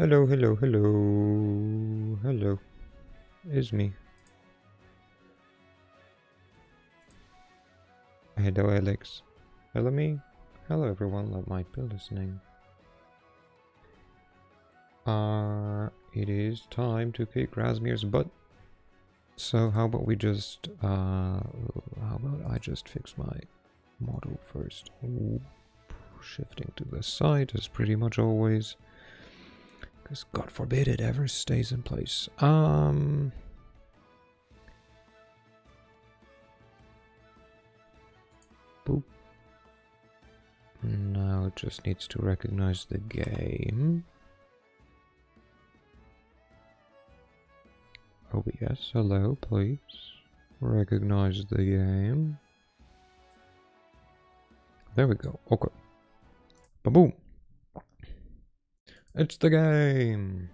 Hello, hello, hello. Hello. It's me. Hello, Alex. Hello, me. Hello, everyone that might be listening. It is time to kick Razmir's butt. So how about we just, how about I just fix my model first? Ooh, shifting to the side as pretty much always. Because God forbid it ever stays in place. Boop. Now it just needs to recognize the game. OBS, hello, please. Recognize the game. There we go. Okay. Ba-boom. It's the game.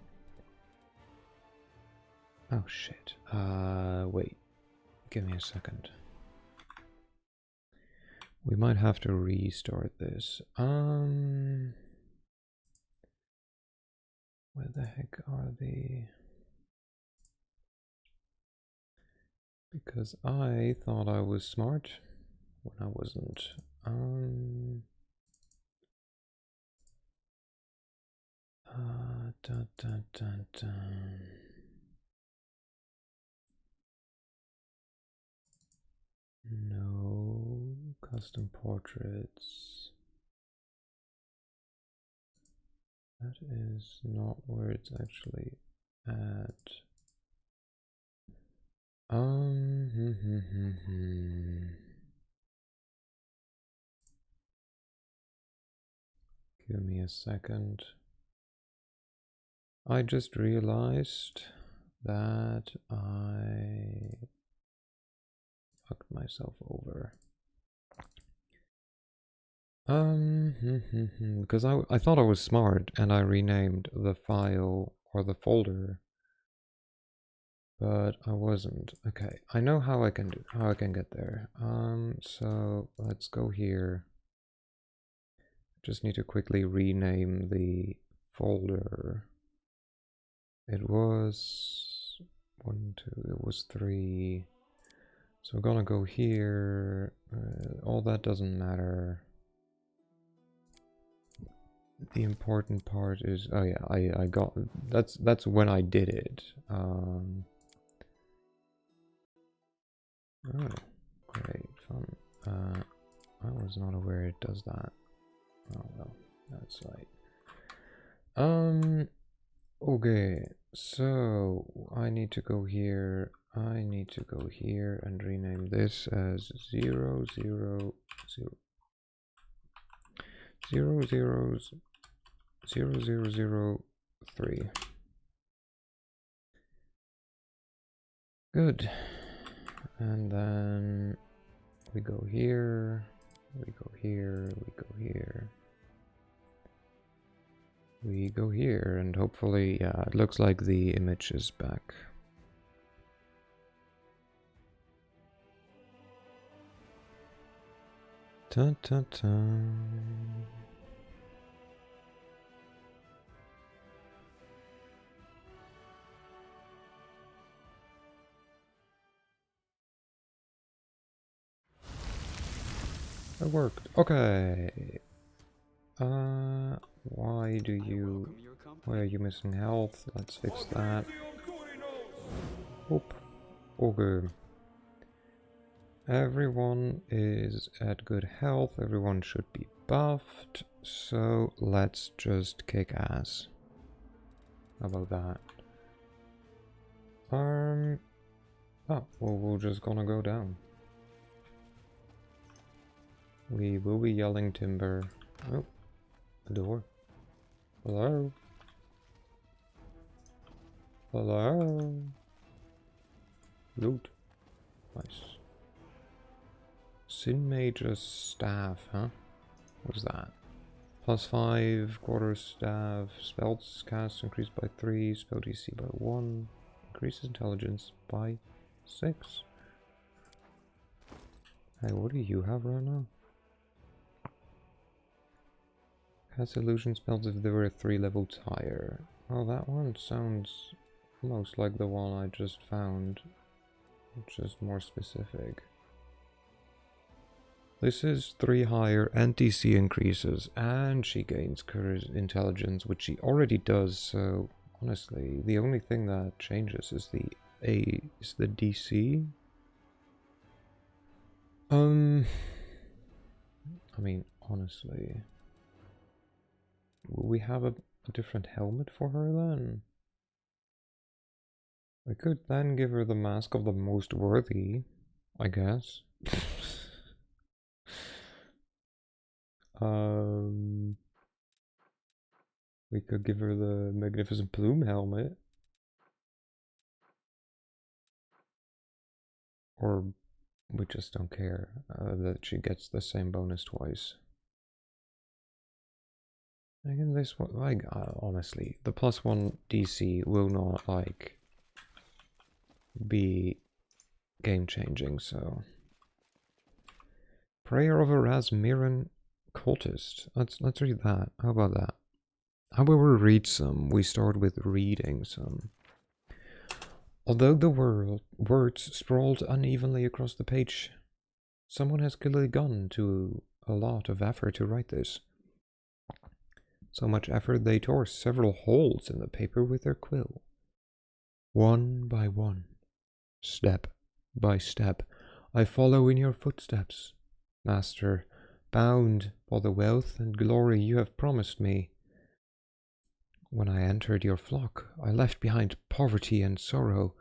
Oh shit. Wait. Give me a second. We might have to restart this. Where the heck are the... Because I thought I was smart when I wasn't. Dun, dun, dun, dun. No custom portraits. That is not where it's actually at. Give me a second. I just realized that I fucked myself over. Because I thought I was smart and I renamed the file or the folder, but I wasn't. Okay, I know how I can get there. So let's go here. Just need to quickly rename the folder. It was 1, 2, it was 3. So we're gonna go here. All that doesn't matter. The important part is, oh yeah, I got, that's when I did it. Oh, great, fun. I was not aware it does that. Oh well, that's right. Okay, so I need to go here. I need to go here and rename this as 0, 0, 0, 0, 0, 0, 0, 0, 3. Good. And then we go here, we go here, we go here. We go here, and hopefully, yeah, it looks like the image is back. Dun, dun, dun. It worked. Okay. Why are you missing health? Let's fix that. Oop. Okay. Everyone is at good health. Everyone should be buffed. So let's just kick ass. How about that? Oh, well, we're just gonna go down. We will be yelling timber. Oh, a door. Hello? Hello? Loot. Nice. Sin Mage's staff, huh? What's that? +5, quarterstaff, spells cast increased by 3, spell DC by 1, increases intelligence by 6. Hey, what do you have right now? Cast illusion spells if they were 3 levels higher. Well, that one sounds almost like the one I just found, just more specific. This is 3 higher and DC increases, and she gains courage intelligence, which she already does, so honestly, the only thing that changes is the DC. I mean, honestly, will we have a different helmet for her then? We could then give her the Mask of the Most Worthy, I guess. We could give her the Magnificent Plume helmet. Or we just don't care that she gets the same bonus twice. Again, this one, like, honestly, the +1 DC will not, like, be game-changing, so... Prayer of a Razmiran cultist. Let's read that. How about that? How about we read some? We start with reading some. Although the words sprawled unevenly across the page, someone has clearly gone to a lot of effort to write this. So much effort they tore several holes in the paper with their quill. One by one, step by step, I follow in your footsteps, Master, bound for the wealth and glory you have promised me. When I entered your flock, I left behind poverty and sorrow.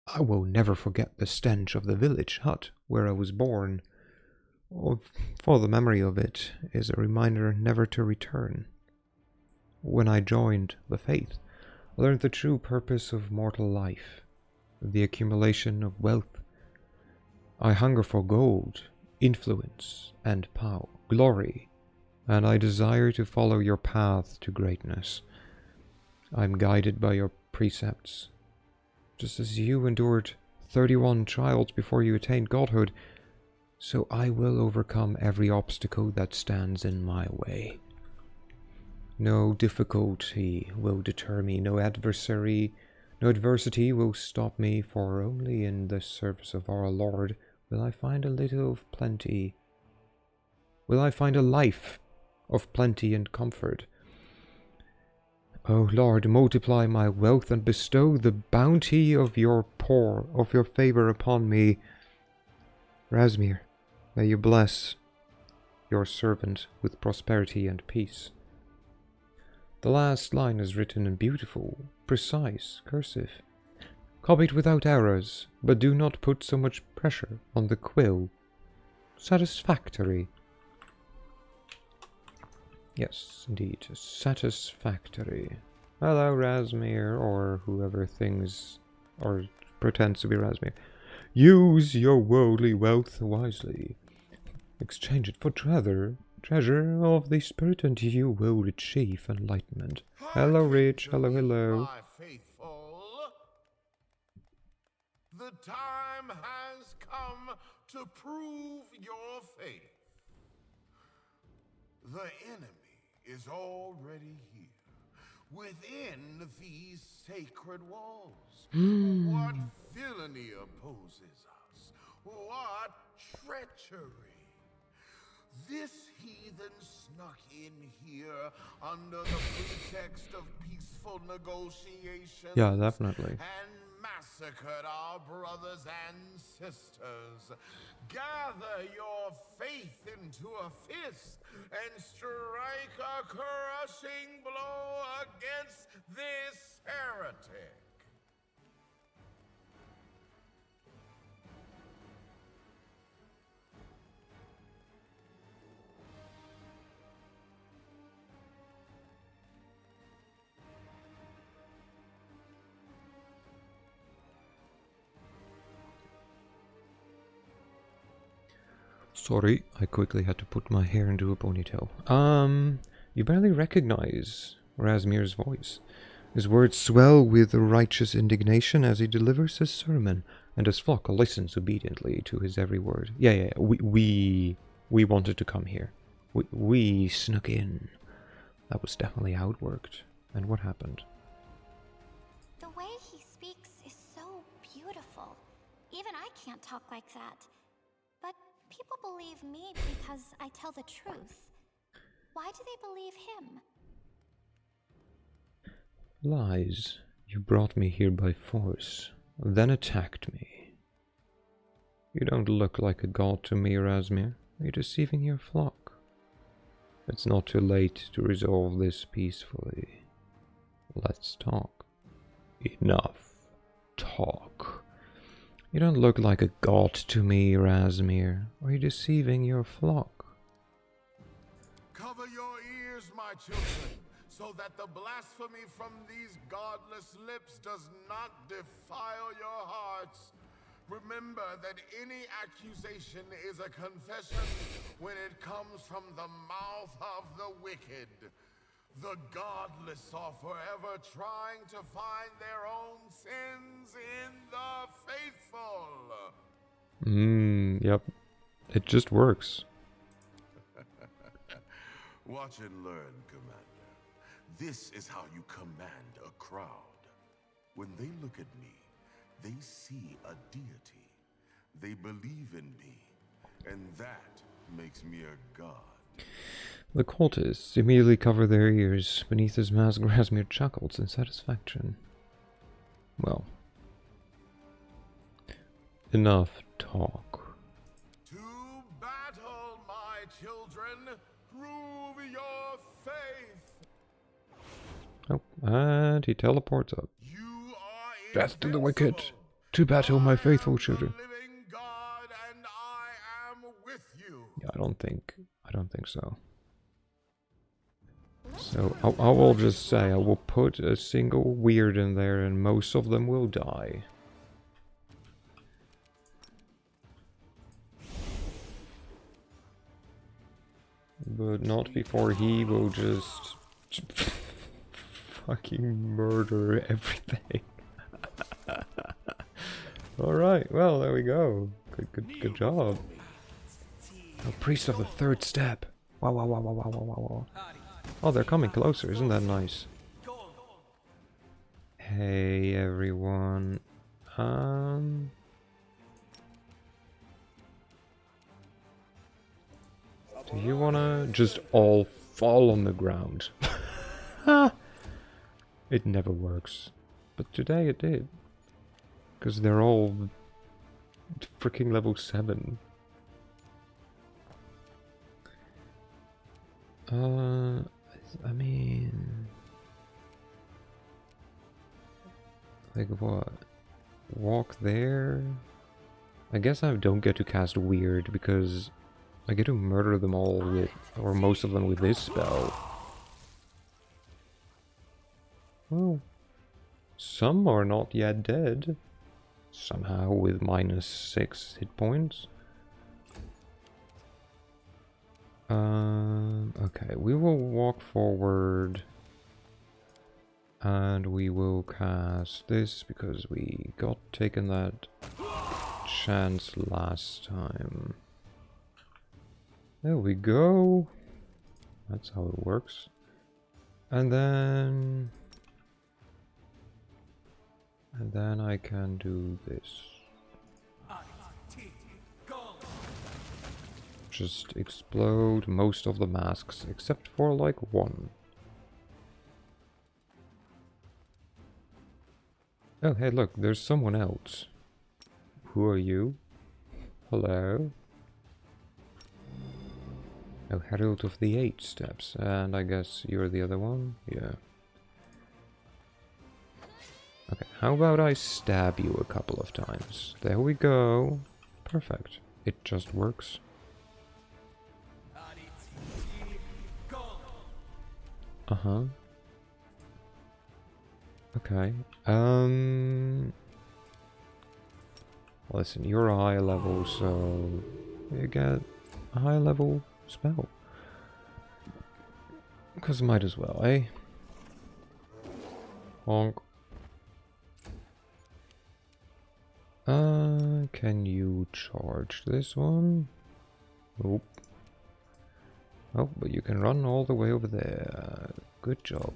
I will never forget the stench of the village hut where I was born, for the memory of it is a reminder never to return. When I joined the faith, I learned the true purpose of mortal life, the accumulation of wealth. I hunger for gold, influence, and power, glory, and I desire to follow your path to greatness. I am guided by your precepts. Just as you endured 31 trials before you attained godhood, so I will overcome every obstacle that stands in my way. No difficulty will deter me, no adversity will stop me, for only in the service of our Lord will I find a little of plenty. Will I find a life of plenty and comfort? O Lord, multiply my wealth and bestow the bounty of your favor upon me. Razmir, may you bless your servant with prosperity and peace. The last line is written in beautiful, precise cursive. Copy it without errors, but do not put so much pressure on the quill. Satisfactory. Yes, indeed, satisfactory. Hello, Razmir, or whoever thinks or pretends to be Razmir. Use your worldly wealth wisely. Exchange it for treasure of the spirit, and you will achieve enlightenment. Hello, Rich. Hello, hello. My faithful, the time has come to prove your faith. The enemy is already here, within these sacred walls. What villainy opposes us? What treachery? This heathen snuck in here under the pretext of peaceful negotiations. Yeah, definitely. And massacred our brothers and sisters. Gather your faith into a fist and strike a crushing blow against this heretic. Sorry, I quickly had to put my hair into a ponytail. You barely recognize Razmir's voice. His words swell with righteous indignation as he delivers his sermon, and his flock listens obediently to his every word. Yeah, we wanted to come here. We snuck in. That was definitely how it worked. And what happened? The way he speaks is so beautiful. Even I can't talk like that. But people believe me because I tell the truth. Why do they believe him? Lies. You brought me here by force, then attacked me. You don't look like a god to me, Razmir. You're deceiving your flock. It's not too late to resolve this peacefully. Let's talk. Enough talk. You don't look like a god to me, Razmir. Are you deceiving your flock? Cover your ears, my children, so that the blasphemy from these godless lips does not defile your hearts. Remember that any accusation is a confession when it comes from the mouth of the wicked. The godless are forever trying to find their own sins in the faithful. Yep. It just works. Watch and learn, Commander. This is how you command a crowd. When they look at me, they see a deity. They believe in me, and that makes me a god. The cultists immediately cover their ears. Beneath his mask, Razmir chuckles in satisfaction. Well, enough talk. To battle, my children. Prove your faith. Oh, and he teleports up. You are Death to the wicked. invincible. To battle, my faithful I am children. the living God, and I am with you. Yeah, I don't think so. So I will just say I will put a single weird in there, and most of them will die. But not before he will just fucking murder everything. Alright, well, there we go. Good job. Oh, priest of the third step. Wow, wow, wow, wow, wow, wow, wow, wow. Oh, they're coming closer, isn't that nice? Hey, everyone. Do you wanna just all fall on the ground? It never works. But today it did. Because they're all freaking level 7. I mean... Like what? Walk there? I guess I don't get to cast Weird because I get to murder them all with, or most of them with this spell. Well, some are not yet dead. Somehow with -6 hit points. Okay, we will walk forward. And we will cast this because we got taken that chance last time. There we go. That's how it works. And then I can do this. Just explode most of the masks except for like one. Oh, hey, look, there's someone else. Who are you? Hello? Oh, Herald of the 8 Steps, and I guess you're the other one? Yeah. Okay, how about I stab you a couple of times? There we go. Perfect. It just works. Uh-huh. Okay. Listen, you're a high level, so you get a high level spell. Because might as well, eh? Honk. Can you charge this one? Nope. Oh, but you can run all the way over there. Good job.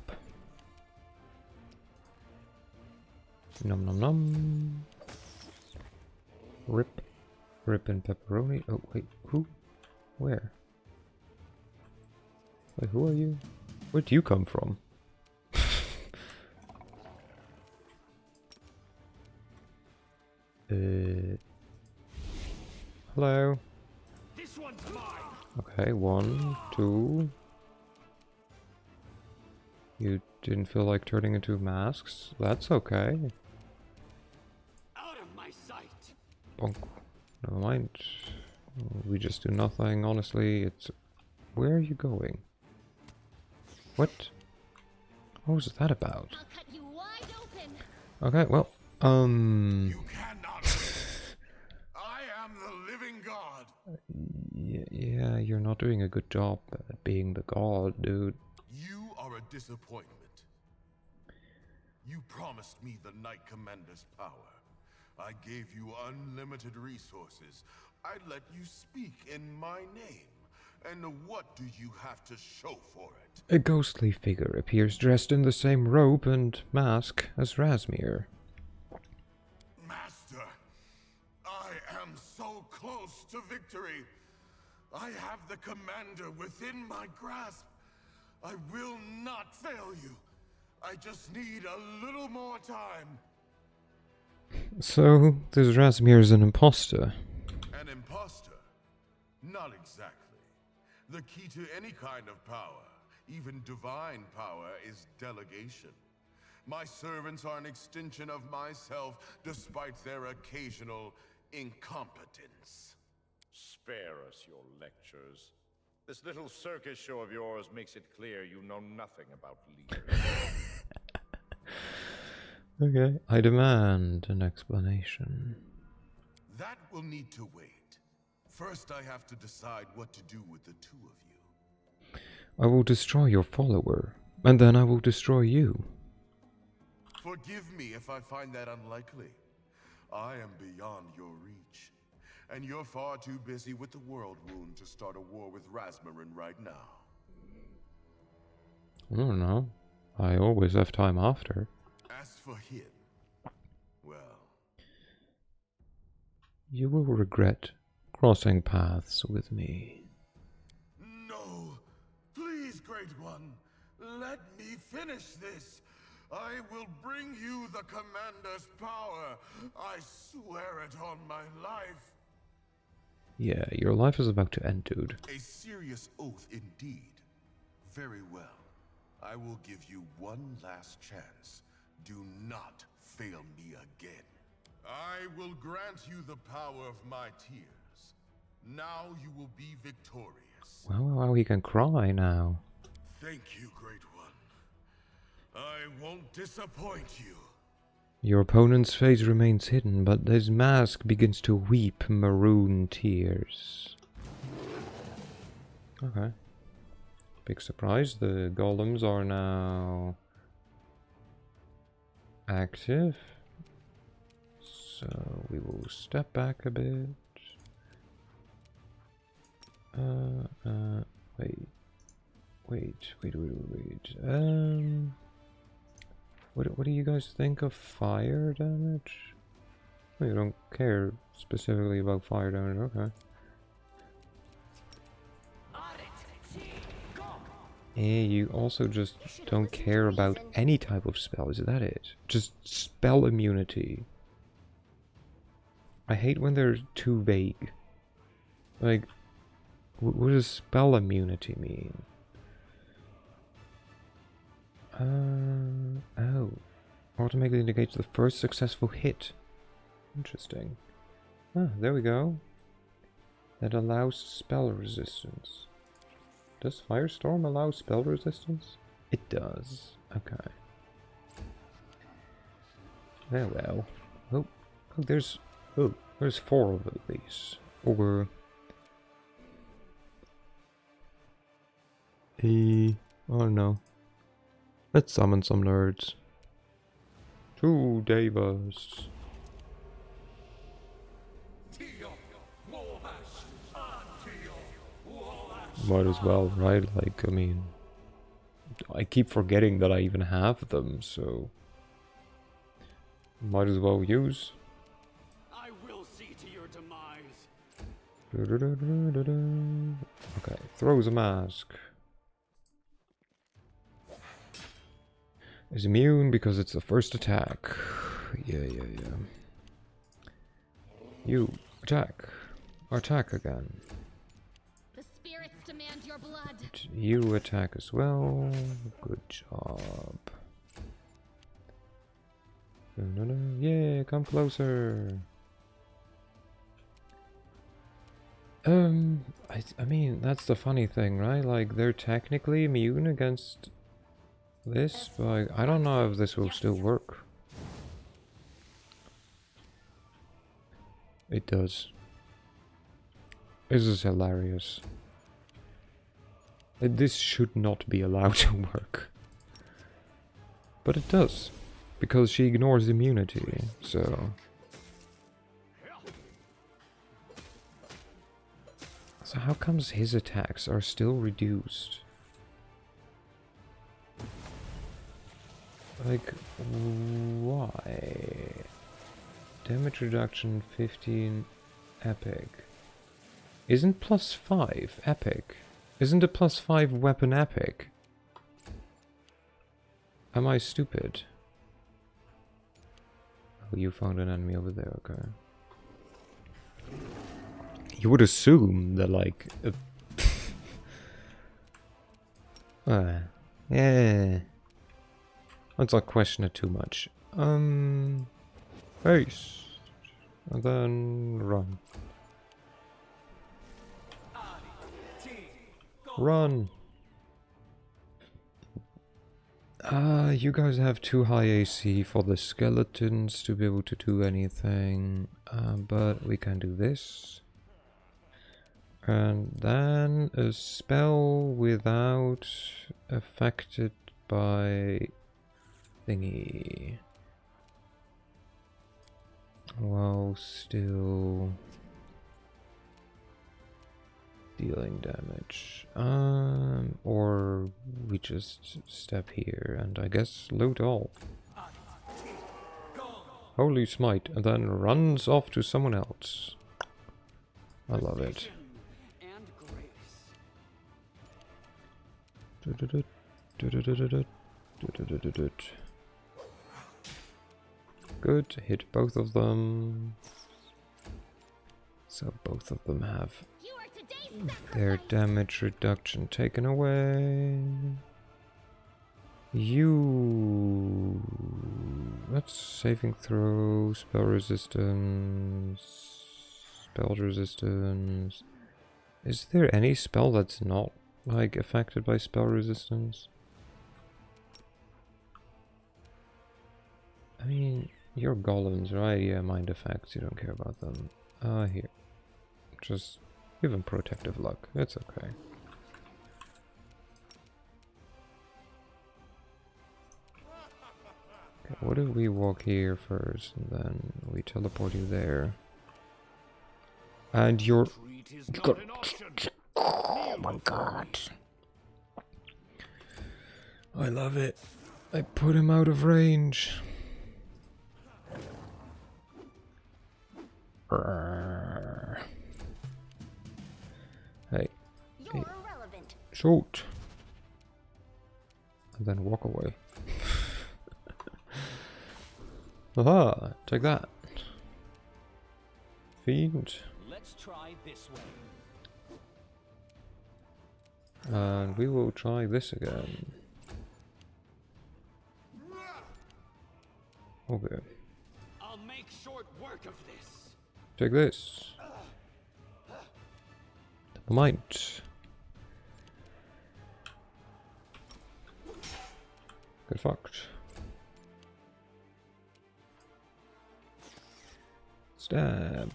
Nom nom nom. Rip. Rip and pepperoni. Oh, wait. Who? Where? Wait, who are you? Where'd you come from? Hello. This one's mine. Okay, 1, 2. You didn't feel like turning into masks? That's okay. Out of my sight. Bonk. Never mind. We just do nothing, honestly. It's... Where are you going? What? What was that about? I'll cut you wide open. Okay, well, You cannot win. I am the living god. yeah, you're not doing a good job at being the god, dude. You are a disappointment. You promised me the Knight Commander's power. I gave you unlimited resources. I let you speak in my name. And what do you have to show for it? A ghostly figure appears dressed in the same robe and mask as Razmir. Master, I am so close to victory. I have the commander within my grasp. I will not fail you. I just need a little more time. So, this Razmir is an imposter. An imposter? Not exactly. The key to any kind of power, even divine power, is delegation. My servants are an extension of myself, despite their occasional incompetence. Spare us your lectures. This little circus show of yours makes it clear you know nothing about leaders. Okay, I demand an explanation. That will need to wait. First, I have to decide what to do with the two of you. I will destroy your follower, and then I will destroy you. Forgive me if I find that unlikely. I am beyond your reach. And you're far too busy with the world wound to start a war with Razmir right now. I don't know. I always have time after. As for him, well... You will regret crossing paths with me. No! Please, Great One! Let me finish this! I will bring you the Commander's power! I swear it on my life! Yeah, your life is about to end, dude. A serious oath indeed. Very well. I will give you one last chance. Do not fail me again. I will grant you the power of my tears. Now you will be victorious. Well, he can cry now. Thank you, Great One. I won't disappoint you. Your opponent's face remains hidden, but his mask begins to weep maroon tears. Okay. Big surprise, the golems are now active. So we will step back a bit. Wait. What do you guys think of fire damage? Oh, you don't care specifically about fire damage, okay. You also just don't care about any type of spell, is that it? Just spell immunity. I hate when they're too vague. Like, what does spell immunity mean? Oh. Automatically negates the first successful hit. Interesting. Ah, there we go. That allows spell resistance. Does Firestorm allow spell resistance? It does. Okay. Oh well. Oh, there's 4 of these. Or I don't know. Let's summon some nerds. 2 Devas. Might as well, right? Like, I mean, I keep forgetting that I even have them, so might as well use. I will see to your demise. Okay, throws a mask. Is immune because it's the first attack. Yeah. You attack. Attack again. The spirits demand your blood. You attack as well. Good job. Yeah, come closer. I mean, that's the funny thing, right? Like, they're technically immune against this, but like, I don't know if this will still work. It does. This is hilarious. This should not be allowed to work. But it does. Because she ignores immunity, so... So how comes his attacks are still reduced? Like, why? Damage reduction 15 epic. Isn't +5 epic? Isn't a +5 weapon epic? Am I stupid? Oh, you found an enemy over there, okay. You would assume that, like... yeah. Let's not question it too much. Face. And then run. Run. You guys have too high AC for the skeletons to be able to do anything. But we can do this. And then a spell without affected by thingy. While still dealing damage. Or we just step here and I guess loot all. Holy smite, and then runs off to someone else. I love it. Good, hit both of them. So both of them have their damage reduction taken away. You... That's saving throw, spell resistance, spell resistance. Is there any spell that's not, like, affected by spell resistance? I mean, you're golems, right? Yeah, mind effects, you don't care about them. Here. Just give them protective luck. It's okay. Okay, what if we walk here first, and then we teleport you there? And you're... Oh my god. I love it. I put him out of range. Hey. Hey. Shoot. And then walk away. Aha, take that. Fiend. Let's try this way. And we will try this again. Okay. I'll make short work of this. Take this. Might. Get fucked. Stab.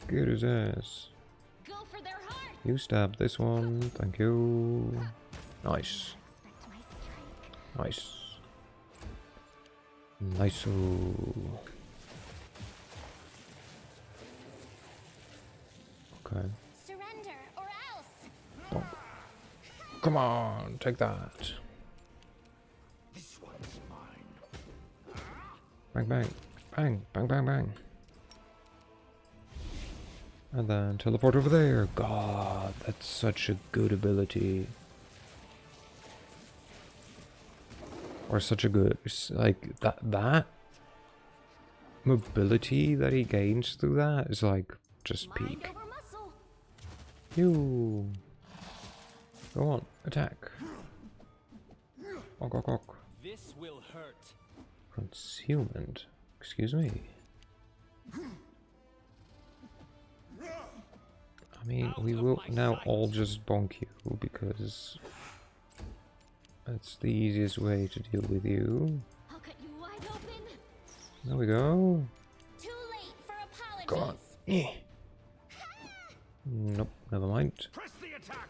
Good as ass. Go for their heart. You stab this one. Thank you. Nice. Nice. Nice. Okay. Surrender or else. Bonk. Come on, take that. This one's mine. Bang, bang, bang, bang, bang, bang. And then teleport over there. God, that's such a good ability. Or such a good, like, that mobility that he gains through that is like just Mind peak. over muscle. You go on, attack. Ok, ok, ok. This will hurt. Concealment. Excuse me. I mean, we will now all just bonk you because that's the easiest way to deal with you. I'll cut you wide open. There we go. Too late for apologies. Go on. Yeah. Nope, never mind. Press the attack.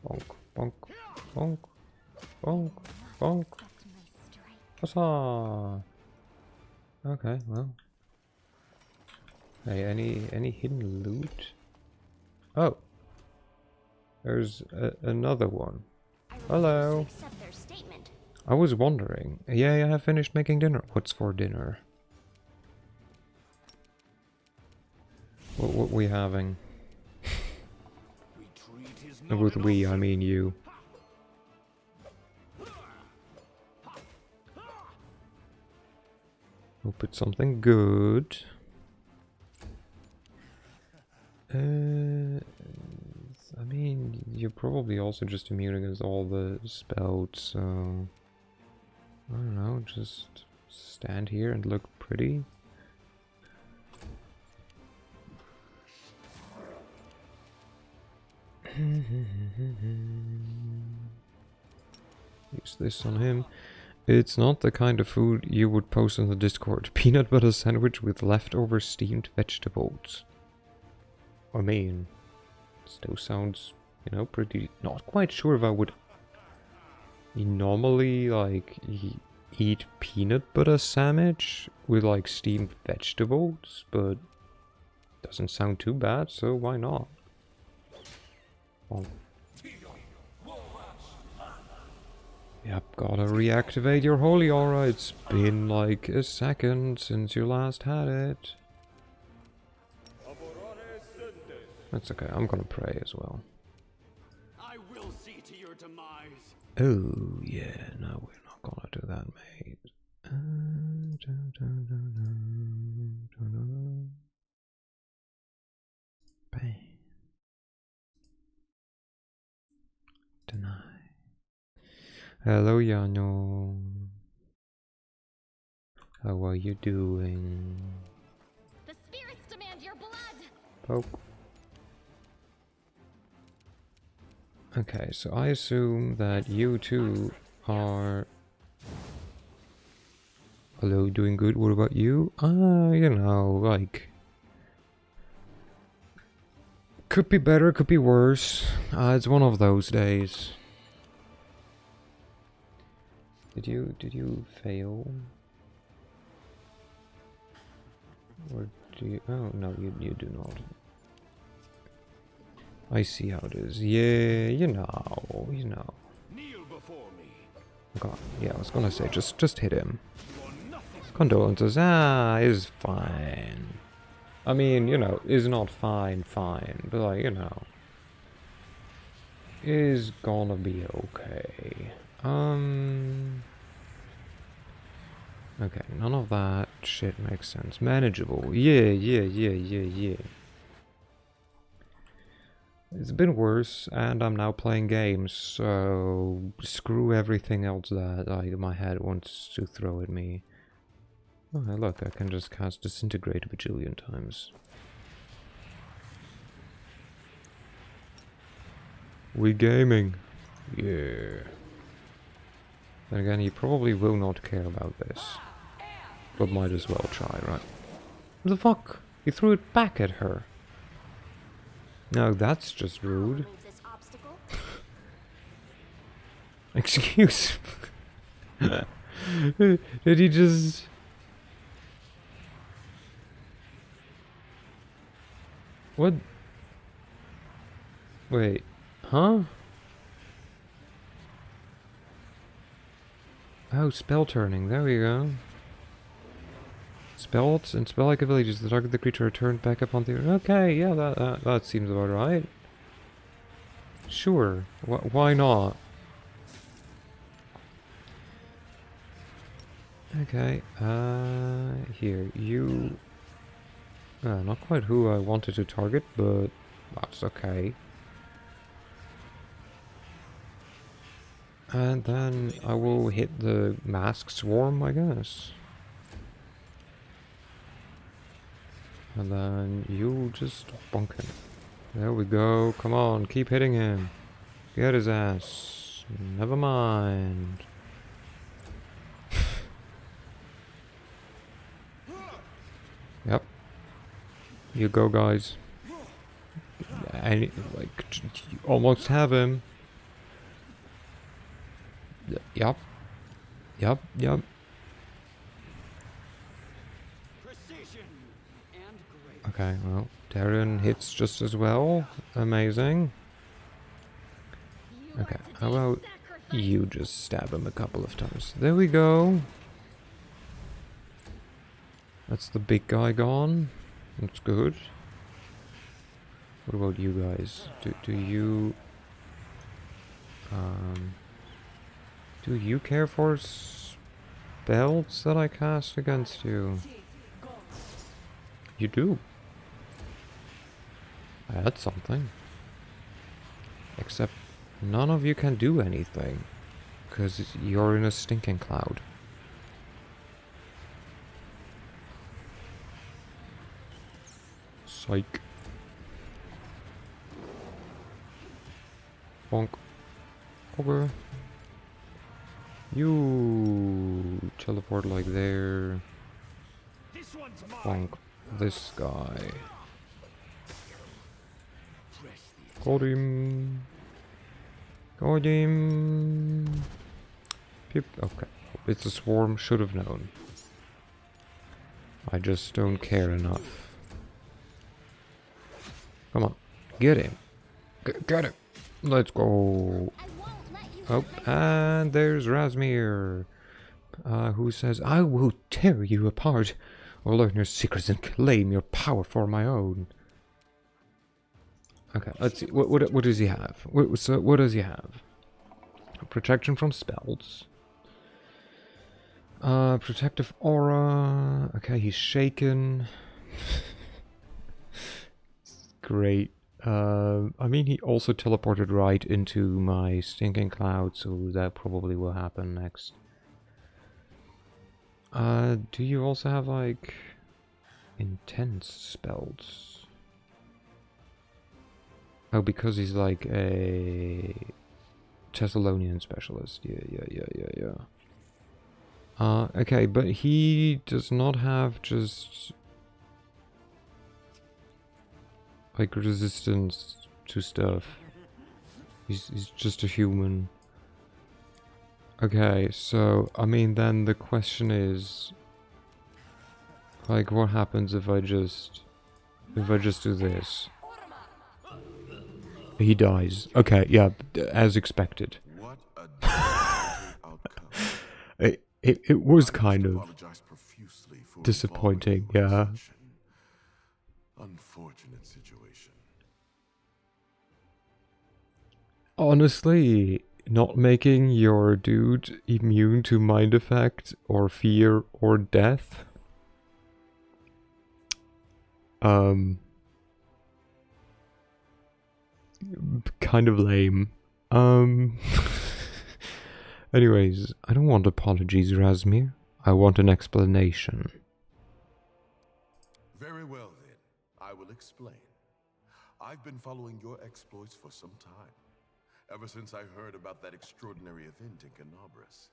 Bonk, bonk, bonk, bonk, bonk. Huzzah! Okay, well. Hey, any hidden loot? Oh, there's another one. Hello. Accept their statement. I was wondering. Yeah, I have finished making dinner. What's for dinner? What we having? Retreat is And not with an we, I option. mean you. Hope it's something good. I mean, you're probably also just immune against all the spells, so... I don't know, just stand here and look pretty. Use this on him. It's not the kind of food you would post in the Discord. Peanut butter sandwich with leftover steamed vegetables. I mean, still sounds, you know, pretty... Not quite sure if I would normally, like, eat peanut butter sandwich with, like, steamed vegetables, but doesn't sound too bad, so why not? Oh. Yep, gotta reactivate your holy aura. It's been like a second since you last had it. That's okay, I'm gonna pray as well. I will see to your demise. Oh, yeah, no, we're not gonna do that, mate. Bang. Deny. Hello, Yano. How are you doing? The spirits demand your blood. Poke. Okay, so I assume that you two are... Hello, doing good. What about you? You know, like... Could be better, could be worse. It's one of those days. Did you fail? Or do you... Oh, no, you do not. I see how it is. Yeah, you know. Kneel before me. God, yeah, I was gonna say, just hit him. You are nothing. Condolences. Is fine. I mean, you know, is not fine, but like, you know, is gonna be okay. Okay, none of that shit makes sense. Manageable. Yeah. It's been worse, and I'm now playing games, so screw everything else that my head wants to throw at me. Oh, hey, look, I can just cast Disintegrate a bajillion times. We gaming. Yeah. Then again, he probably will not care about this. But might as well try, right? What the fuck? He threw it back at her. No, that's just rude. Remove this obstacle. Excuse me. Did he just... What? Wait. Huh? Oh, spell turning. There we go. Spells and spell-like abilities. The target of the creature are turned back up on the... Okay, yeah, that seems about right. Sure. Why not? Okay, here, you... not quite who I wanted to target, but that's okay. And then I will hit the mask swarm, I guess. And then you just bonk him. There we go, come on, keep hitting him. Get his ass. Never mind. Yep. You go, guys. And, like, you almost have him. Yep. Yep, yep. Precision and grace. Okay, well, Darren hits just as well. Amazing. You Okay, are how today's about sacrifice. you just stab him a couple of times? There we go. That's the big guy gone. That's good. What about you guys? Do you... do you care for spells that I cast against you? You do. That's something. Except none of you can do anything. Because you're in a stinking cloud. Psych. Bonk. Okay. You teleport like there. This one's mine. Bonk. This guy. Press the Got him. Got him. Okay. It's a swarm. Should have known. I just don't care enough. Come on. Get him. Get him. Let's go. I won't let you Oh, have my and there's Razmir. Who says, I will tear you apart. Or learn your secrets and claim your power for my own. Okay, let's see. What does he have? What does he have? Protection from spells. Protective aura. Okay, he's shaken. Great. I mean, he also teleported right into my stinking cloud, so that probably will happen next. Do you also have, like, intense spells? Oh, because he's like a Thessalonian specialist. Yeah. Okay, but he does not have just like resistance to stuff. He's just a human. Okay, so I mean then the question is like what happens if I just do this? He dies. Okay, yeah, as expected. What a disappointing outcome. It was I kind must of apologize profusely for disappointing, involving you in yeah. such an unfortunate situation. Honestly, not making your dude immune to mind effect or fear or death, kind of lame. Anyways, I don't want apologies, Razmir. I want an explanation. Very well then, I will explain. I've been following your exploits for some time, ever since I heard about that extraordinary event in Canabras.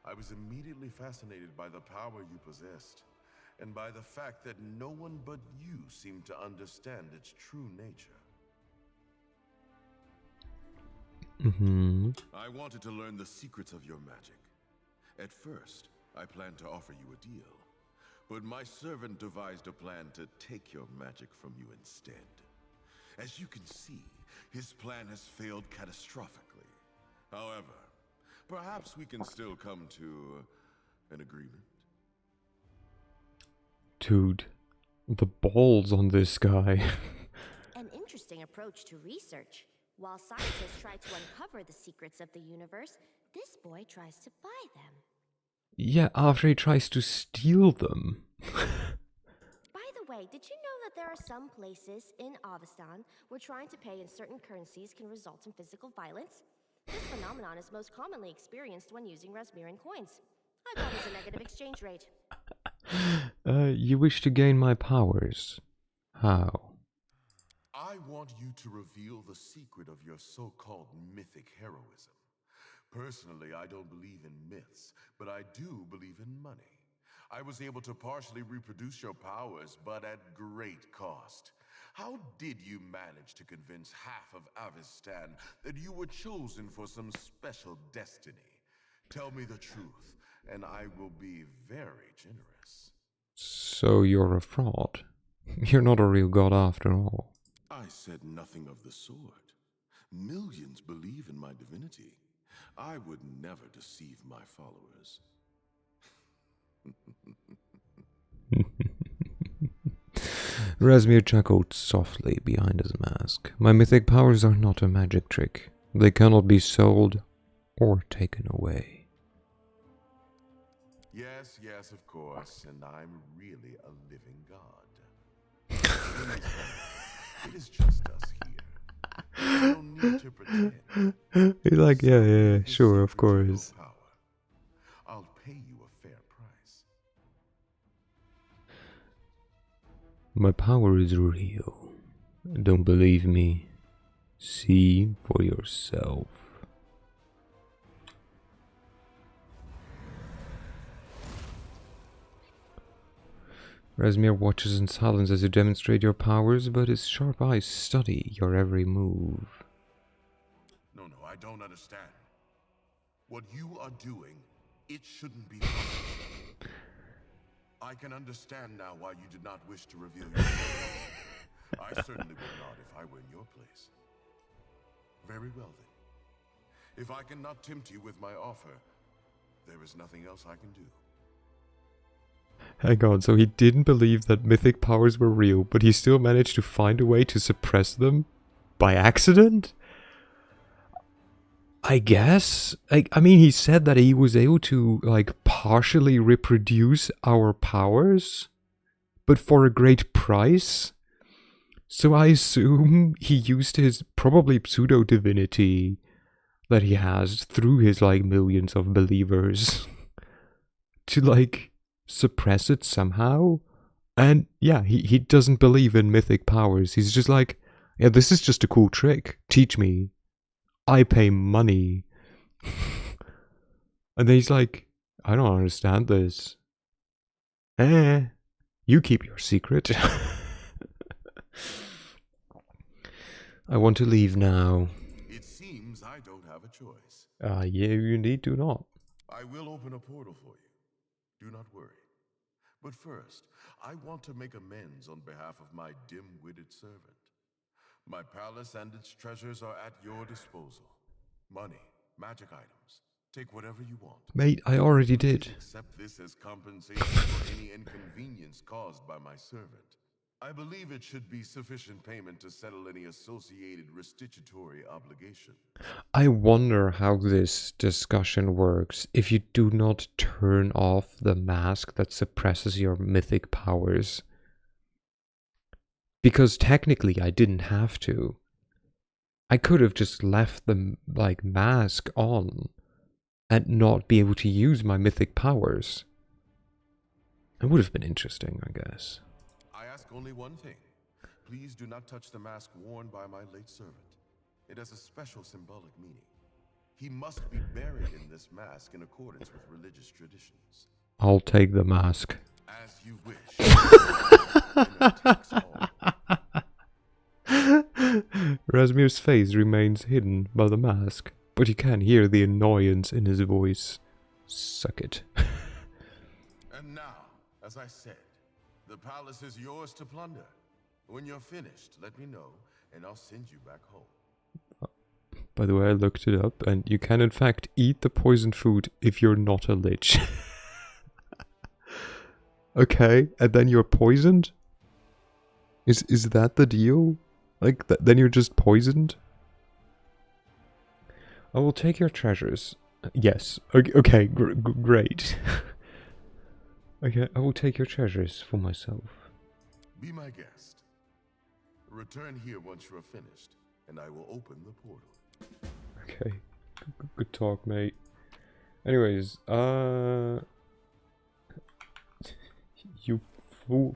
I was immediately fascinated by the power you possessed, and by the fact that no one but you seemed to understand its true nature. I wanted to learn the secrets of your magic. At first, I planned to offer you a deal, but my servant devised a plan to take your magic from you instead. As you can see, his plan has failed catastrophically. However, Perhaps we can still come to an agreement. Dude, the balls on this guy. An interesting approach to research. While scientists try to uncover the secrets of the universe, this boy tries to buy them. Yeah, after he tries to steal them. By the way, did you know that there are some places in Avestan where trying to pay in certain currencies can result in physical violence? This phenomenon is most commonly experienced when using Razmiran coins. I call this a negative exchange rate. You wish to gain my powers. How? I want you to reveal the secret of your so-called mythic heroism. Personally, I don't believe in myths, but I do believe in money. I was able to partially reproduce your powers, but at great cost. How did you manage to convince half of Avestan that you were chosen for some special destiny? Tell me the truth, and I will be very generous. So you're a fraud. You're not a real god after all. I said nothing of the sort. Millions believe in my divinity. I would never deceive my followers. Razmir chuckled softly behind his mask. My mythic powers are not a magic trick. They cannot be sold or taken away. Yes, yes, of course, and I'm really a living god. It is just us here. I don't need to pretend. He's like, yeah, The sure, of secret to your course. power. I'll pay you a fair price. My power is real. Don't believe me? See for yourself. Razmir watches in silence as you demonstrate your powers, but his sharp eyes study your every move. No, I don't understand. What you are doing, it shouldn't be possible. I can understand now why you did not wish to reveal your powers. I certainly would not if I were in your place. Very well then. If I cannot tempt you with my offer, there is nothing else I can do. Hang on, so he didn't believe that mythic powers were real, but he still managed to find a way to suppress them? By accident? I guess? I mean, he said that he was able to, like, partially reproduce our powers, but for a great price? So I assume he used his probably pseudo-divinity that he has through his, like, millions of believers to, like, suppress it somehow. And yeah, he doesn't believe in mythic powers. He's just like, yeah, this is just a cool trick. Teach me. I pay money. And then he's like, I don't understand this. You keep your secret. I want to leave now. It seems I don't have a choice. Yeah, you need to not. I will open a portal for you. Do not worry. But first, I want to make amends on behalf of my dim-witted servant. My palace and its treasures are at your disposal. Money, magic items, take whatever you want. Mate, I already did. Accept this as compensation for any inconvenience caused by my servant. I believe it should be sufficient payment to settle any associated restitutory obligation. I wonder how this discussion works if you do not turn off the mask that suppresses your mythic powers. Because technically I didn't have to. I could have just left the, like, mask on and not be able to use my mythic powers. It would have been interesting, I guess. I ask only one thing. Please do not touch the mask worn by my late servant. It has a special symbolic meaning. He must be buried in this mask in accordance with religious traditions. I'll take the mask. As you wish. Winner takes all. Razmir's face remains hidden by the mask, but you can hear the annoyance in his voice. Suck it. And now, as I said, the palace is yours to plunder. When you're finished, let me know, and I'll send you back home. By the way, I looked it up, and you can in fact eat the poisoned food if you're not a lich. Okay, and then you're poisoned? Is that the deal? Like, then you're just poisoned? I will take your treasures. Yes. Okay, great. Okay, I will take your treasures for myself. Be my guest. Return here once you are finished, and I will open the portal. Okay. Good talk, mate. Anyways, you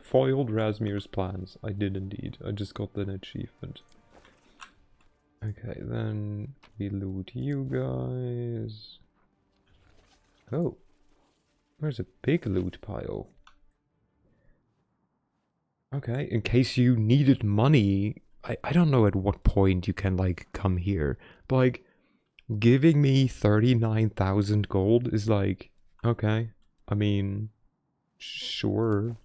foiled Razmir's plans. I did indeed. I just got an achievement. Okay, then we loot you guys. Oh. There's a big loot pile. Okay, in case you needed money, I don't know at what point you can, like, come here. But, like, giving me 39,000 gold is like, okay. I mean, sure.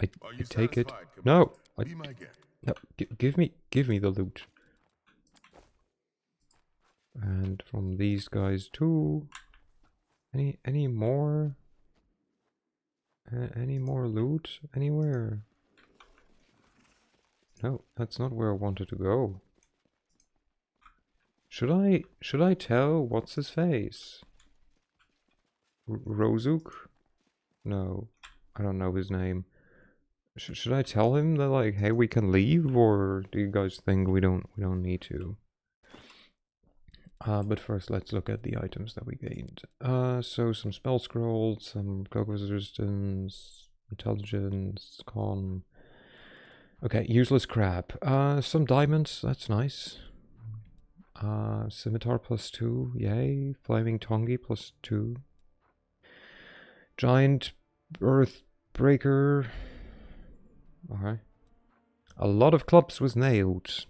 I take it. No! Be my guest. No, give me the loot. And from these guys too. Any more? Any more loot anywhere? No, that's not where I wanted to go. Should I tell what's his face? Rozuk? No, I don't know his name. Should I tell him that, like, hey, we can leave, or do you guys think we don't need to? But first, let's look at the items that we gained. So some spell scrolls, some cocoa resistance, intelligence, con. Okay, useless crap. Some diamonds, that's nice. Scimitar +2, yay. Flaming Tongi +2. Giant Earth Breaker. Okay. A lot of clubs was nailed.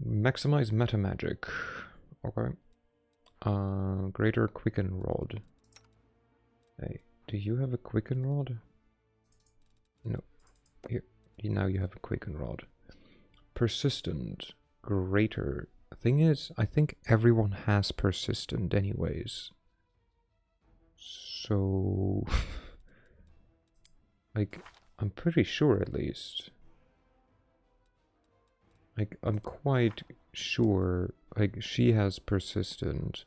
Maximize meta magic. Okay. Greater quicken rod. Hey, do you have a quicken rod? No. Here. Now you have a quicken rod. Persistent. Greater. Thing is, I think everyone has persistent anyways. So... like, I'm pretty sure at least. Like, I'm quite sure, like, she has persistent.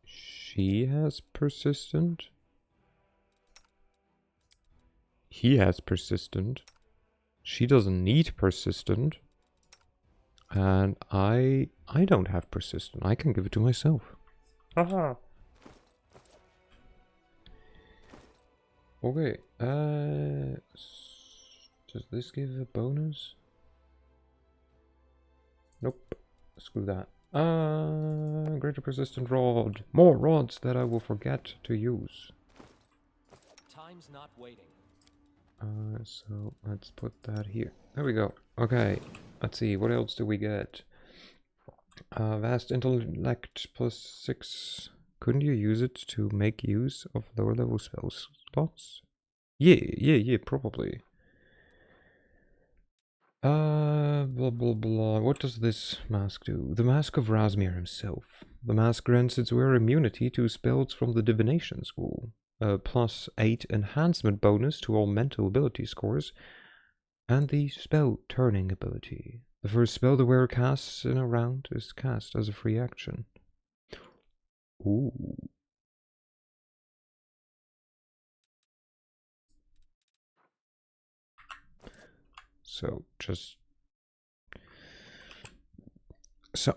She has persistent? He has persistent. She doesn't need persistent. And I don't have persistent. I can give it to myself. Haha. Okay, does this give a bonus? Nope. Screw that. Greater persistent rod. More rods that I will forget to use. Time's not waiting. So let's put that here. There we go. Okay, let's see. What else do we get? Vast intellect +6. Couldn't you use it to make use of lower level spell slots? Yeah, probably. Blah blah blah. What does this mask do? The Mask of Razmir himself. The mask grants its wearer immunity to spells from the divination school. +8 enhancement bonus to all mental ability scores. And the spell turning ability. The first spell the wearer casts in a round is cast as a free action. Ooh. So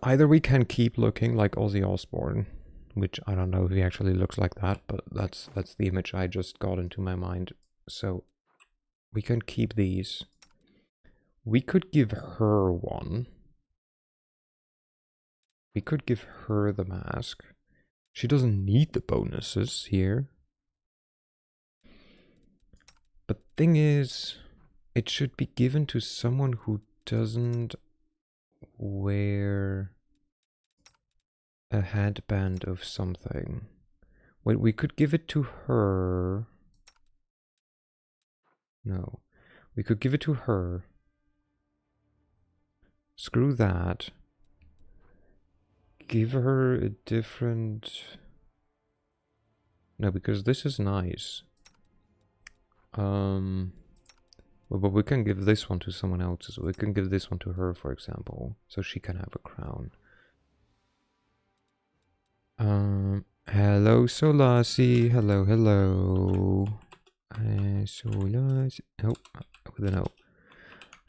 either we can keep looking like Ozzy Osbourne, which I don't know if he actually looks like that, but that's the image I just got into my mind. So we can keep these. We could give her one. We could give her the mask. She doesn't need the bonuses here. But thing is, it should be given to someone who doesn't wear a headband of something. Wait, we could give it to her. No. We could give it to her. Screw that. Give her a different... No, because this is nice. But we can give this one to someone else. We can give this one to her, for example, so she can have a crown. Hello, Solasi. Hello, hello. Solasi. Oh, with an O.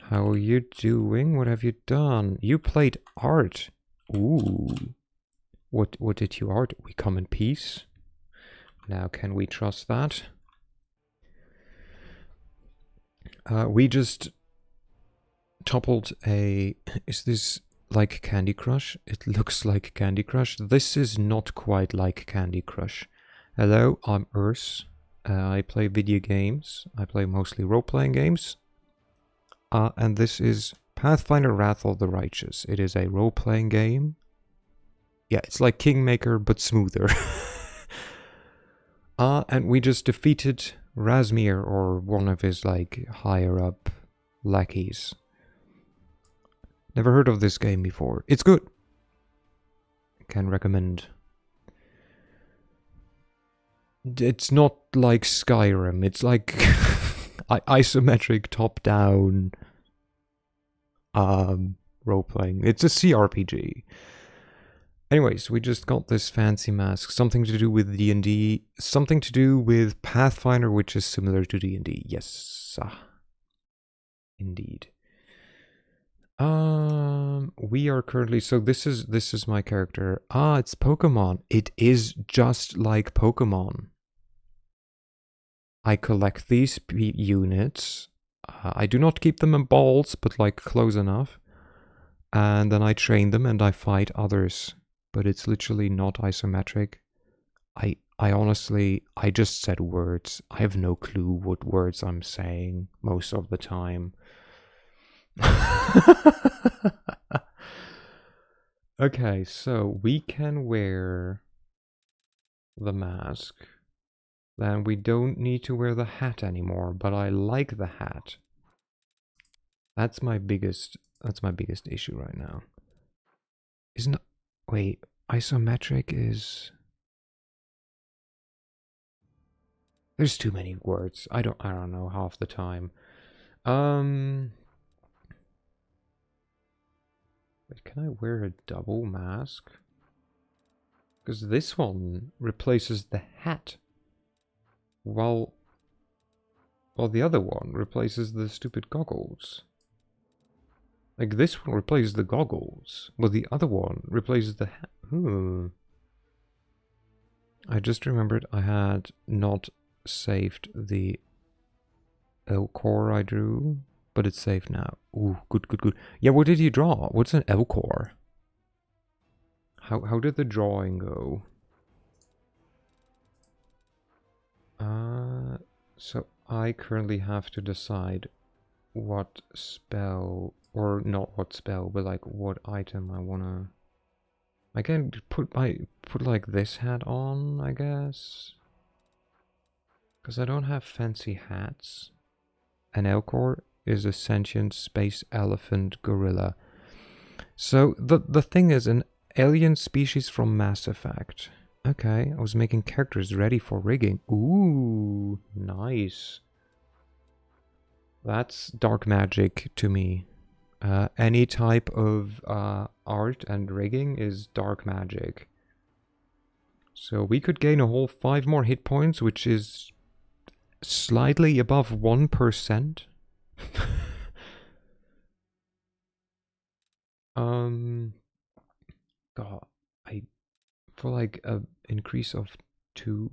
How are you doing? What have you done? You played art. Ooh. What did you art? We come in peace. Now, can we trust that? We just toppled a... Is this like Candy Crush? It looks like Candy Crush. This is not quite like Candy Crush. Hello, I'm Urs. I play video games. I play mostly role-playing games. And this is Pathfinder Wrath of the Righteous. It is a role-playing game. Yeah, it's like Kingmaker, but smoother. And we just defeated Razmir, or one of his, like, higher-up lackeys. Never heard of this game before. It's good. Can recommend. It's not like Skyrim. It's like isometric top-down role-playing. It's a CRPG. Anyways, we just got this fancy mask. Something to do with D&D. Something to do with Pathfinder, which is similar to D&D. Yes. Indeed. We are currently... So this is my character. It's Pokemon. It is just like Pokemon. I collect these units. I do not keep them in balls, but like close enough. And then I train them and I fight others. But it's literally not isometric. I honestly, I just said words. I have no clue what words I'm saying most of the time. Okay, so we can wear the mask. Then we don't need to wear the hat anymore, but I like the hat. That's my biggest issue right now. Isn't... Wait, isometric is... There's too many words. I don't know half the time. Wait, can I wear a double mask? Because this one replaces the hat. While the other one replaces the stupid goggles. Like, this one replaces the goggles, but the other one replaces the hat. I just remembered I had not saved the L-core I drew, but it's saved now. Ooh, good. Yeah, what did you draw? What's an L-core? How did the drawing go? So I currently have to decide what spell... Or not what spell, but like what item I wanna... I can put like this hat on, I guess. Because I don't have fancy hats. An Elcor is a sentient space elephant gorilla. So the thing is, an alien species from Mass Effect. Okay, I was making characters ready for rigging. Ooh, nice. That's dark magic to me. Any type of art and rigging is dark magic. So we could gain a whole 5 more hit points, which is slightly above 1%. God, for like a increase of 2.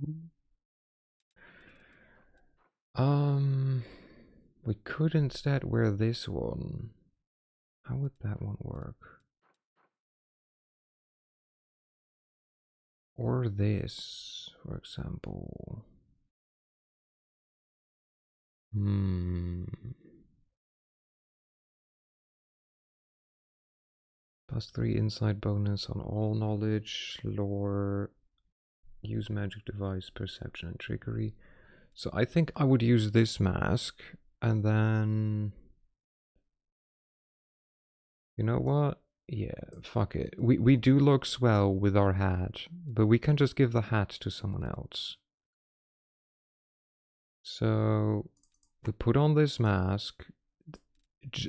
We could instead wear this one. How would that one work? Or this, for example. +3 insight bonus on all knowledge, lore, use magic device, perception, and trickery. So I think I would use this mask, and then You know what? Yeah, fuck it. We do look swell with our hat, but we can just give the hat to someone else. So we put on this mask.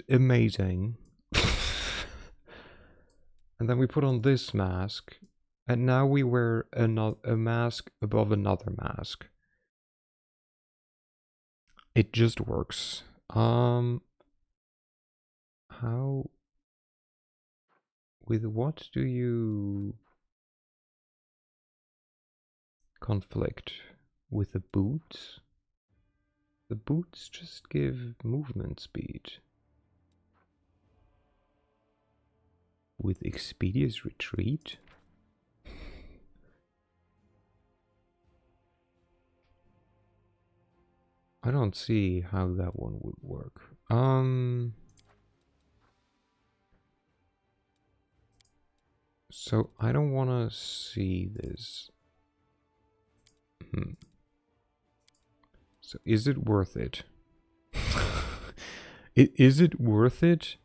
Amazing. And then we put on this mask, and now we wear a mask above another mask. It just works. How? With what do you conflict? With the boots? The boots just give movement speed. With Expedia's retreat? I don't see how that one would work. So I don't want to see this. So is it worth it? Is it worth it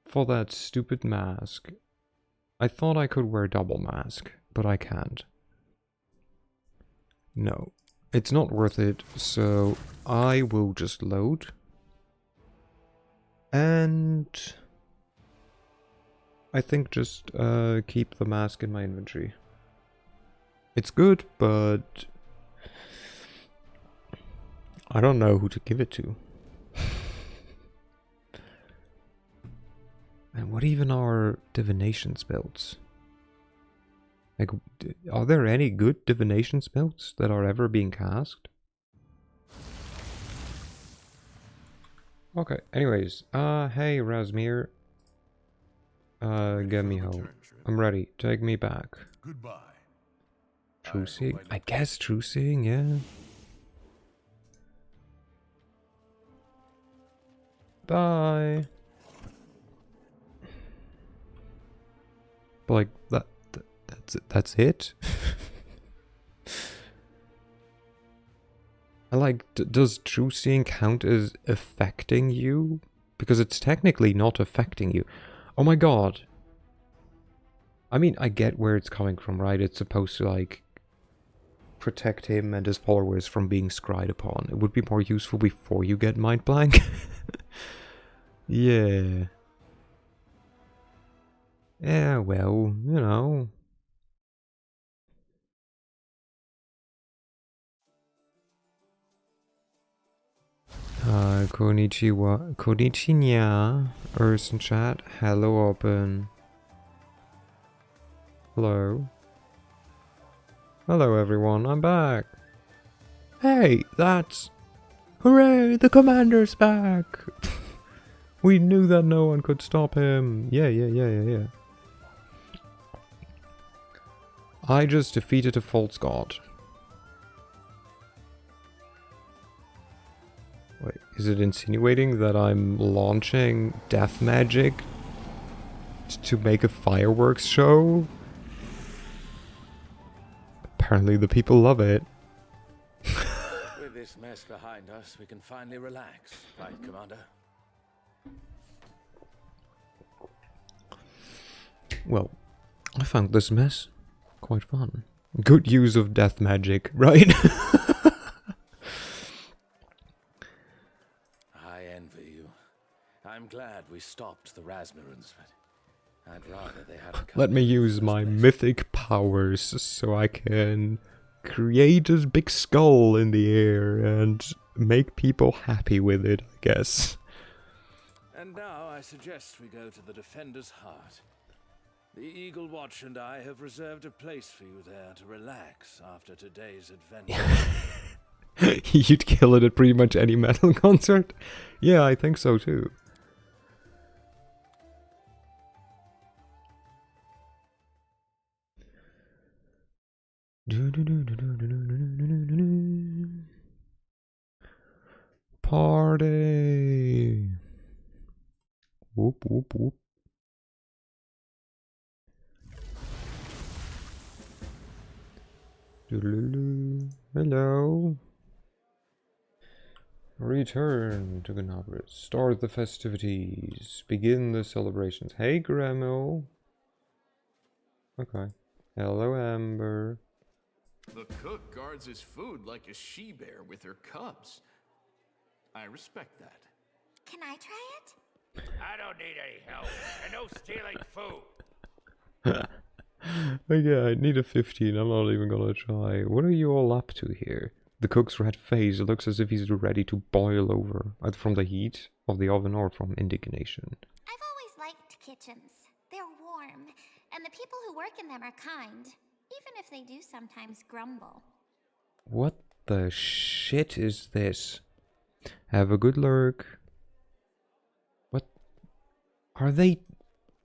for that stupid mask? I thought I could wear double mask, but I can't. No, it's not worth it, so I will just load. And I think just keep the mask in my inventory. It's good, but I don't know who to give it to. And what even are divination spells? Like, are there any good divination spells that are ever being cast? Okay, anyways, hey Razmir. Get me home. I'm ready. Take me back. Goodbye. True seeing? I guess true seeing, yeah. Bye. But like that's it. I like. Does true seeing count as affecting you? Because it's technically not affecting you. Oh my god. I mean, I get where it's coming from, right? It's supposed to like protect him and his followers from being scryed upon. It would be more useful before you get mind blank. Yeah. Yeah, well, you know. Konnichiwa. Konnichiwa. Earth and chat. Hello, open. Hello. Hello, everyone. I'm back. Hey, that's... Hooray, the commander's back. We knew that no one could stop him. Yeah. I just defeated a false god. Wait, is it insinuating that I'm launching death magic to make a fireworks show? Apparently the people love it. With this mess behind us, we can finally relax, right, Commander? Well, I found this mess quite fun. Good use of death magic, right? I envy you. I'm glad we stopped the Razmirans, but I'd rather they hadn't come. Let me in the use first my place. mythic powers so I can create a big skull in the air and make people happy with it, I guess. And now I suggest we go to the Defender's Heart. The Eagle Watch and I have reserved a place for you there to relax after today's adventure. You'd kill it at pretty much any metal concert? Yeah, I think so too. Party! Whoop, whoop, whoop. Hello. Return to Gnabris. Start the festivities. Begin the celebrations. Hey, Gremil. Okay. Hello, Amber. The cook guards his food like a she-bear with her cubs. I respect that. Can I try it? I don't need any help, and no stealing food. Okay, I need a 15. I'm not even gonna try. What are you all up to here? The cook's red face looks as if he's ready to boil over, either from the heat of the oven or from indignation. I've always liked kitchens. They're warm, and the people who work in them are kind, even if they do sometimes grumble. What the shit is this? Have a good lurk. What? Are they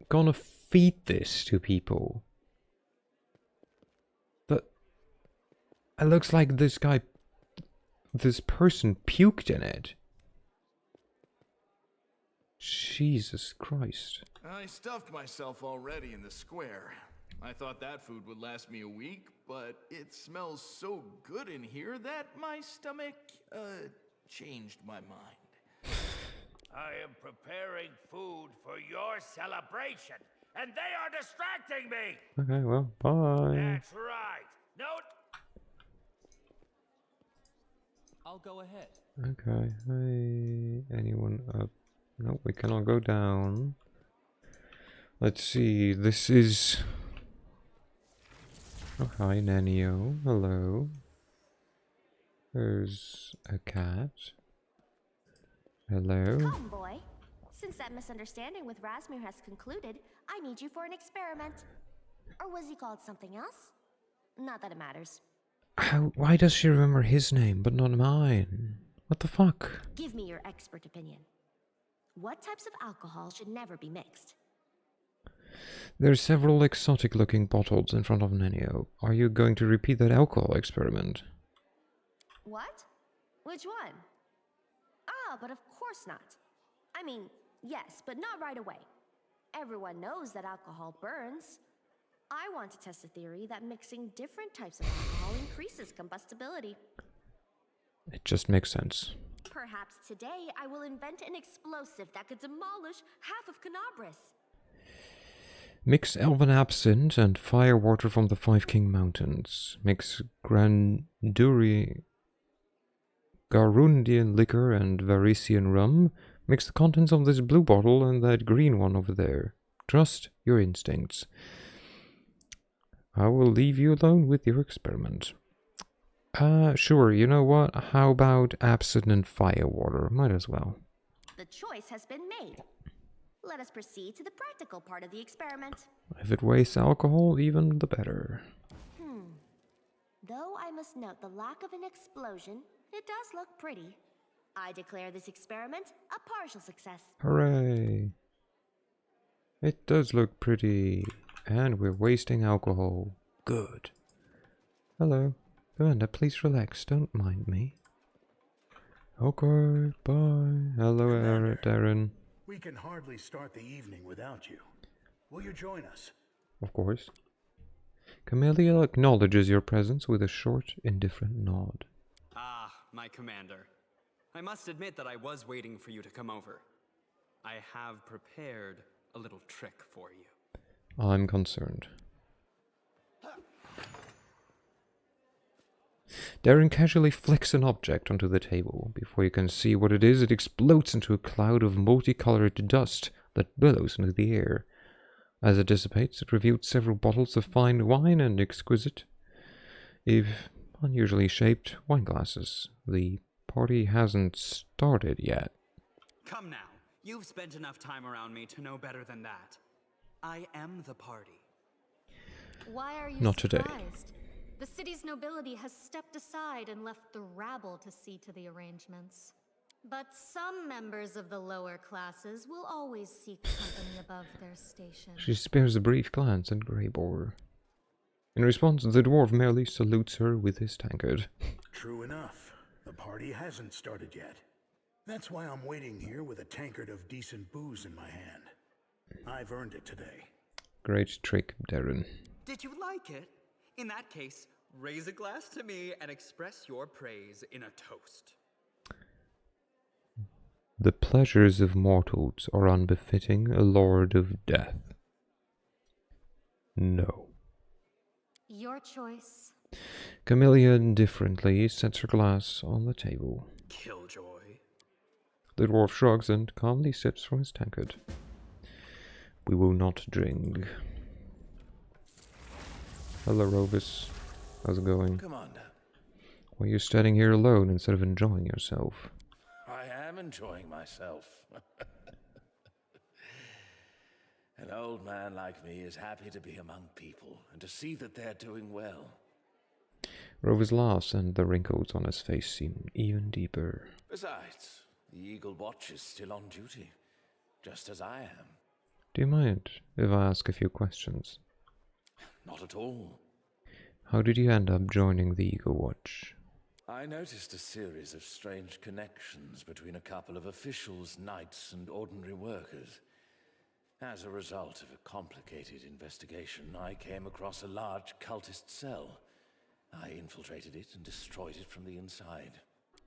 gonna feed this to people? It looks like this person puked in it. Jesus Christ. I stuffed myself already in the square. I thought that food would last me a week, but it smells so good in here that my stomach, changed my mind. I am preparing food for your celebration, and they are distracting me. Okay, well, bye. That's right. No. I'll go ahead. Okay, hey, anyone up? Nope, we cannot go down. Let's see, this is... Oh, hi, Nanio. Hello. There's a cat. Hello. Come, boy. Since that misunderstanding with Razmir has concluded, I need you for an experiment. Or was he called something else? Not that it matters. Why does she remember his name, but not mine? What the fuck? Give me your expert opinion. What types of alcohol should never be mixed? There are several exotic-looking bottles in front of Nanio. Are you going to repeat that alcohol experiment? What? Which one? Ah, but of course not. I mean, yes, but not right away. Everyone knows that alcohol burns. I want to test a theory that mixing different types of alcohol increases combustibility. It just makes sense. Perhaps today I will invent an explosive that could demolish half of Gnabris. Mix elven absinthe and firewater from the Five King Mountains. Mix Garundian liquor and Varisian rum. Mix the contents of this blue bottle and that green one over there. Trust your instincts. I will leave you alone with your experiment. Sure, you know what? How about absinthe and firewater? Might as well. The choice has been made. Let us proceed to the practical part of the experiment. If it wastes alcohol, even the better. Though I must note the lack of an explosion, it does look pretty. I declare this experiment a partial success. Hooray! It does look pretty. And we're wasting alcohol. Good. Hello. Amanda, please relax. Don't mind me. Okay, bye. Hello, Darren. We can hardly start the evening without you. Will you join us? Of course. Camellia acknowledges your presence with a short, indifferent nod. Ah, my commander. I must admit that I was waiting for you to come over. I have prepared a little trick for you. I'm concerned. Darren casually flicks an object onto the table. Before you can see what it is, it explodes into a cloud of multicolored dust that billows into the air. As it dissipates, it reveals several bottles of fine wine and exquisite, if unusually shaped, wine glasses. The party hasn't started yet. Come now. You've spent enough time around me to know better than that. I am the party. Why are you Not surprised? today. The city's nobility has stepped aside and left the rabble to see to the arrangements. But some members of the lower classes will always seek company above their station. She spares a brief glance at Greybore. In response, the dwarf merely salutes her with his tankard. True enough. The party hasn't started yet. That's why I'm waiting here with a tankard of decent booze in my hand. I've earned it today. Great trick, Darren. Did you like it? In that case, raise a glass to me and express your praise in a toast. The pleasures of mortals are unbefitting a lord of death. No. Your choice. Camellia indifferently sets her glass on the table. Killjoy. The dwarf shrugs and calmly sips from his tankard. We will not drink. Hello, Robus. How's it going? Commander. Why are you standing here alone instead of enjoying yourself? I am enjoying myself. An old man like me is happy to be among people and to see that they're doing well. Robus laughs and the wrinkles on his face seem even deeper. Besides, the Eagle Watch is still on duty, just as I am. Do you mind if I ask a few questions? Not at all. How did you end up joining the Eagle Watch? I noticed a series of strange connections between a couple of officials, knights, and ordinary workers. As a result of a complicated investigation, I came across a large cultist cell. I infiltrated it and destroyed it from the inside.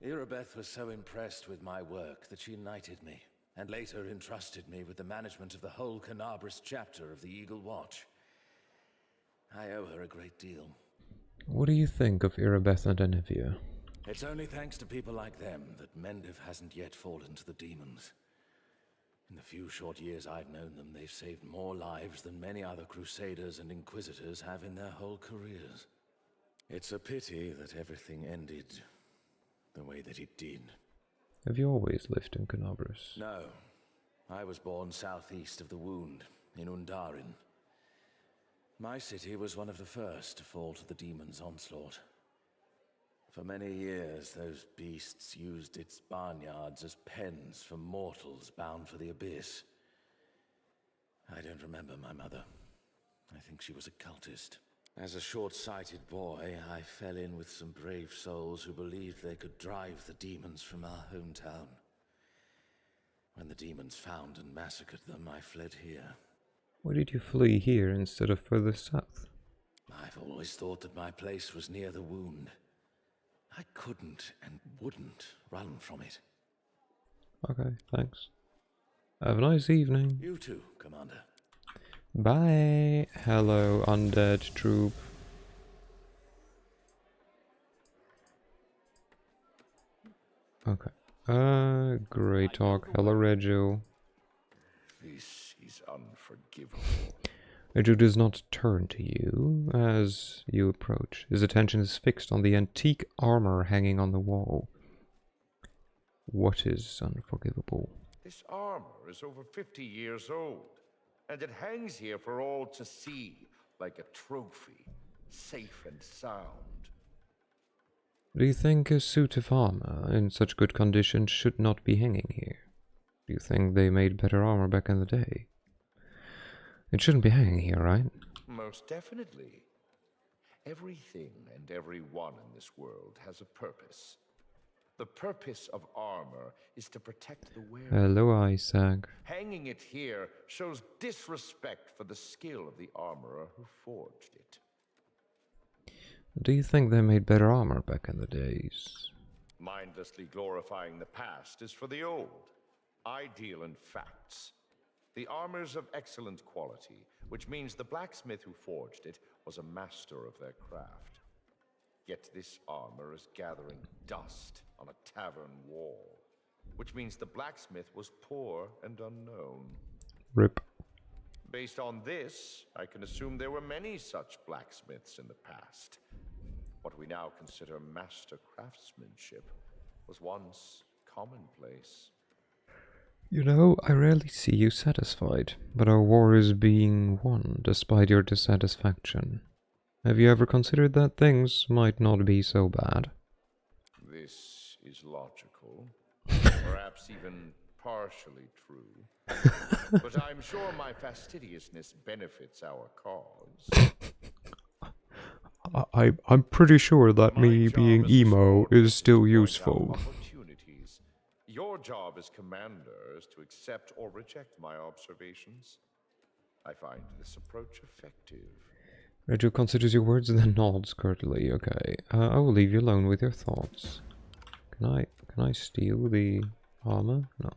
Irabeth was so impressed with my work that she knighted me, and later entrusted me with the management of the whole Canabras chapter of the Eagle Watch. I owe her a great deal. What do you think of Irabeth and Anivia? It's only thanks to people like them that Mendiv hasn't yet fallen to the demons. In the few short years I've known them, they've saved more lives than many other Crusaders and Inquisitors have in their whole careers. It's a pity that everything ended the way that it did. Have you always lived in Canabras? No. I was born southeast of the Wound, in Undarin. My city was one of the first to fall to the demons' onslaught. For many years, those beasts used its barnyards as pens for mortals bound for the abyss. I don't remember my mother. I think she was a cultist. As a short-sighted boy, I fell in with some brave souls who believed they could drive the demons from our hometown. When the demons found and massacred them, I fled here. Why did you flee here instead of further south? I've always thought that my place was near the Wound. I couldn't and wouldn't run from it. Okay, thanks. Have a nice evening. You too, Commander. Bye. Hello, undead troop. Okay. Great talk. Hello, Reggio. This is unforgivable. Reggio does not turn to you as you approach. His attention is fixed on the antique armor hanging on the wall. What is unforgivable? This armor is over 50 years old, and it hangs here for all to see, like a trophy, safe and sound. Do you think a suit of armor in such good condition should not be hanging here? Do you think they made better armor back in the day? It shouldn't be hanging here, right? Most definitely. Everything and everyone in this world has a purpose. The purpose of armor is to protect the wearer. Hello, Isaac. Hanging it here shows disrespect for the skill of the armorer who forged it. Do you think they made better armor back in the days? Mindlessly glorifying the past is for the old. I deal in facts. The armor's of excellent quality, which means the blacksmith who forged it was a master of their craft. Yet this armor is gathering dust on a tavern wall, which means the blacksmith was poor and unknown. RIP. Based on this, I can assume there were many such blacksmiths in the past. What we now consider master craftsmanship was once commonplace. You know, I rarely see you satisfied, but our war is being won despite your dissatisfaction. Have you ever considered that things might not be so bad? This is logical, perhaps even partially true. But I'm sure my fastidiousness benefits our cause. I'm pretty sure that My me job being as emo sword is still to point out useful. opportunities. Your job as commander is to accept or reject my observations. I find this approach effective. Reggio considers your words and then nods curtly. Okay, I will leave you alone with your thoughts. Can I steal the armor? No.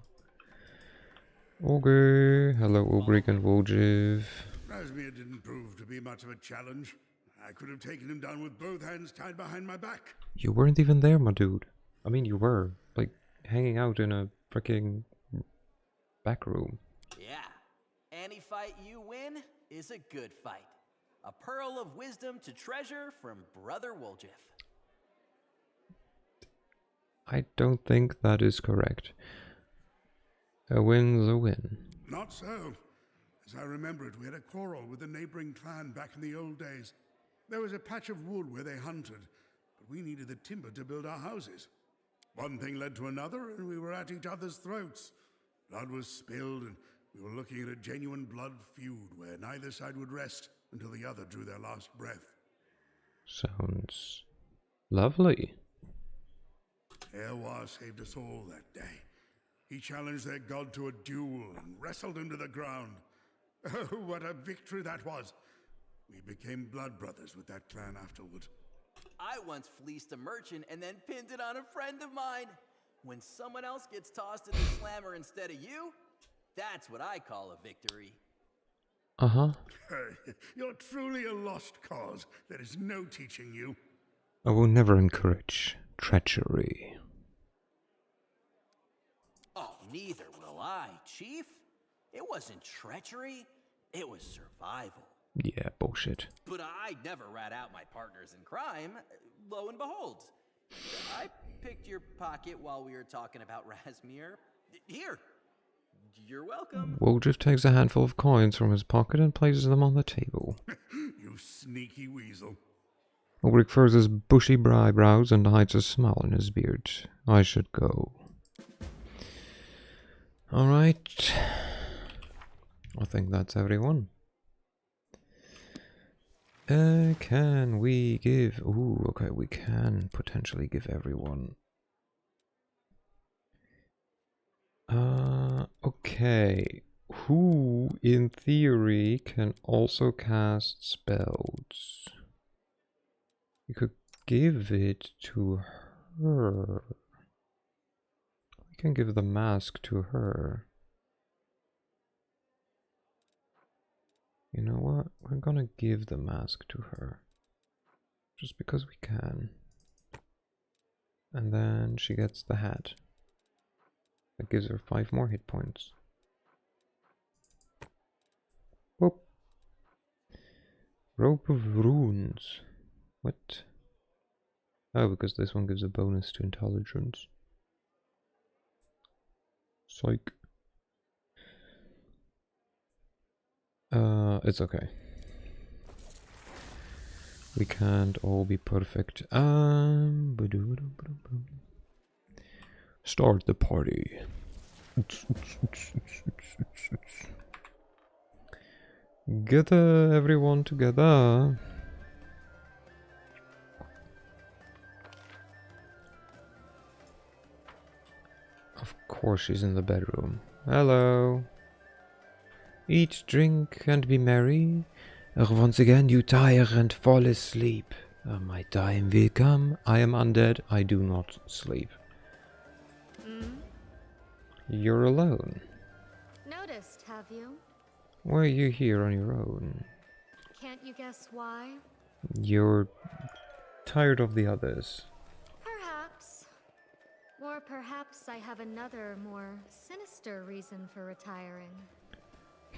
Okay, hello Ulbrich and Wojciech. Razmir didn't prove to be much of a challenge. I could have taken him down with both hands tied behind my back. You weren't even there, my dude. I mean, you were, like, hanging out in a freaking back room. Yeah, any fight you win is a good fight. A pearl of wisdom to treasure from Brother Wojciech. I don't think that is correct. A win's a win. Not so. As I remember it, we had a quarrel with a neighboring clan back in the old days. There was a patch of wood where they hunted, but we needed the timber to build our houses. One thing led to another, and we were at each other's throats. Blood was spilled, and we were looking at a genuine blood feud where neither side would rest until the other drew their last breath. Sounds lovely. Erwa saved us all that day. He challenged their god to a duel and wrestled him to the ground. Oh, what a victory that was! We became blood brothers with that clan afterward. I once fleeced a merchant and then pinned it on a friend of mine. When someone else gets tossed in the slammer instead of you, that's what I call a victory. Uh-huh. You're truly a lost cause. There is no teaching you. I will never encourage treachery. Oh, neither will I, Chief. It wasn't treachery, it was survival. Yeah, bullshit. But I'd never rat out my partners in crime. Lo and behold, I picked your pocket while we were talking about Razmir. Here, you're welcome. Wojciech takes a handful of coins from his pocket and places them on the table. You sneaky weasel. Ulbrich furrows his bushy eyebrows and hides a smile in his beard. I should go. Alright. I think that's everyone. Can we give... Ooh, okay, we can potentially give everyone... Okay. Who, in theory, can also cast spells? We could give it to her. We can give the mask to her. You know what? We're gonna give the mask to her. Just because we can. And then she gets the hat. That gives her 5 more hit points. Whoop. Rope of Runes. What? Oh, because this one gives a bonus to intelligence. Psych. It's okay. We can't all be perfect. Start the party. Gather everyone together. Of course she's in the bedroom. Hello. Eat, drink, and be merry. Once again you tire and fall asleep. My time will come. I am undead. I do not sleep. You're alone. Noticed, have you? Why are you here on your own? Can't you guess why? You're tired of the others. Perhaps. Or perhaps I have another, more sinister reason for retiring.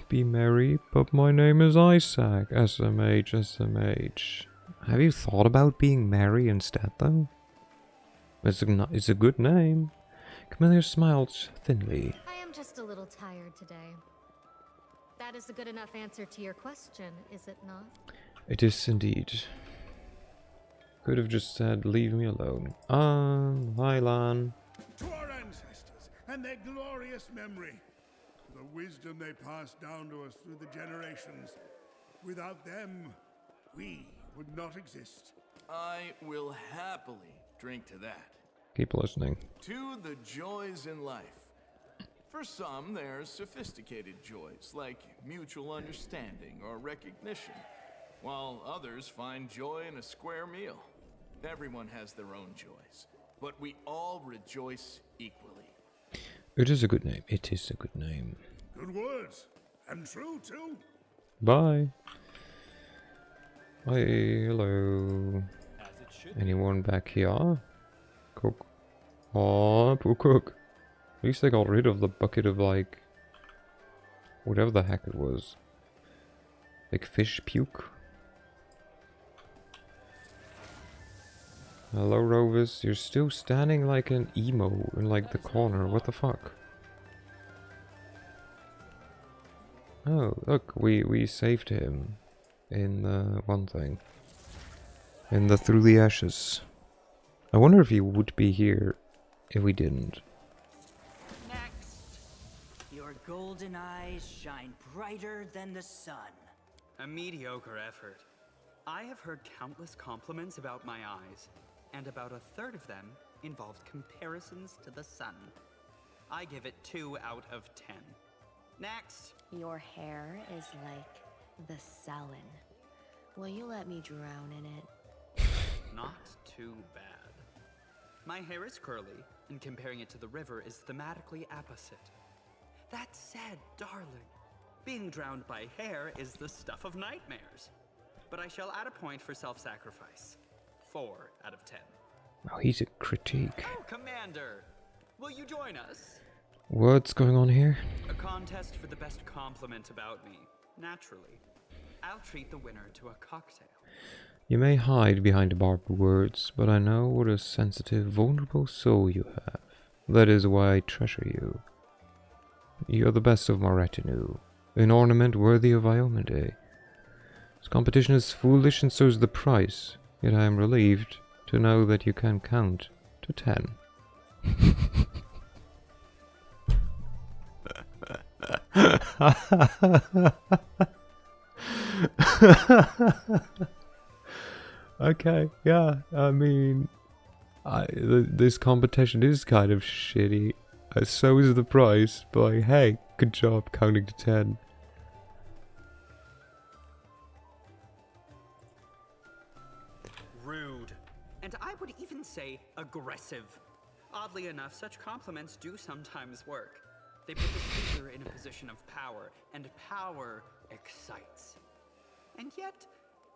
Be merry, but my name is Isaac. SMH, SMH. Have you thought about being merry instead, though? It's a good name. Camilla smiled thinly. I am just a little tired today. That is a good enough answer to your question, is it not? It is indeed. Could have just said, leave me alone. Hi, Lan. To our ancestors and their glorious memory. The wisdom they passed down to us through the generations. Without them, we would not exist. I will happily drink to that. Keep listening. To the joys in life. For some, there's sophisticated joys, like mutual understanding or recognition, while others find joy in a square meal. Everyone has their own joys, but we all rejoice equally. It is a good name. It is a good name. Good words. And true, too. Bye. Hi, hello. Anyone back here? Cook. Oh, poor cook. At least they got rid of the bucket of, like, whatever the heck it was. Like fish puke. Hello, Rovis. You're still standing like an emo in, like, the corner. What the fuck? Oh, look, we saved him in the one thing. In the Through the Ashes. I wonder if he would be here if we didn't. Next, your golden eyes shine brighter than the sun. A mediocre effort. I have heard countless compliments about my eyes, and about a third of them involved comparisons to the sun. I give it 2 out of 10. Next. Your hair is like the Selin. Will you let me drown in it? Not too bad. My hair is curly, and comparing it to the river is thematically opposite. That said, darling, being drowned by hair is the stuff of nightmares. But I shall add a point for self-sacrifice. 4 out of 10. Oh, he's a critique. Oh, Commander! Will you join us? What's going on here? A contest for the best compliment about me. Naturally. I'll treat the winner to a cocktail. You may hide behind barbed words, but I know what a sensitive, vulnerable soul you have. That is why I treasure you. You're the best of my retinue. An ornament worthy of Iomade. This competition is foolish and so is the price. Yet I am relieved to know that you can count to 10. Okay, yeah, I mean, this competition is kind of shitty. So is the price, but hey, good job counting to 10. Rude. And I would even say aggressive. Oddly enough, such compliments do sometimes work. They put the speaker in a position of power, and power excites. And yet,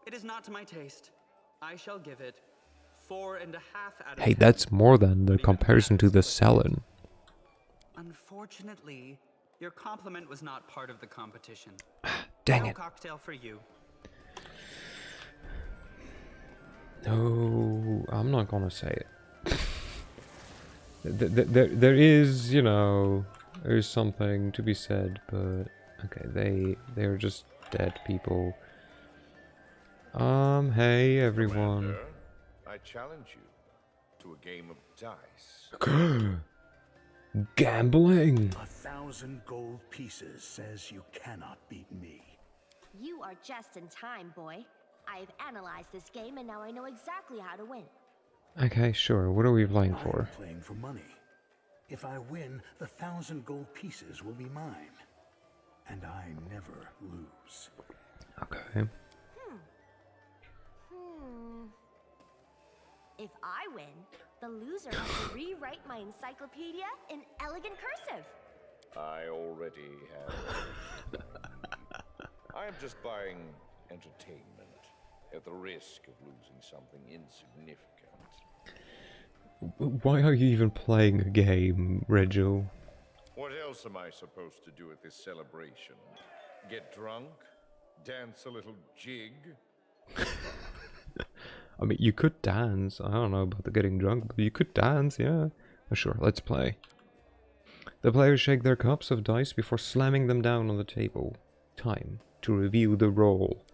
it is not to my taste. I shall give it 4.5 out of 10. Hey, that's more than the comparison to the Selin. Unfortunately, your compliment was not part of the competition. Dang No it. cocktail for you. No, I'm not gonna say it. There is, you know, there's something to be said, but okay, they're just dead people. Hey everyone. Commander, I challenge you to a game of dice. Gambling. 1,000 gold pieces says you cannot beat me. You are just in time, boy. I've analyzed this game and now I know exactly how to win. Okay, sure. What are we playing I'm for? playing for money. If I win, the 1,000 gold pieces will be mine. And I never lose. Okay. If I win, the loser has to rewrite my encyclopedia in elegant cursive. I already have. I am just buying entertainment at the risk of losing something insignificant. Why are you even playing a game, Regil? What else am I supposed to do at this celebration? Get drunk? Dance a little jig? I mean, you could dance. I don't know about the getting drunk, but you could dance, yeah. Sure, let's play. The players shake their cups of dice before slamming them down on the table. Time to review the roll.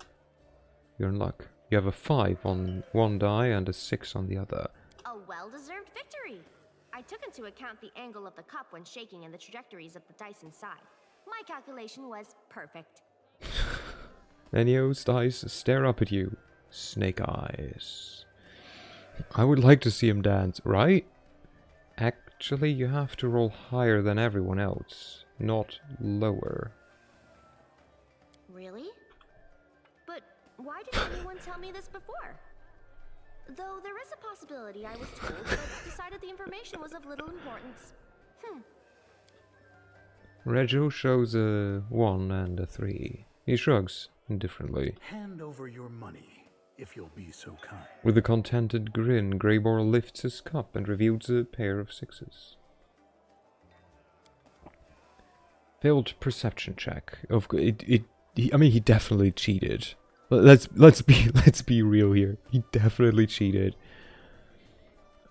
You're in luck. You have a 5 on one die and a 6 on the other. A well-deserved victory. I took into account the angle of the cup when shaking and the trajectories of the dice inside. My calculation was perfect. Nenio's dice stare up at you. Snake eyes. I would like to see him dance, right? Actually, you have to roll higher than everyone else, not lower. Really? But why didn't anyone tell me this before? Though there is a possibility I was told, but decided the information was of little importance. Reggio shows a 1 and a 3. He shrugs indifferently. Hand over your money, if you'll be so kind. With a contented grin, Greybor lifts his cup and reveals a pair of 6s. Failed perception check. I mean, he definitely cheated. Let's be real here. He definitely cheated.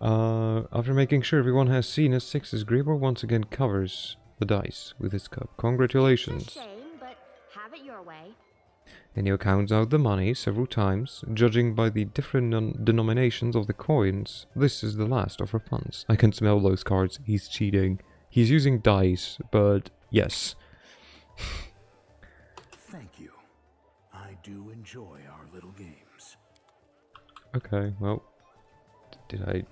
After making sure everyone has seen his 6s, Greybor once again covers the dice with his cup. Congratulations. It's a shame, but have it your way. And he counts out the money several times, judging by the different denominations of the coins. This is the last of her funds. I can smell those cards. He's cheating. He's using dice, but yes. Thank you. I do enjoy our little games. Okay, well, did I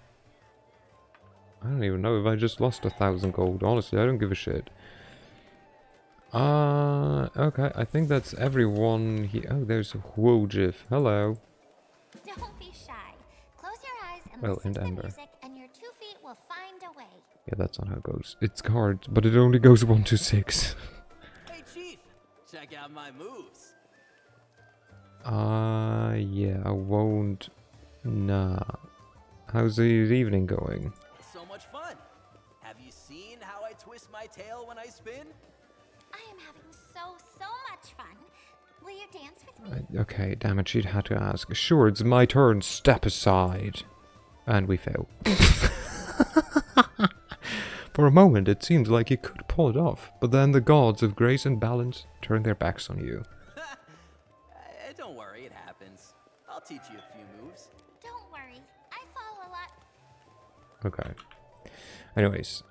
don't even know if I just lost 1,000 gold. Honestly, I don't give a shit. Okay, I think that's everyone here. Oh, there's Wojif. Hello. Don't be shy. Close your eyes and Well, listen and to the Ember. music, and your 2 feet will find a way. Yeah, that's not how it goes. It's cards, but it only goes 1 to 6. Hey, Chief, check out my moves. Yeah, I won't. Nah. How's the evening going? So much fun. Have you seen how I twist my tail when I spin? I am having so much fun. Will you dance with me? Okay, damn it, she'd had to ask. Sure, it's my turn. Step aside. And we fail. For a moment, it seemed like you could pull it off, but then the gods of grace and balance turned their backs on you. Don't worry, it happens. I'll teach you a few moves. Don't worry. I fall a lot. Okay. Anyways,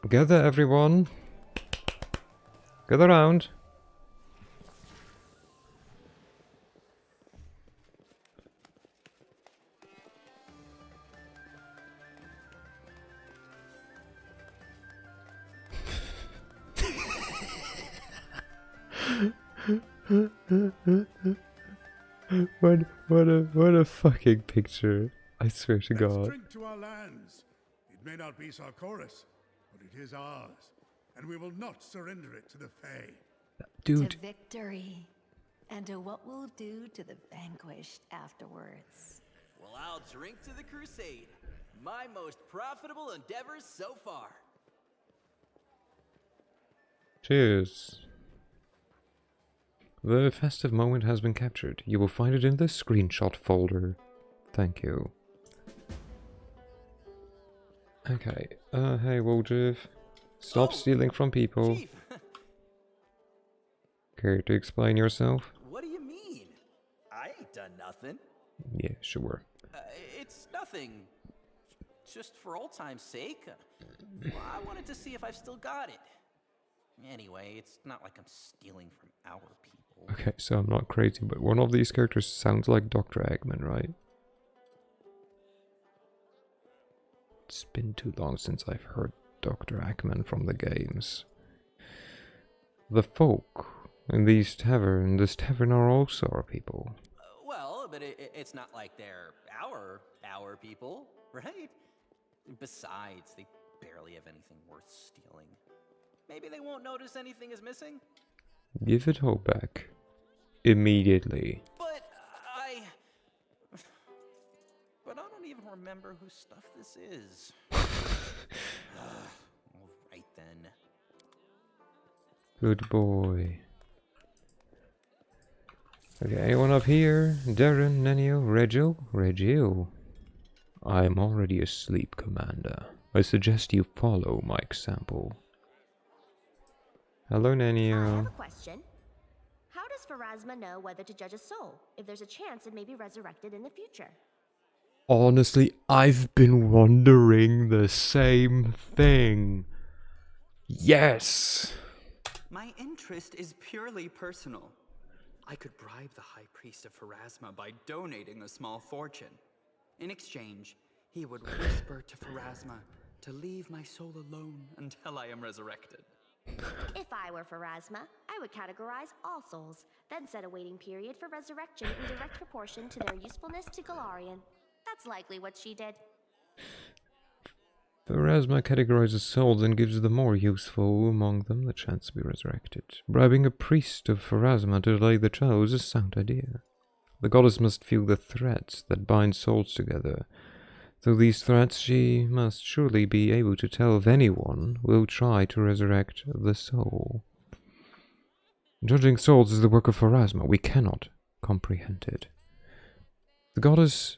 gather everyone. Gather around. What a fucking picture. I swear to Let's God. drink to our lands. It may not be Sarkoris, but it is ours, and we will not surrender it to the Fae. Dude. To victory, and to what we'll do to the vanquished afterwards. Well, I'll drink to the crusade. My most profitable endeavors so far. Cheers. The festive moment has been captured. You will find it in the screenshot folder. Thank you. Okay. Hey, Wojif. Stop stealing from people. Chief. Care to explain yourself? What do you mean? I ain't done nothing. Yeah, sure. It's nothing. Just for old time's sake. I wanted to see if I've still got it. Anyway, it's not like I'm stealing from our people. Okay, so I'm not crazy, but one of these characters sounds like Dr. Eggman, right? It's been too long since I've heard Dr. Eggman from the games. The folk in this tavern are also our people. Well, but it's not like they're our people, right? Besides, they barely have anything worth stealing. Maybe they won't notice anything is missing? Give it all back. Immediately. But I don't even remember whose stuff this is. Alright then. Good boy. Okay, anyone up here? Darren, Nenio, Reggio? I'm already asleep, Commander. I suggest you follow my example. Hello, I have Nenio. a question. How does Pharasma know whether to judge a soul, if there's a chance it may be resurrected in the future? Honestly, I've been wondering the same thing. Yes! My interest is purely personal. I could bribe the High Priest of Pharasma by donating a small fortune. In exchange, he would whisper to Pharasma to leave my soul alone until I am resurrected. If I were Pharasma, I would categorize all souls, then set a waiting period for resurrection in direct proportion to their usefulness to Galarian. That's likely what she did. Razmir categorizes souls and gives the more useful among them the chance to be resurrected. Bribing a priest of Razmir to delay the trial is a sound idea. The goddess must feel the threads that bind souls together. Through these threads she must surely be able to tell if anyone will try to resurrect the soul. Judging souls is the work of Razmir. We cannot comprehend it. The goddess...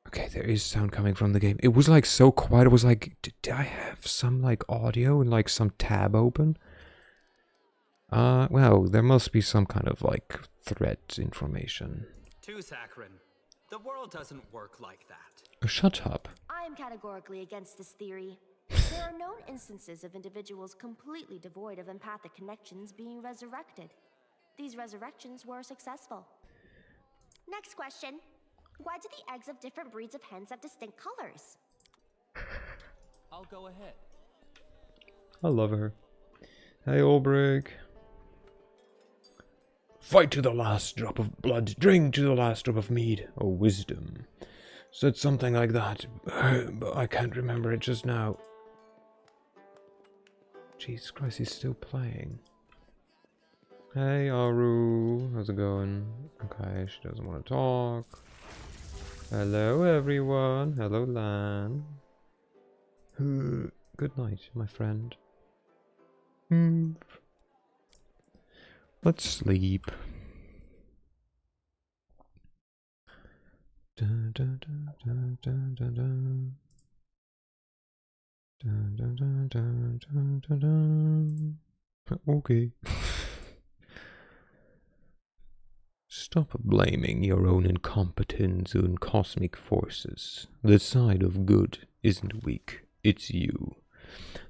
Okay, there is sound coming from the game. It was like so quiet. It was like, did I have some like audio and like some tab open? Well, there must be some kind of like thread information. To Saccharin, the world doesn't work like that. Shut up. I am categorically against this theory. There are known instances of individuals completely devoid of empathic connections being resurrected. These resurrections were successful. Next question. Why do the eggs of different breeds of hens have distinct colors? I'll go ahead. I love her. Hey, Olbrich. Fight to the last drop of blood, drink to the last drop of mead. Oh, wisdom. Said something like that, but I can't remember it just now. Jesus Christ, he's still playing. Hey, Aru. How's it going? Okay, she doesn't want to talk. Hello, everyone. Hello, Lan. Good night, my friend. Let's sleep. Dun, dun, dun, dun, dun, dun, dun. Dun, dun, dun, dun, dun, dun, dun. Okay. Stop blaming your own incompetence on cosmic forces. The side of good isn't weak, it's you.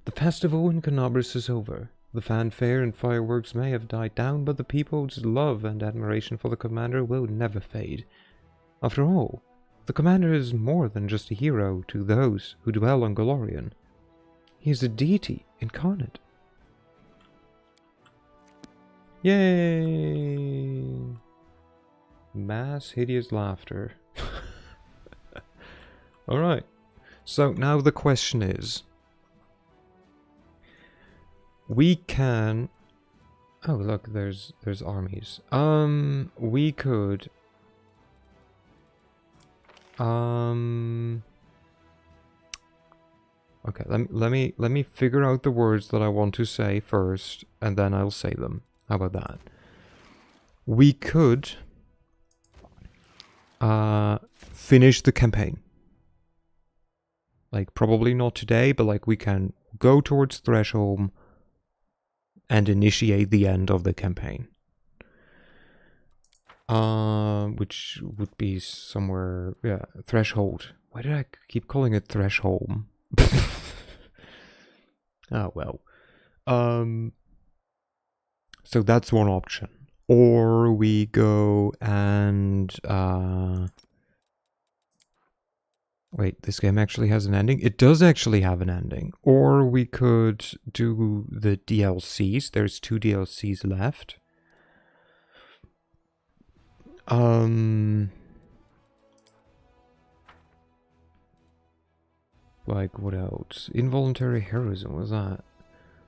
The festival in Canabris is over. The fanfare and fireworks may have died down, but the people's love and admiration for the commander will never fade. After all, the commander is more than just a hero to those who dwell on Golarion. He is a deity incarnate. Yay! Mass hideous laughter. Alright. So now the question is, we can... Oh, look, there's armies. We could... Okay, let me figure out the words that I want to say first, and then I'll say them. How about that? We could finish the campaign. Like, probably not today, but like we can go towards Threshold and initiate the end of the campaign. Which would be somewhere, yeah, Threshold. Why did I keep calling it Threshold? Oh, well. So that's one option. Or we go and, wait, this game actually has an ending? It does actually have an ending. Or we could do the DLCs. There's 2 DLCs left. Like, what else? Involuntary heroism, what's that?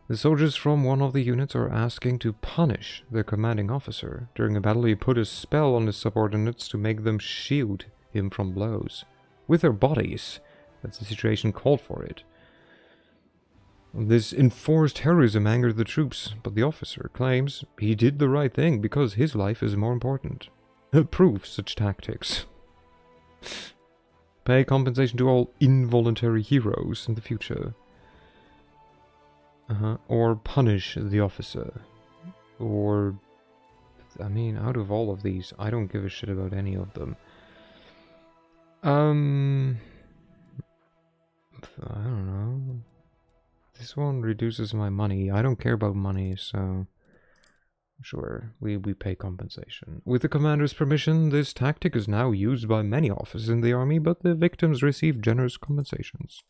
The soldiers from one of the units are asking to punish their commanding officer. During a battle, he put a spell on his subordinates to make them shield him from blows. With their bodies, as the situation called for it. This enforced heroism angered the troops, but the officer claims he did the right thing because his life is more important. Approve such tactics. Pay compensation to all involuntary heroes in the future. Or punish the officer. Or... I mean, out of all of these, I don't give a shit about any of them. I don't know. This one reduces my money. I don't care about money, so... Sure, we pay compensation. With the commander's permission, this tactic is now used by many officers in the army, but the victims receive generous compensations.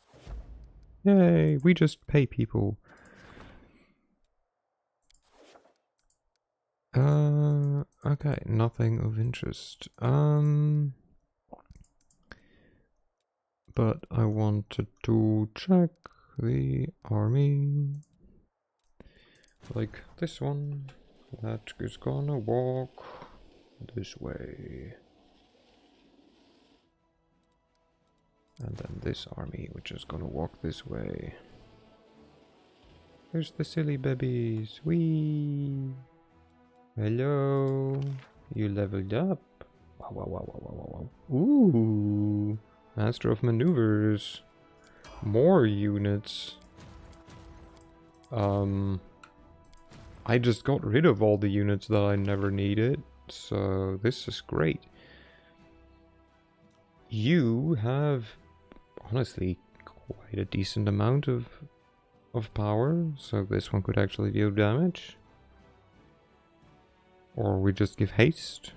Yay, we just pay people. Okay, nothing of interest. But I wanted to check the army. Like this one. That is gonna walk this way. And then this army, which is gonna walk this way. There's the silly babies. Whee! Hello. You leveled up. Wow, wow, wow, wow, wow, wow, wow. Ooh. Master of Maneuvers. More units. I just got rid of all the units that I never needed. So this is great. You have, honestly, quite a decent amount of power. So this one could actually deal damage. Or we just give haste.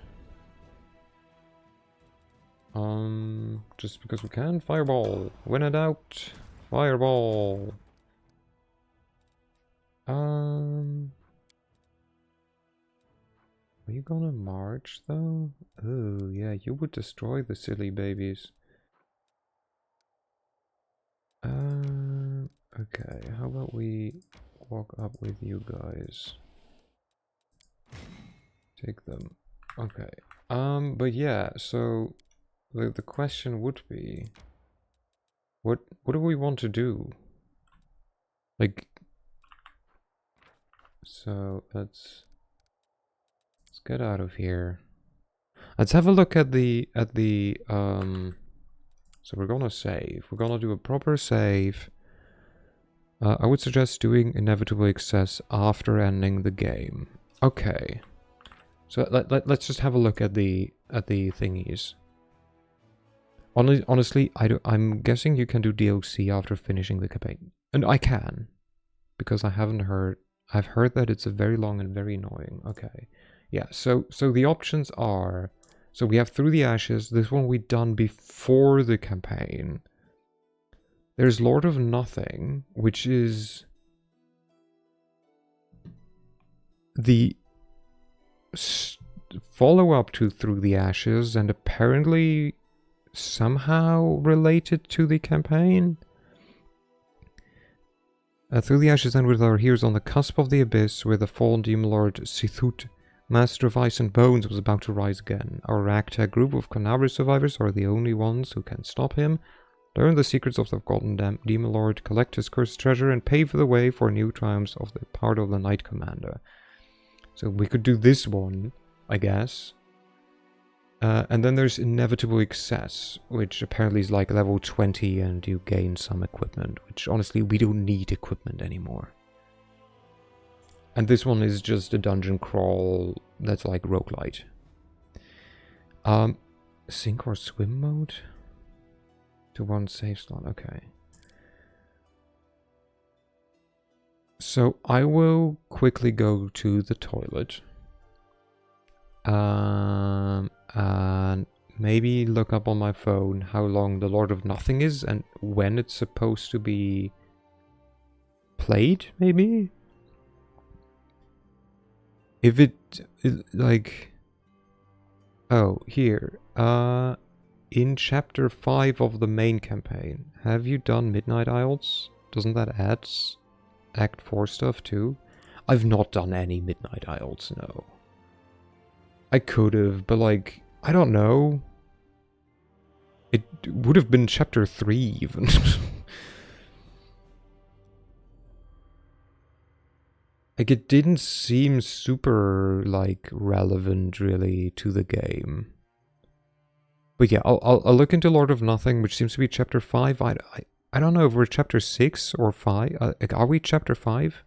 Just because we can. Fireball. When in doubt, fireball. Are you gonna march though? Oh yeah, you would destroy the silly babies. Okay, how about we walk up with you guys? Take them. Okay. But yeah, so the question would be, what do we want to do? Like, so let's get out of here. Let's have a look at the so we're gonna save. We're gonna do a proper save. I would suggest doing inevitable excess after ending the game. Okay. So let's just have a look at the thingies. Honestly, I'm guessing you can do DLC after finishing the campaign. And I can. Because I haven't heard... I've heard that it's a very long and very annoying. Okay. Yeah, so the options are... So we have Through the Ashes. This one we done before the campaign. There's Lord of Nothing, which is... the follow-up to Through the Ashes, and apparently somehow related to the campaign. Through the Ashes end with our heroes on the cusp of the abyss, where the fallen demon lord Sithut, master of ice and bones, was about to rise again. Our ragtag group of Canabra survivors are the only ones who can stop him. Learn the secrets of the forgotten demon lord, collect his cursed treasure, and pave the way for new triumphs of the part of the Knight Commander. So we could do this one, I guess. And then there's Inevitable Excess, which apparently is like level 20 and you gain some equipment, which honestly we don't need equipment anymore. And this one is just a dungeon crawl that's like roguelite. Sink or swim mode? To one save slot, okay. So I will quickly go to the toilet. And maybe look up on my phone how long the Lord of Nothing is and when it's supposed to be played, maybe? If it, like... Oh, here. In chapter 5 of the main campaign, have you done Midnight Isles? Doesn't that add Act 4 stuff too? I've not done any Midnight Isles, no. I could have, but like, I don't know. It would have been chapter 3 even. Like, it didn't seem super, like, relevant really to the game. But yeah, I'll look into Lord of Nothing, which seems to be chapter 5. I don't know if we're chapter 6 or 5. Are we chapter 5?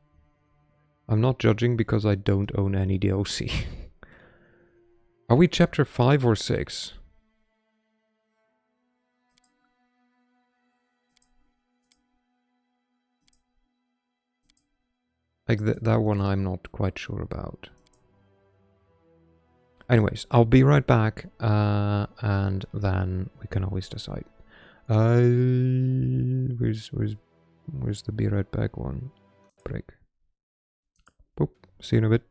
I'm not judging because I don't own any DLC. Are we chapter 5 or 6? Like, that one I'm not quite sure about. Anyways, I'll be right back, and then we can always decide. Where's the be right back one? Break. Boop. See you in a bit.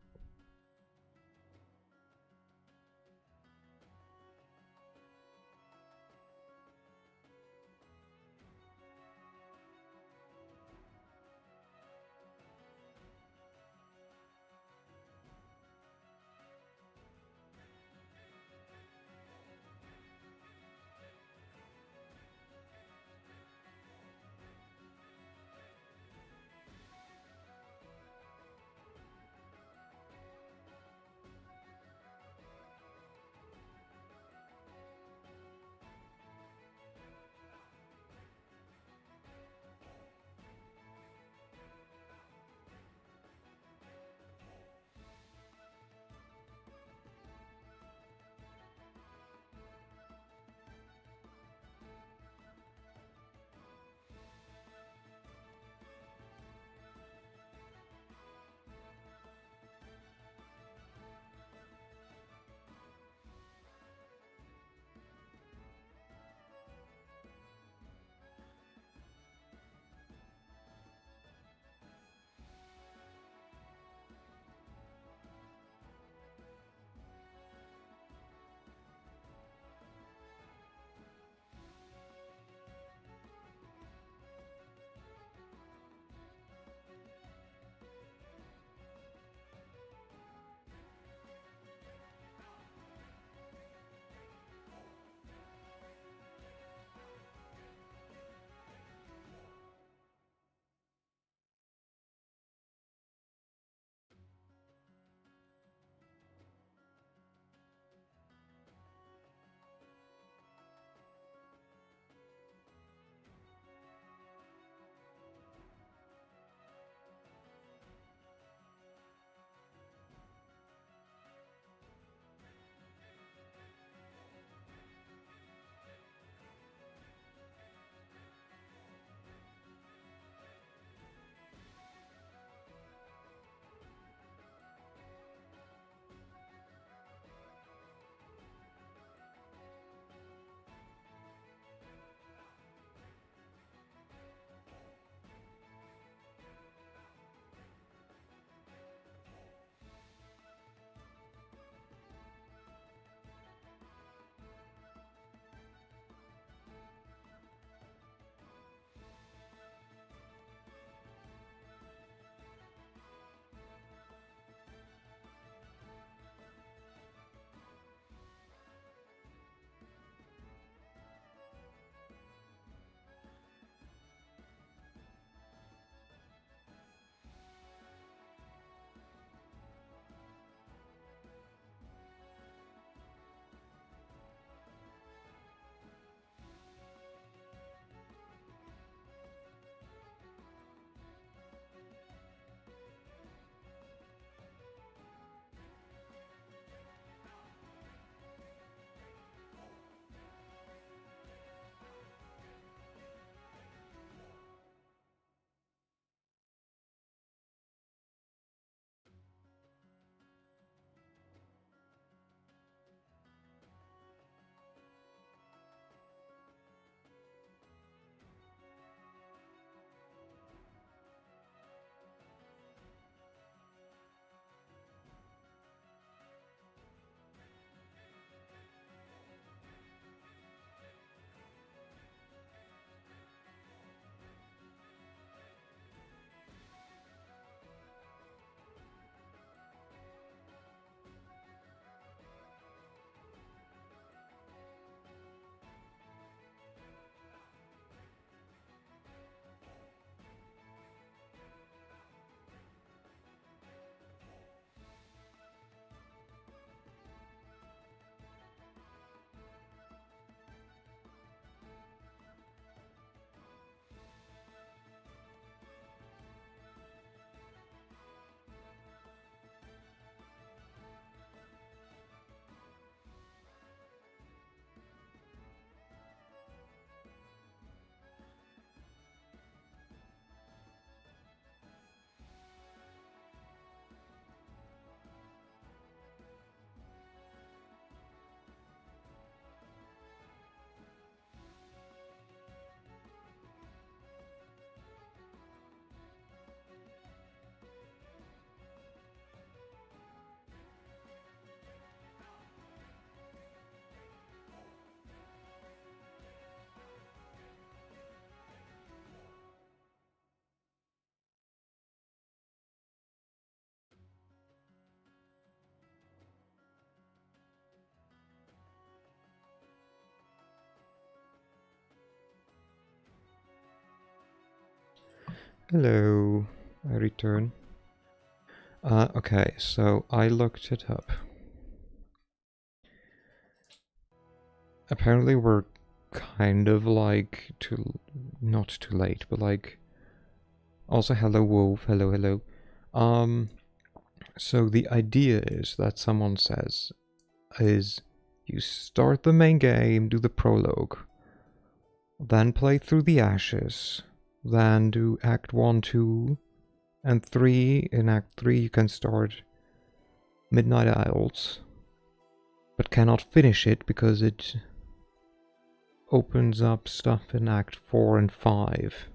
Hello, I return. Okay, so I looked it up. Apparently we're kind of like not too late, but like also hello wolf, hello. So the idea is that someone says is you start the main game, do the prologue, then play through the ashes, then do act 1, 2, and 3. In act 3 you can start Midnight Isles, but cannot finish it because it opens up stuff in act 4 and 5.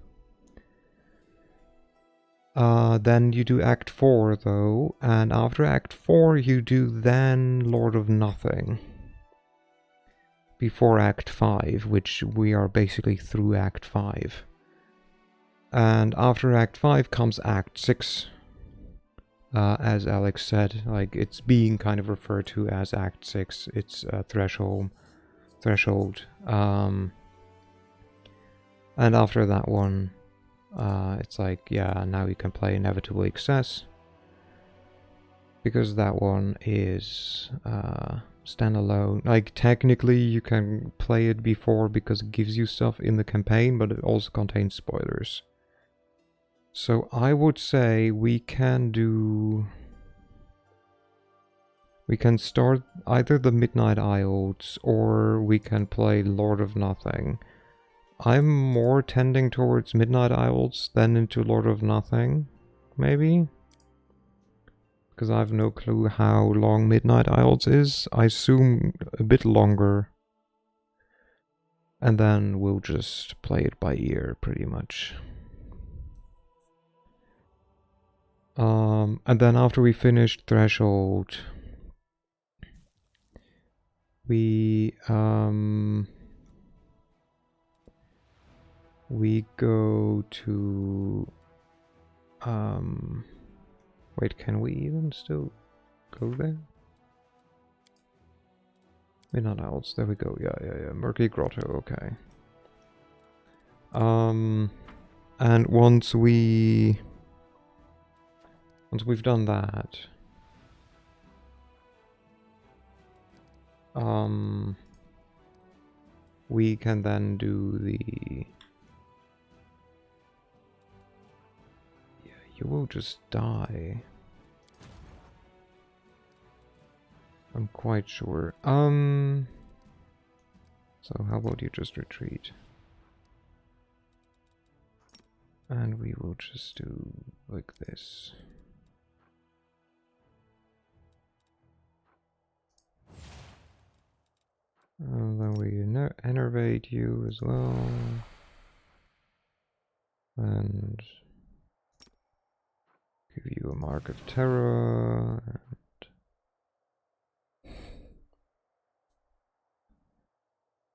Then you do act 4 though, and after act 4 you do then Lord of Nothing. Before act 5, which we are basically through act 5. And after act 5 comes act 6. As Alex said, like it's being kind of referred to as act 6. It's threshold. And after that one, it's like, yeah, now you can play Inevitable Excess. Because that one is standalone. Like, technically you can play it before because it gives you stuff in the campaign, but it also contains spoilers. So I would say we can start either the Midnight Isles or we can play Lord of Nothing. I'm more tending towards Midnight Isles than into Lord of Nothing, maybe? Because I have no clue how long Midnight Isles is. I assume a bit longer. And then we'll just play it by ear, pretty much. And then after we finished Threshold, we go to wait, can we even still go there? Midnight Owls, there we go. Yeah. Murky Grotto, okay. And once we've done that, we can then do the... Yeah, you will just die. I'm quite sure. So how about you just retreat? And we will just do like this. And then we enervate you as well. And give you a mark of terror.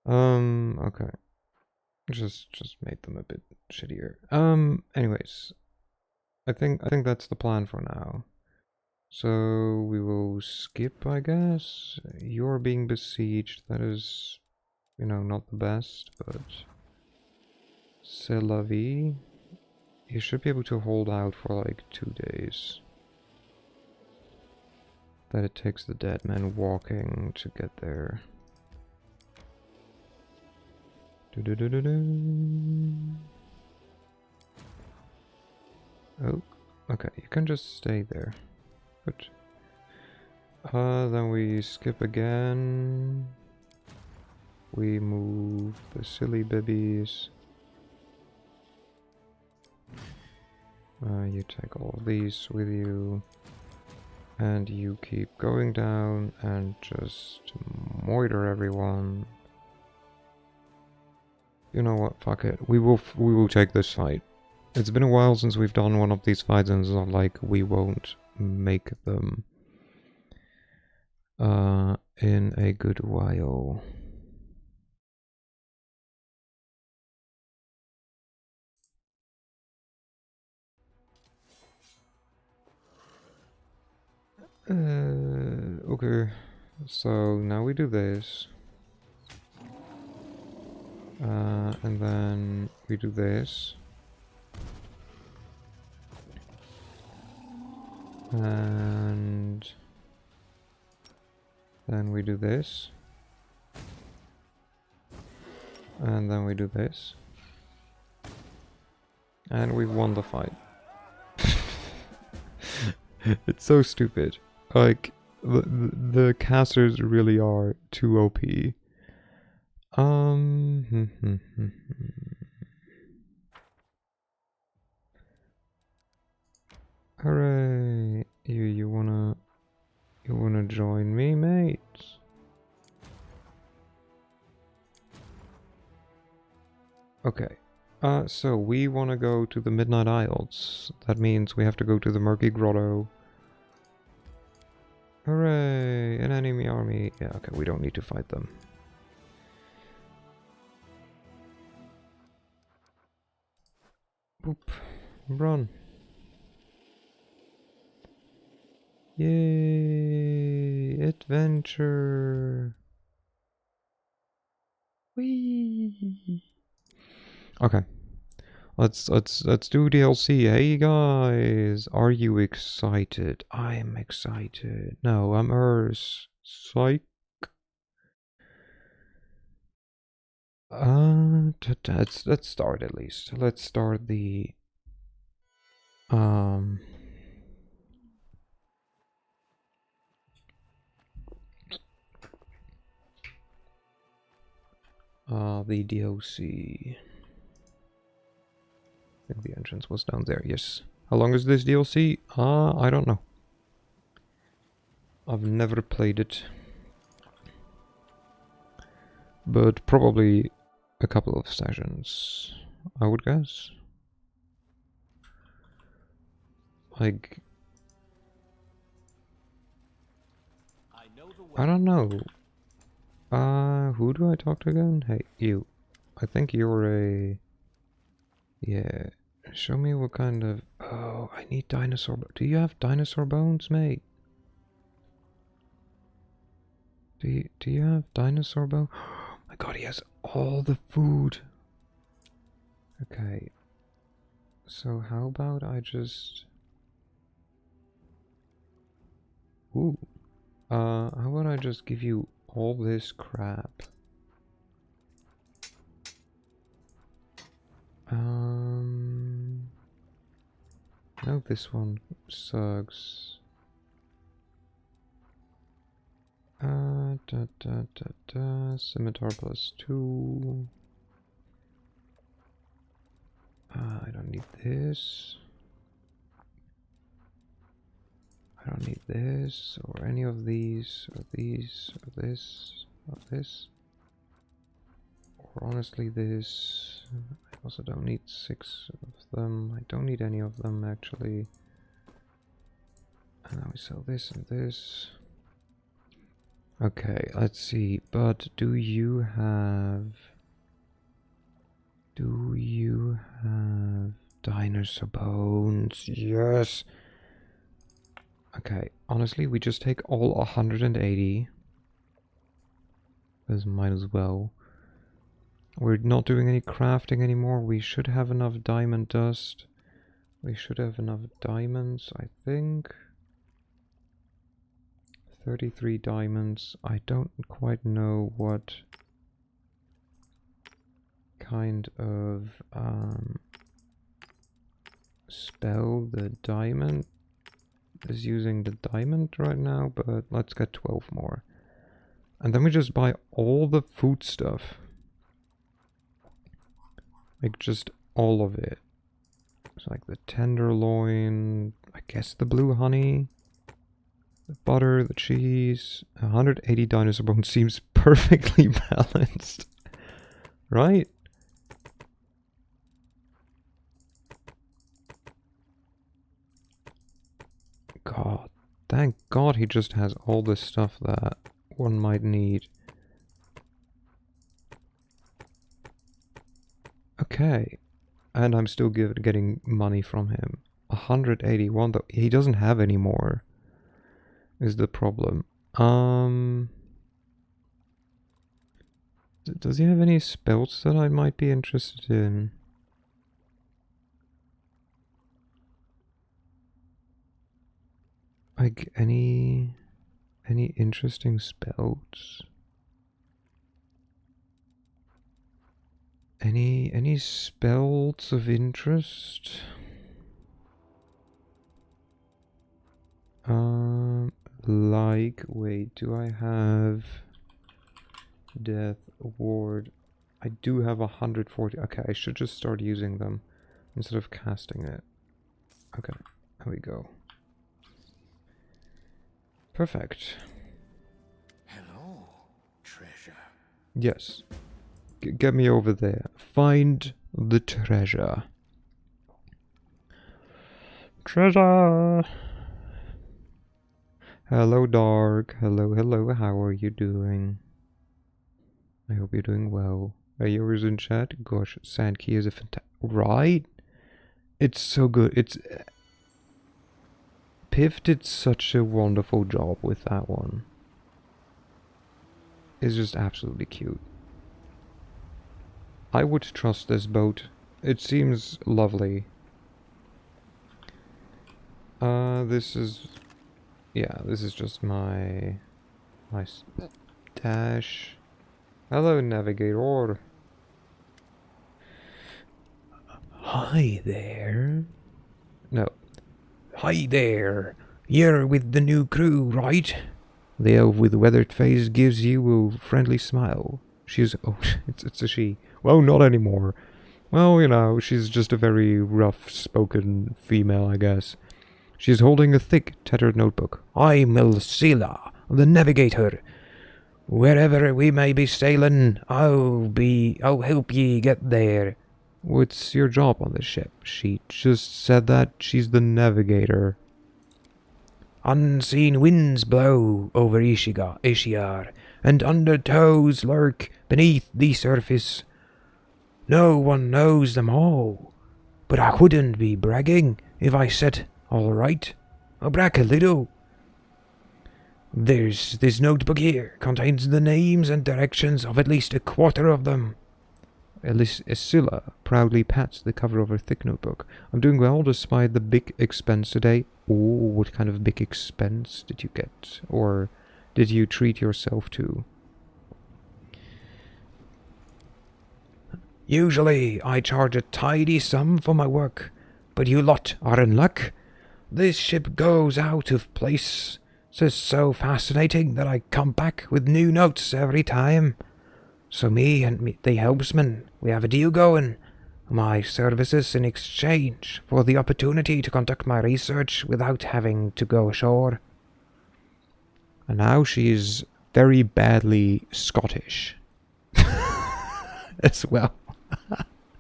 Okay. Just made them a bit shittier. Anyways. I think that's the plan for now. So we will skip, I guess. You're being besieged. That is, you know, not the best, but c'est la vie. You should be able to hold out for like 2 days. That it takes the dead man walking to get there. Oh, okay, you can just stay there. Good. Then we skip again. We move the silly babies. You take all of these with you. And you keep going down and just moiter everyone. You know what, fuck it. We will take this fight. It's been a while since we've done one of these fights, and it's not like we won't make them in a good while. Okay, so now we do this. And then we do this. And then we do this. And then we do this. And we've won the fight. It's so stupid. Like, the casters really are too OP. Hooray! You wanna join me, mate? Okay. So we wanna go to the Midnight Isles. That means we have to go to the Murky Grotto. Hooray! An enemy army. Yeah, okay, we don't need to fight them. Boop. Run. Yay! Adventure! Whee! Okay. Let's do DLC. Hey guys, are you excited? I am excited. No, I'm Urs. Psych. Let's start at least. Let's start the the DLC. I think the entrance was down there, yes. How long is this DLC? I don't know. I've never played it. But probably a couple of sessions, I would guess. Like, I don't know. Who do I talk to again? Hey, you. I think you're a... Yeah. Show me what kind of... Oh, I need dinosaur... Do you have dinosaur bones, mate? Do you have dinosaur bones? Oh my god, he has all the food. Okay. So how about I just... Ooh. How about I just give you all this crap? No, this one sucks. Scimitar +2. I don't need this. I don't need this, or any of these, or these, or this, or this. Or honestly this. I also don't need 6 of them. I don't need any of them, actually. And now we sell this and this. Okay, let's see. But do you have dinosaur bones? Yes. Okay, honestly, we just take all 180. Because might as well. We're not doing any crafting anymore. We should have enough diamond dust. We should have enough diamonds, I think. 33 diamonds. I don't quite know what kind of spell the diamond is using the diamond right now, but let's get 12 more. And then we just buy all the food stuff. Like, just all of it. It's like the tenderloin, I guess the blue honey, the butter, the cheese. 180 dinosaur bones seems perfectly balanced. Right? God. Thank God he just has all this stuff that one might need. Okay. And I'm still getting money from him. 181 though. He doesn't have any more. Is the problem. Does he have any spells that I might be interested in? Like any interesting spells? Any spells of interest? Like, wait, do I have Death Ward? I do have 140. Okay, I should just start using them instead of casting it. Okay, there we go. Perfect. Hello, treasure. Yes. Get me over there. Find the treasure. Treasure! Hello, Dark. Hello, hello. How are you doing? I hope you're doing well. Are yours in chat? Gosh, Sandkey is a fantastic... Right? It's so good. It's... Piff did such a wonderful job with that one. It's just absolutely cute. I would trust this boat. It seems lovely. This is... Yeah, this is just my stash. Hello, Navigator. Hi there. No. Hi there. You're with the new crew, right? The elf with the weathered face gives you a friendly smile. She's... Oh, it's a she. Well, not anymore. Well, you know, she's just a very rough-spoken female, I guess. She's holding a thick, tattered notebook. I'm Elsila, the navigator. Wherever we may be sailing, I'll help ye get there. What's your job on the ship? She just said that she's the navigator. Unseen winds blow over Ishiar, and undertows lurk beneath the surface. No one knows them all, but I wouldn't be bragging if I said, all right, I'll brag a little. There's this notebook here, contains the names and directions of at least a quarter of them. Escilla proudly pats the cover of her thick notebook. I'm doing well despite the big expense today. Oh, what kind of big expense did you get? Or did you treat yourself to? Usually I charge a tidy sum for my work, but you lot are in luck. This ship goes out of place. It's so fascinating that I come back with new notes every time. So me and the helmsman, we have a deal going. My services in exchange for the opportunity to conduct my research without having to go ashore. And now she's very badly Scottish. As well.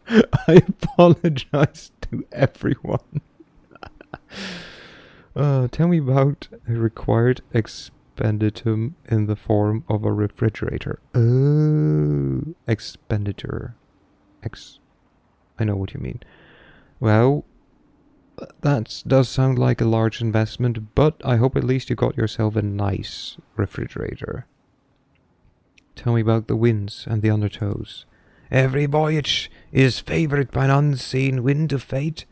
I apologize to everyone. Tell me about a required expenditum in the form of a refrigerator. Oh, expenditure. I know what you mean. Well, that does sound like a large investment, but I hope at least you got yourself a nice refrigerator. Tell me about the winds and the undertows. Every voyage is favoured by an unseen wind of fate.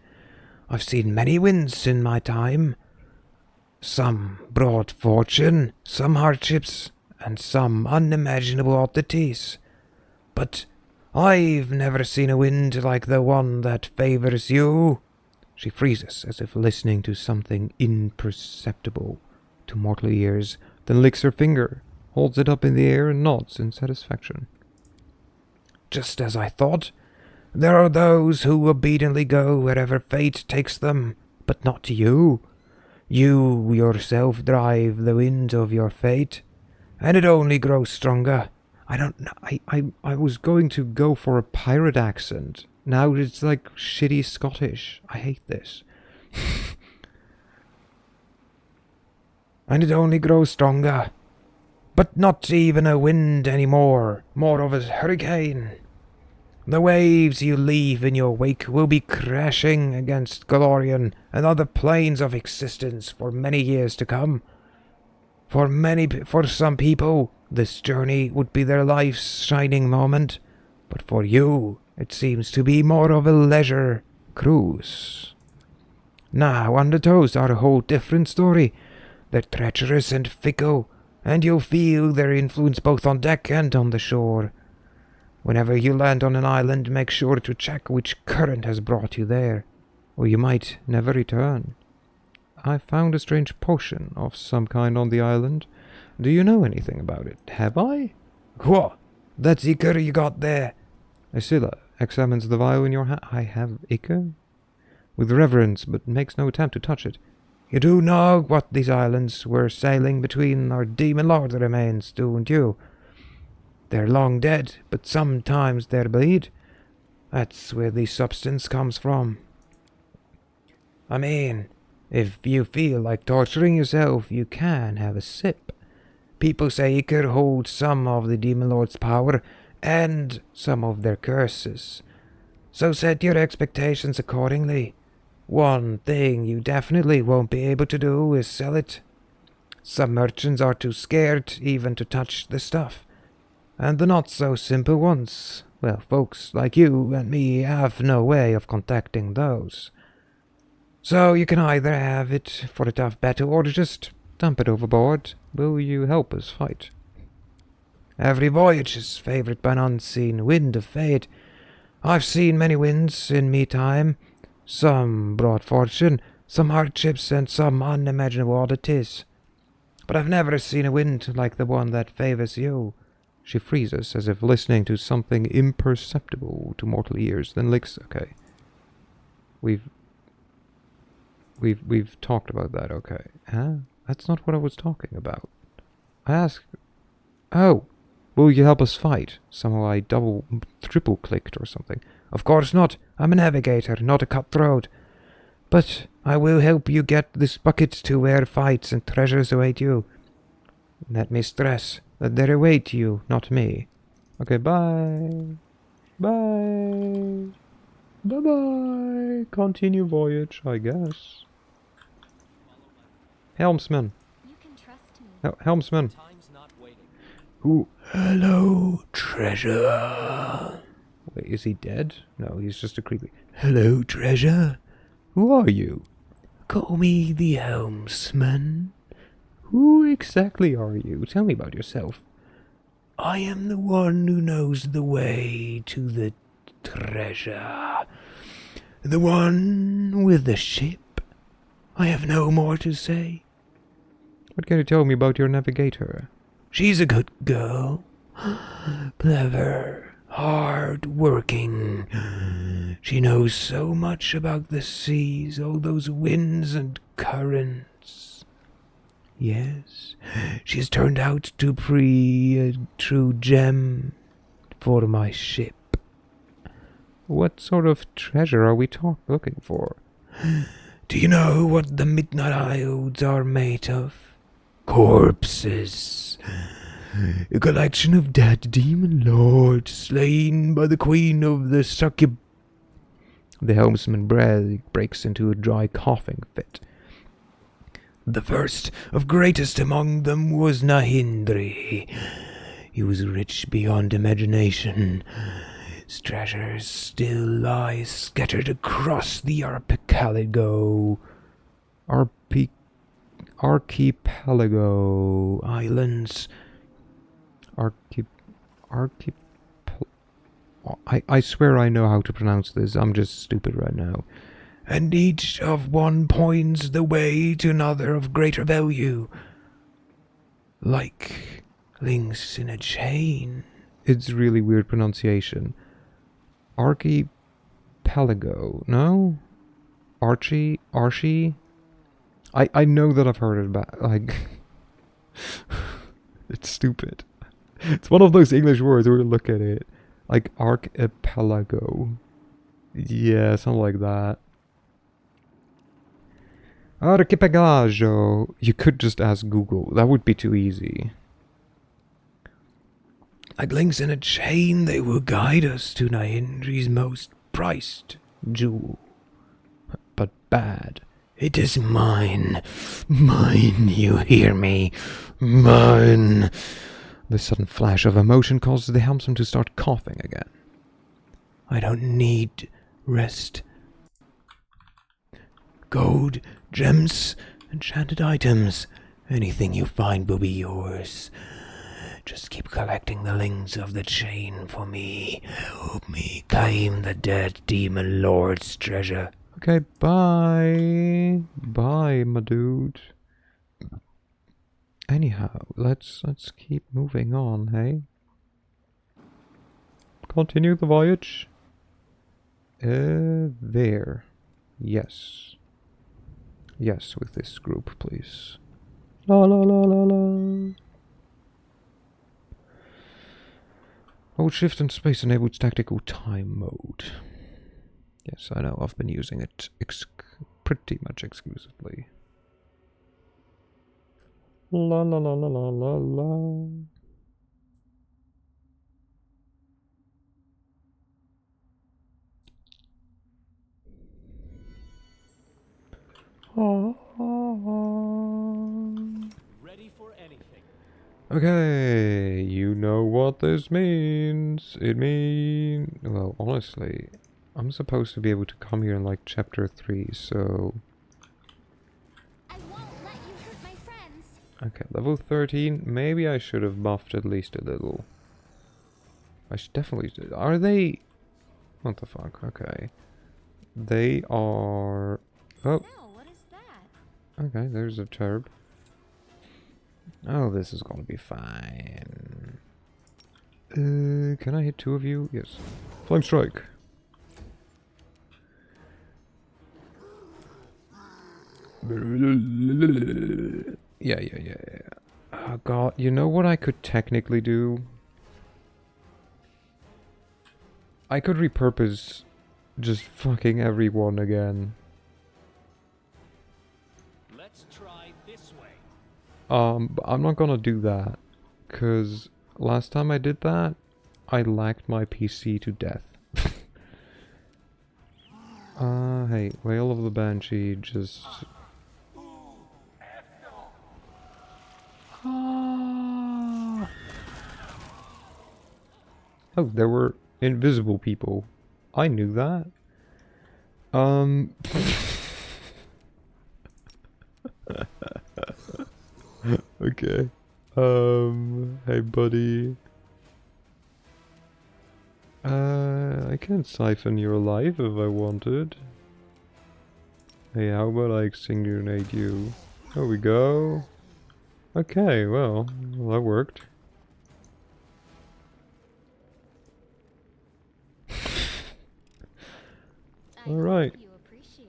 I've seen many winds in my time. Some brought fortune, some hardships, and some unimaginable oddities. But I've never seen a wind like the one that favours you. She freezes as if listening to something imperceptible to mortal ears, then licks her finger, holds it up in the air and nods in satisfaction. Just as I thought. There are those who obediently go wherever fate takes them, but not you. You yourself drive the wind of your fate, and it only grows stronger. I don't know, I was going to go for a pirate accent. Now it's like shitty Scottish. I hate this. And it only grows stronger. But not even a wind anymore, more of a hurricane. The waves you leave in your wake will be crashing against Galorian and other planes of existence for many years to come. For some people, this journey would be their life's shining moment, but for you, it seems to be more of a leisure cruise. Now, undertows are a whole different story. They're treacherous and fickle, and you'll feel their influence both on deck and on the shore. Whenever you land on an island, make sure to check which current has brought you there, or you might never return. I found a strange potion of some kind on the island. Do you know anything about it? Have I? What? That's ichor you got there. Asilla examines the vial in your hand. I have ichor? With reverence, but makes no attempt to touch it. You do know what these islands we're sailing between are demon lord remains, don't you? They're long dead, but sometimes they bleed. That's where the substance comes from. I mean, if you feel like torturing yourself, you can have a sip. People say ichor holds some of the demon lord's power and some of their curses. So set your expectations accordingly. One thing you definitely won't be able to do is sell it. Some merchants are too scared even to touch the stuff. And the not-so-simple ones, well, folks like you and me have no way of contacting those. So you can either have it for a tough battle or just dump it overboard. Will you help us fight? Every voyage is favored by an unseen wind of fate. I've seen many winds in me time. Some brought fortune, some hardships, and some unimaginable oddities. But I've never seen a wind like the one that favors you. She freezes as if listening to something imperceptible to mortal ears, then licks. Okay. We've talked about that, okay. Huh? That's not what I was talking about. I asked... Oh! Will you help us fight? Somehow I triple clicked or something. Of course not. I'm a navigator, not a cutthroat. But I will help you get this bucket to where fights and treasures await you. Let me stress that they await you, not me. Okay, bye. Bye. Bye-bye. Continue voyage, I guess. Helmsman. You can trust me. Oh, Helmsman. Who? Hello, treasure. Wait, is he dead? No, he's just a creepy. Hello, treasure. Who are you? Call me the Helmsman. Who exactly are you? Tell me about yourself. I am the one who knows the way to the treasure. The one with the ship. I have no more to say. What can you tell me about your navigator? She's a good girl. Clever. Hard-working. She knows so much about the seas, all those winds and currents. Yes, she's turned out to be a true gem for my ship. What sort of treasure are we looking for? Do you know what the Midnight Isles are made of? Corpses. A collection of dead demon lords slain by the queen of the succub. The helmsman breaks into a dry coughing fit. The first of greatest among them was Nahindri. He was rich beyond imagination. His treasures still lie scattered across the archipelago. Archipelago islands. I swear I know how to pronounce this. I'm just stupid right now. And each of one points the way to another of greater value. Like links in a chain. It's really weird pronunciation. Archipelago, no? Archie? I know that I've heard it about, like... It's stupid. It's one of those English words where you look at it. Like archipelago. Yeah, something like that. Archipelago. You could just ask Google. That would be too easy. Like links in a chain, they will guide us to Nahindri's most prized jewel. But bad. It is mine. Mine, you hear me? Mine. The sudden flash of emotion causes the helmsman to start coughing again. I don't need rest. Gold, gems, enchanted items, Anything you find will be yours. Just keep collecting the links of the chain for me. Help me claim the dead demon lord's treasure. Okay, bye. Bye, my dude. Anyhow, let's keep moving on, hey? Continue the voyage. There. Yes. Yes, with this group, please. La la la la la. Hold shift and space enables tactical time mode. Yes, I know, I've been using it pretty much exclusively. La la la la la la la. Ready for anything. Okay, you know what this means. Well, honestly, I'm supposed to be able to come here in like chapter 3, so... I won't let you hurt my friends. Okay, level 13. Maybe I should have buffed at least a little. I should definitely... Are they... What the fuck? Okay. They are... Oh. No, what is that? Okay, there's a turb. Oh, this is gonna be fine. Can I hit 2 of you? Yes. Flame strike. Yeah. Oh god, you know what I could technically do? I could repurpose just fucking everyone again. Let's try this way. But I'm not gonna do that, cause last time I did that, I lagged my PC to death. Hey, Whale of the Banshee, just... Oh, there were invisible people. I knew that. Okay. Hey buddy. I can siphon your life if I wanted. Hey, how about I extinguinate you? There we go. Okay, well, that worked. Alright.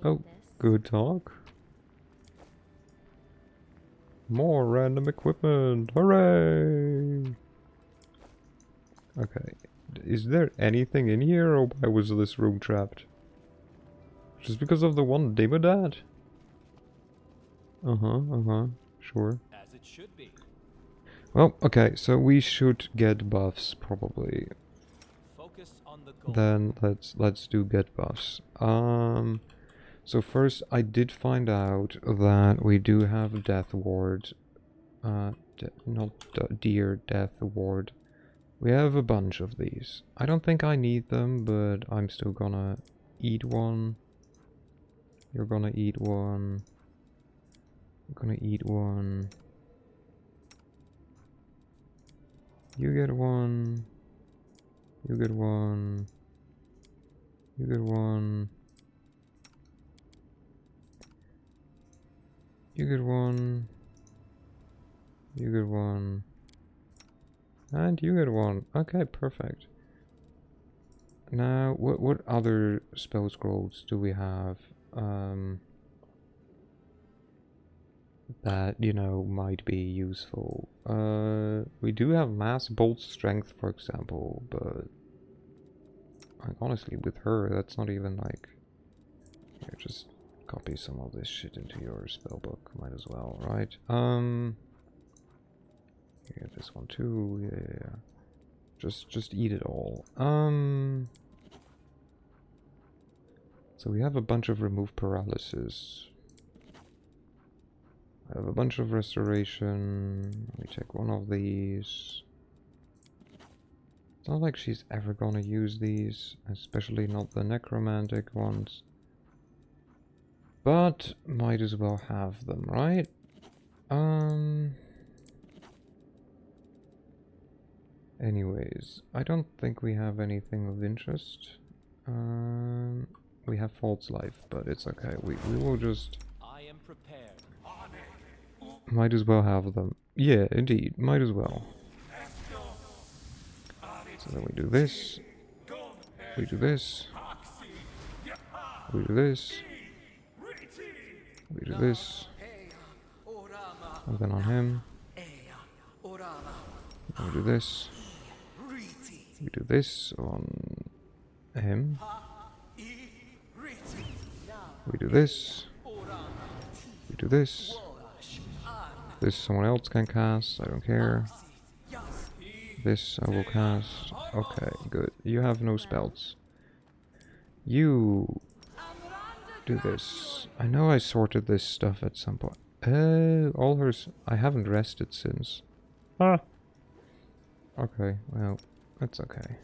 Oh, good talk. More random equipment! Hooray! Okay. Is there anything in here, or why was this room trapped? Just because of the one Demodad? Sure. As it should be. Well, okay, so we should get buffs, probably. Focus on the goal. Then let's do get buffs. So first, I did find out that we do have Death Ward. Not Dear Death Ward. We have a bunch of these. I don't think I need them, but I'm still gonna eat one. You're gonna eat one. I'm gonna eat one. You get one. You get one. You get one. You get one. You get one. And you get one. Okay, perfect. Now, what other spell scrolls do we have? That, you know, might be useful. We do have Mass Bolt Strength, for example, but... Like, honestly, with her, that's not even like... Here, just copy some of this shit into your spellbook. Might as well, right? Yeah, this one too. Yeah. Just eat it all. So we have a bunch of remove paralysis. I have a bunch of restoration. Let me take one of these. It's not like she's ever gonna use these, especially not the necromantic ones. But might as well have them, right? Anyways, I don't think we have anything of interest. We have False Life, but it's okay. We will just... I am prepared. Might as well have them. Yeah, indeed. Might as well. So then we do this. We do this. We do this. We do this. And then on him. And we do this. We do this on him. We do this. We do this. This someone else can cast, I don't care. This I will cast. Okay, good. You have no spells. You do this. I know I sorted this stuff at some point. All hers. I haven't rested since. Ah. Okay, well, that's okay.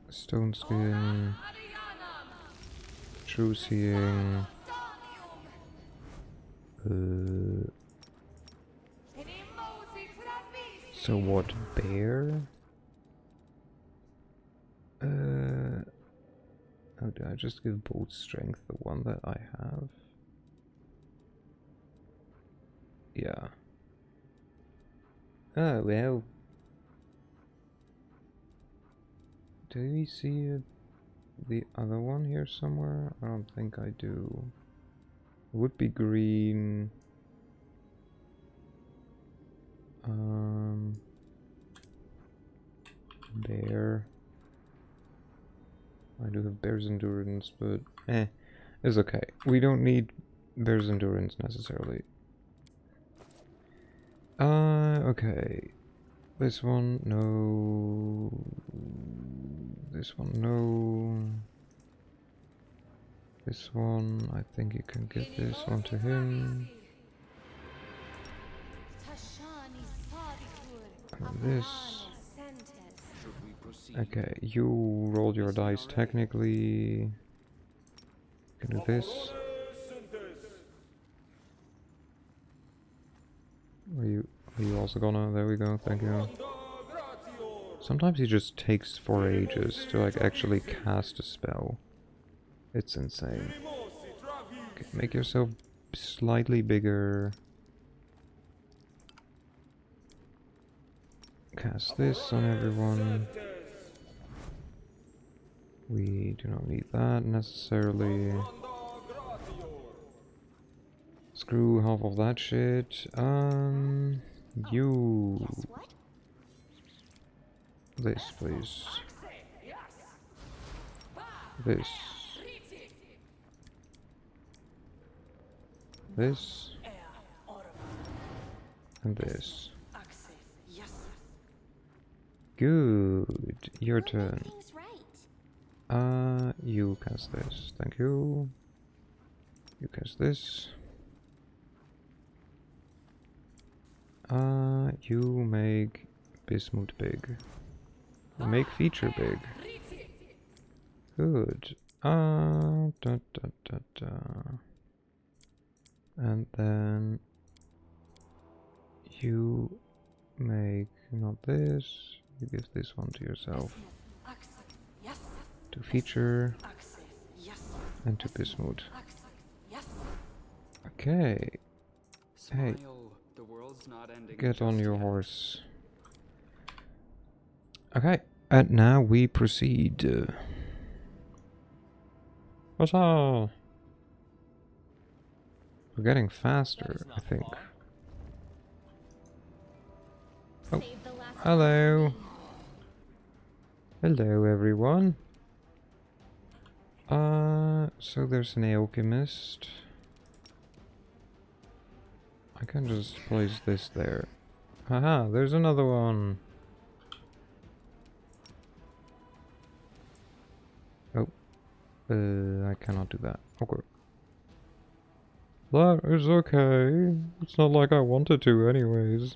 Stone skin. True seeing. So what, bear? Oh, did I just give bolt strength the one that I have? Yeah. Oh, well. Do we see the other one here somewhere? I don't think I do. It would be green. Bear. I do have bear's endurance, but it's okay. We don't need bear's endurance necessarily. Okay. This one, no. This one, no. This one, I think you can give this one to him. And this. Okay, you rolled your dice technically. You can do this. Are you also gonna? There we go, thank you. Sometimes he just takes for ages to like actually cast a spell. It's insane. Okay, make yourself slightly bigger. Cast this on everyone. We do not need that necessarily. Screw half of that shit. You. This, please. This. This. And this. Good. Your turn. You cast this. Thank you. You cast this. You make Bismuth big. You make feature big. Good. And then you make not this. You give this one to yourself. To feature and to Bismuth. Okay. Hey. Get on your horse. Okay, and now we proceed. Huzzah! We're getting faster, I think. Oh, hello. Hello, everyone. So there's an alchemist. I can just place this there. Haha, there's another one. Oh. I cannot do that. Okay. That is okay. It's not like I wanted to anyways.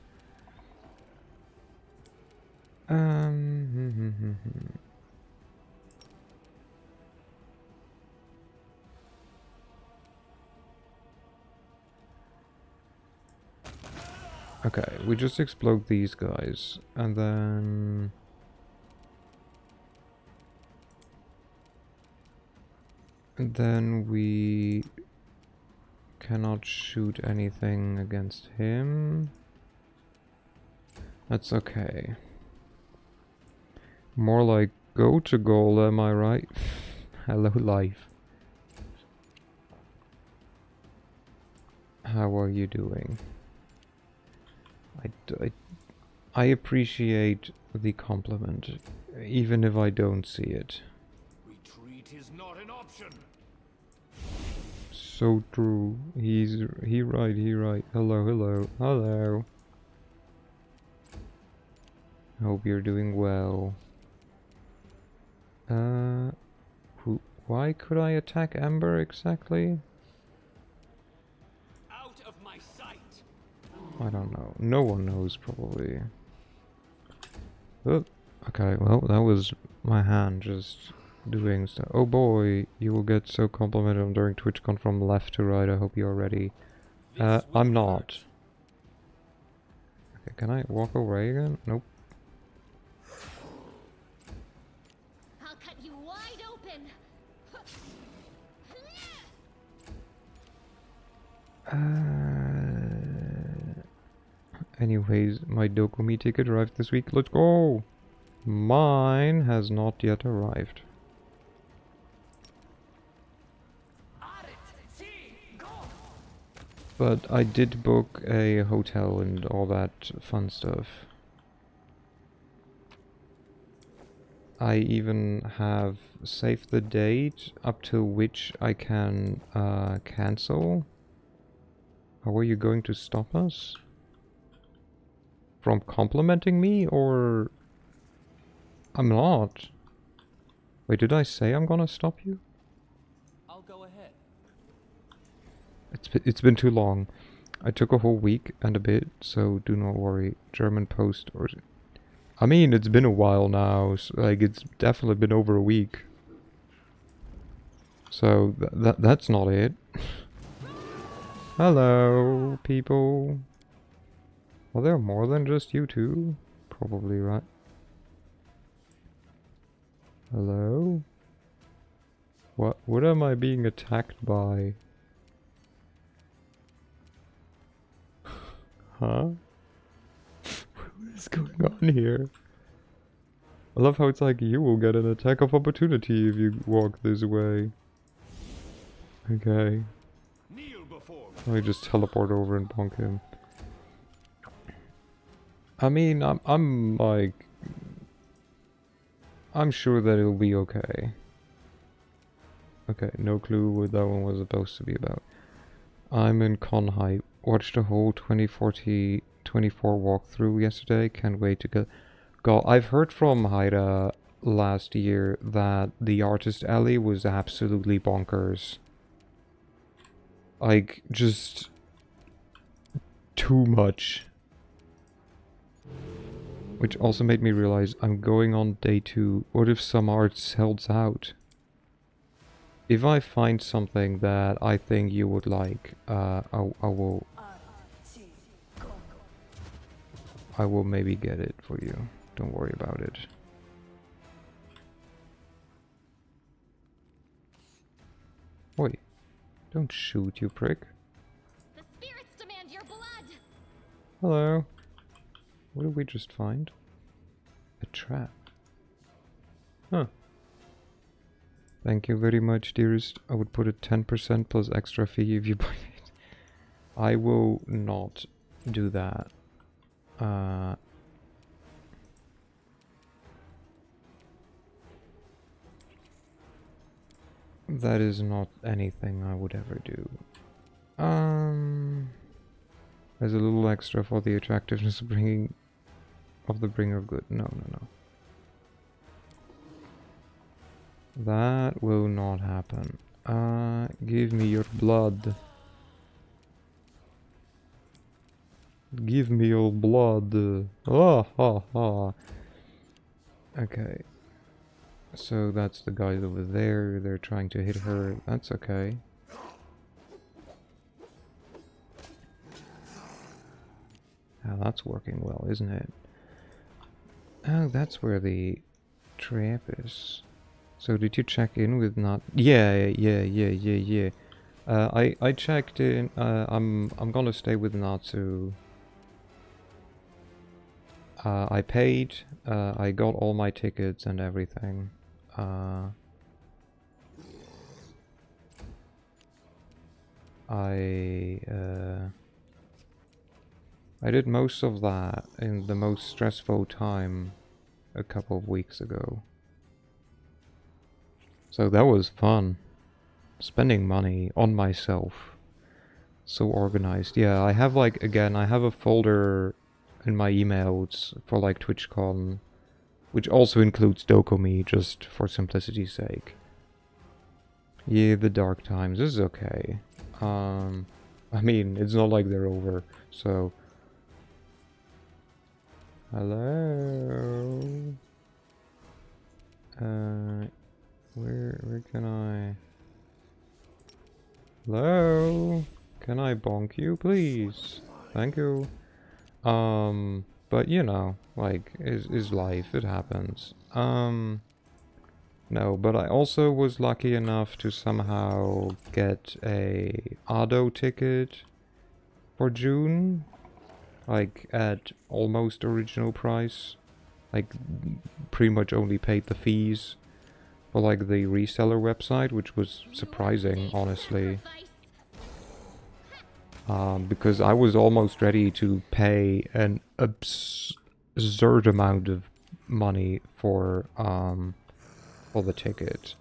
Okay, we just explode these guys, and then... And then we cannot shoot anything against him. That's okay. More like go to goal, am I right? Hello, life. How are you doing? I appreciate the compliment, even if I don't see it. Retreat is not an option. So true. He right. Hello. Hope you're doing well. Why could I attack Ember exactly? Out of my sight. I don't know. No one knows, probably. Oh, okay, well, that was my hand just doing stuff. Oh boy, you will get so complimented during TwitchCon from left to right. I hope you're ready. I'm not. Okay, can I walk away again? Nope. I'll cut you wide open. Anyways, my Dokumi ticket arrived this week. Let's go! Mine has not yet arrived. But I did book a hotel and all that fun stuff. I even have saved the date up to which I can cancel. How are you going to stop us? From complimenting me, or... I'm not. Wait, did I say I'm gonna stop you? I'll go ahead. It's been too long. I took a whole week and a bit, so do not worry. German Post or... I mean, it's been a while now, so, like, it's definitely been over a week. So, that's not it. Hello, people. Well, there are more than just you two. Probably, right? Hello? What am I being attacked by? Huh? What is going on here? I love how it's like you will get an attack of opportunity if you walk this way. Okay. Let me just teleport over and bonk him. I mean, I'm like... I'm sure that it'll be okay. Okay, no clue what that one was supposed to be about. I'm in con hype. Watched the whole 2024 walkthrough yesterday. Can't wait to go. I've heard from Haida last year that the artist alley was absolutely bonkers. Like, just... too much. Which also made me realize I'm going on day 2. What if some art sells out? If I find something that I think you would like, I will maybe get it for you. Don't worry about it. Wait, don't shoot, you prick. The spirits demand your blood. Hello. What did we just find? A trap. Huh. Thank you very much, dearest. I would put a 10% plus extra fee if you buy it. I will not do that. That is not anything I would ever do. There's a little extra for the attractiveness of the bringer of good. No. That will not happen. Give me your blood. Give me your blood. Ha. Okay. So that's the guys over there. They're trying to hit her. That's okay. Now that's working well, isn't it? Oh, that's where the trap is. So did you check in with not? Yeah. I checked in. I'm gonna stay with Natsu. I paid. I got all my tickets and everything. I did most of that in the most stressful time a couple of weeks ago. So that was fun. Spending money on myself. So organized. Yeah, I have like, again, I have a folder in my emails for like TwitchCon, which also includes Dokumi, just for simplicity's sake. Yeah, the dark times is okay. I mean, it's not like they're over, so... Hello? Where can I... Hello? Can I bonk you, please? Thank you. But you know, like, is life, it happens. No, but I also was lucky enough to somehow get a Ado ticket for June. Like, at almost original price. Like, pretty much only paid the fees for, like, the reseller website, which was surprising, honestly. Because I was almost ready to pay an absurd amount of money for the ticket.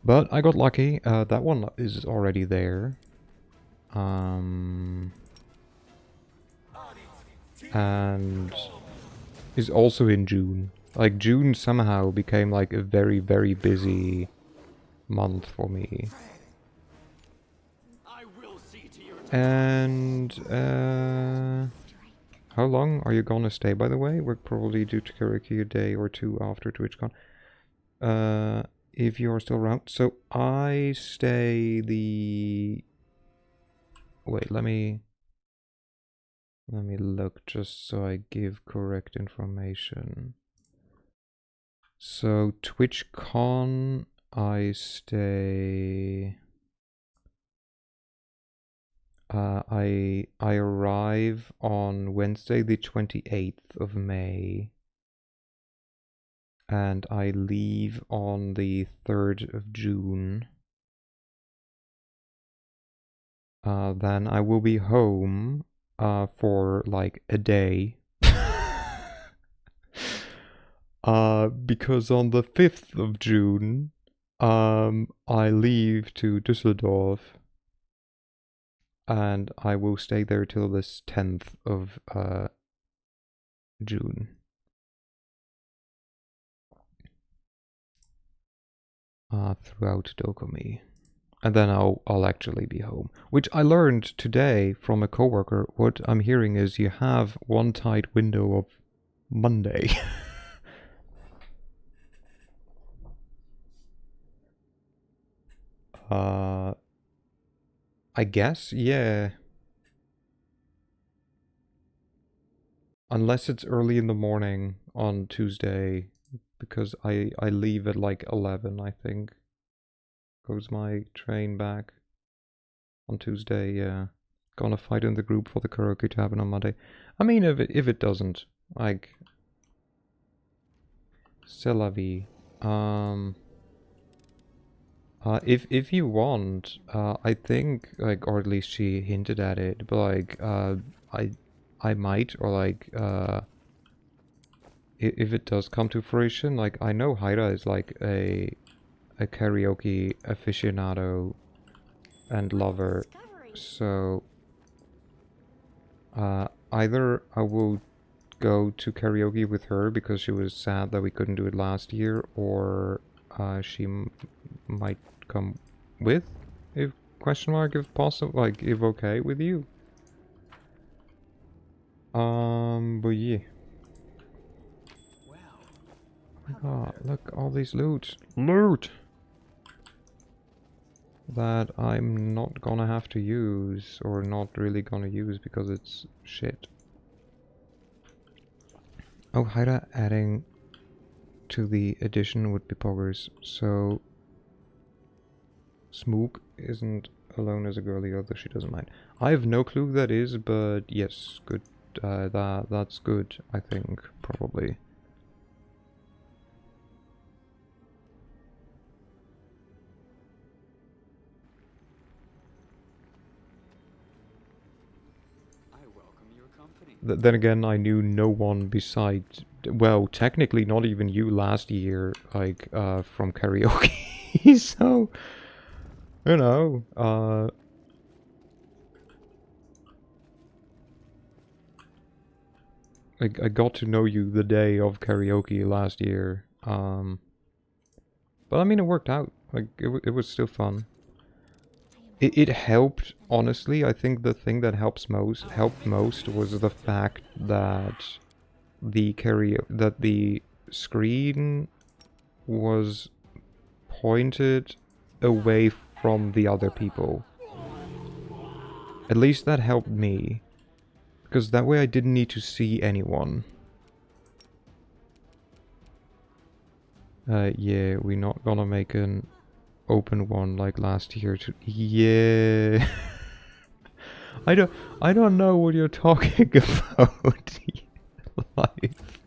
But I got lucky. That one is already there. And is also in June. Like, June somehow became like a very, very busy month for me. And how long are you gonna stay, by the way? We're probably due to karaoke a day or two after TwitchCon. If you're still around. So I stay the... Wait, let me look just so I give correct information. So TwitchCon, I stay... I arrive on Wednesday the 28th of May. And I leave on the 3rd of June. Then I will be home for like a day. Because on the 5th of June, I leave to Düsseldorf. And I will stay there till this 10th of June. Throughout Dokumi. And then I'll actually be home. Which I learned today from a coworker. What I'm hearing is you have one tight window of Monday. I guess, yeah. Unless it's early in the morning on Tuesday, because I leave at like 11, I think. Goes my train back on Tuesday, yeah. Gonna fight in the group for the karaoke to happen on Monday. I mean, if it doesn't, like... C'est la vie. If you want, I think, like, or at least she hinted at it, but like, I might, or like, if it does come to fruition, like, I know Haira is like a karaoke aficionado and lover, so either I will go to karaoke with her because she was sad that we couldn't do it last year, or she might come with, if possible, like, if okay with you. But yeah. Oh my god, look, all these loot. Loot! that I'm not gonna have to use, or not really gonna use because it's shit. Oh, Hyra adding to the addition would be poggers, so Smook isn't alone as a girly, although she doesn't mind. I have no clue who that is, but yes, good. That's good, I think, probably. I welcome your company. Then again, I knew no one besides, well, technically not even you last year, like, from karaoke, so, you know, I got to know you the day of karaoke last year, but I mean, it worked out, like, it was still fun. It helped, honestly. I think the thing that helped most was the fact that the screen was pointed away from the other people. At least that helped me, because that way I didn't need to see anyone. Yeah, we're not gonna make an open one like last year. Yeah. I don't know what you're talking about. Life.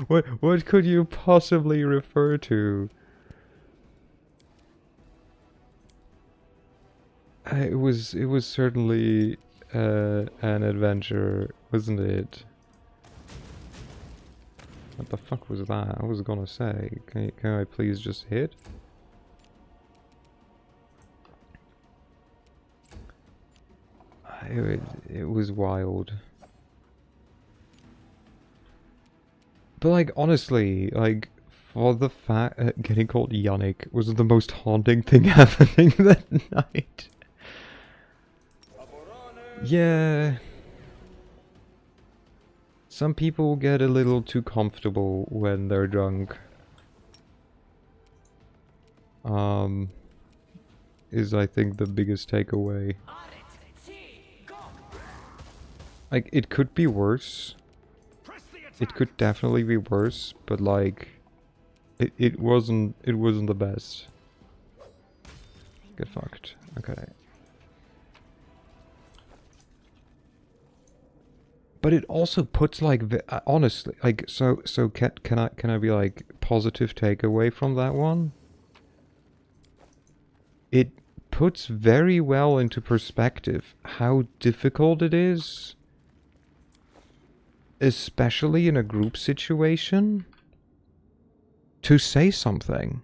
What could you possibly refer to? It was certainly an adventure, wasn't it? What the fuck was that? I was gonna say, can I please just hit? It was wild. But like, honestly, like, for the fact getting called Yannick was the most haunting thing happening that night. Yeah. Some people get a little too comfortable when they're drunk. Is I think the biggest takeaway. Like, it could be worse. It could definitely be worse, but like, it wasn't the best. Get fucked. Okay. But it also puts like honestly, like, so can I be like positive takeaway from that one? It puts very well into perspective how difficult it is, especially in a group situation, to say something.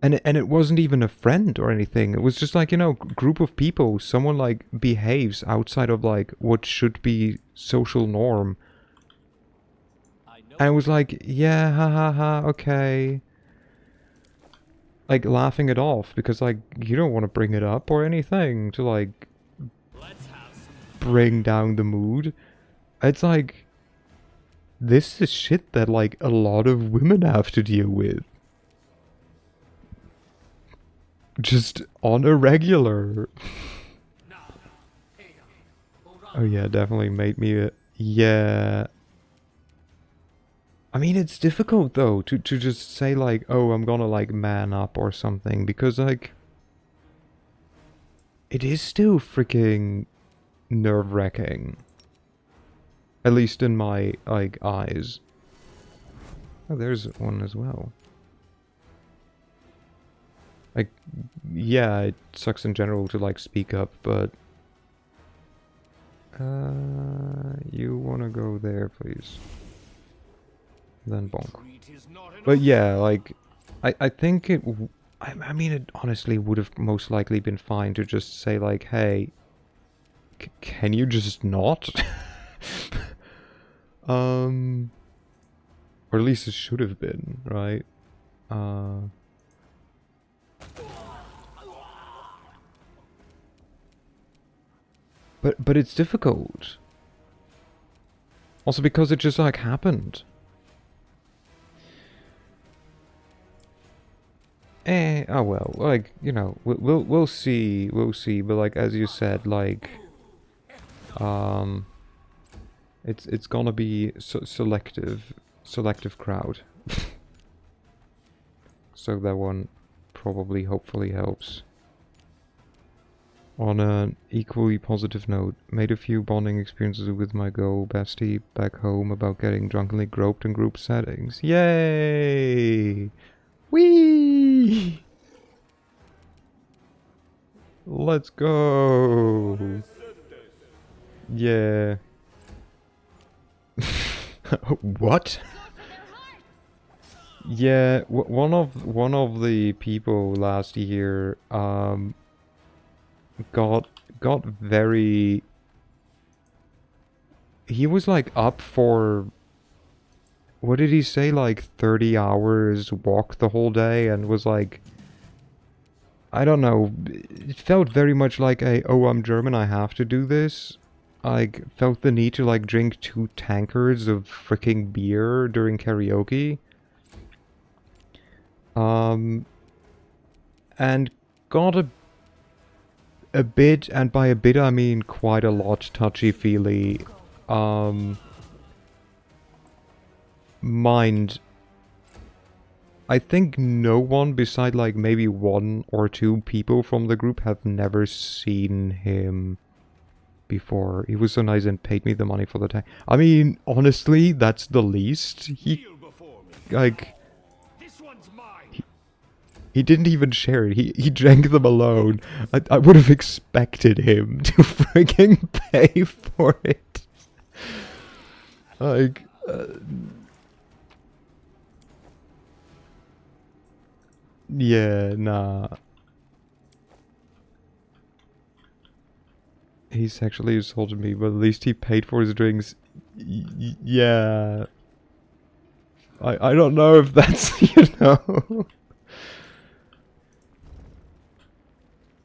And it wasn't even a friend or anything. It was just like, you know, group of people. Someone like behaves outside of like what should be social norm. And it was like, yeah, ha ha ha, okay. Like laughing it off because like you don't want to bring it up or anything to like bring down the mood. It's like, this is shit that like a lot of women have to deal with. Just on a regular. Oh yeah, definitely made me yeah. I mean, it's difficult though to just say like, oh, I'm gonna like man up or something, because like it is still freaking nerve-wracking. At least in my like eyes. Oh, there's one as well. Like, yeah, it sucks in general to like speak up, but you wanna go there, please? Then bonk. But yeah, like, I think it. I mean, it honestly would have most likely been fine to just say like, hey, can you just not? Or at least it should have been, right? But it's difficult. Also because it just like happened. Oh well, like, you know, we'll see, but like, as you said, like, it's gonna be selective crowd. So that one probably, hopefully helps. On an equally positive note, made a few bonding experiences with my girl bestie back home about getting drunkenly groped in group settings. Yay! Whee! Let's go! Yeah. What? Yeah, one of the people last year got very, he was like up for, what did he say, like 30 hours walk the whole day, and was like, I don't know, it felt very much like a, oh, I'm German, I have to do this. Like, felt the need to like drink 2 tankards of freaking beer during karaoke. And got a bit, and by a bit I mean quite a lot, touchy-feely. Mind, I think no one beside like maybe 1 or 2 people from the group have never seen him before. He was so nice and paid me the money for the time. I mean, honestly, that's the least. He, like, he didn't even share it. He drank them alone. I would have expected him to freaking pay for it. Like, yeah, nah. He sexually assaulted me, but at least he paid for his drinks. Yeah. I don't know if that's, you know...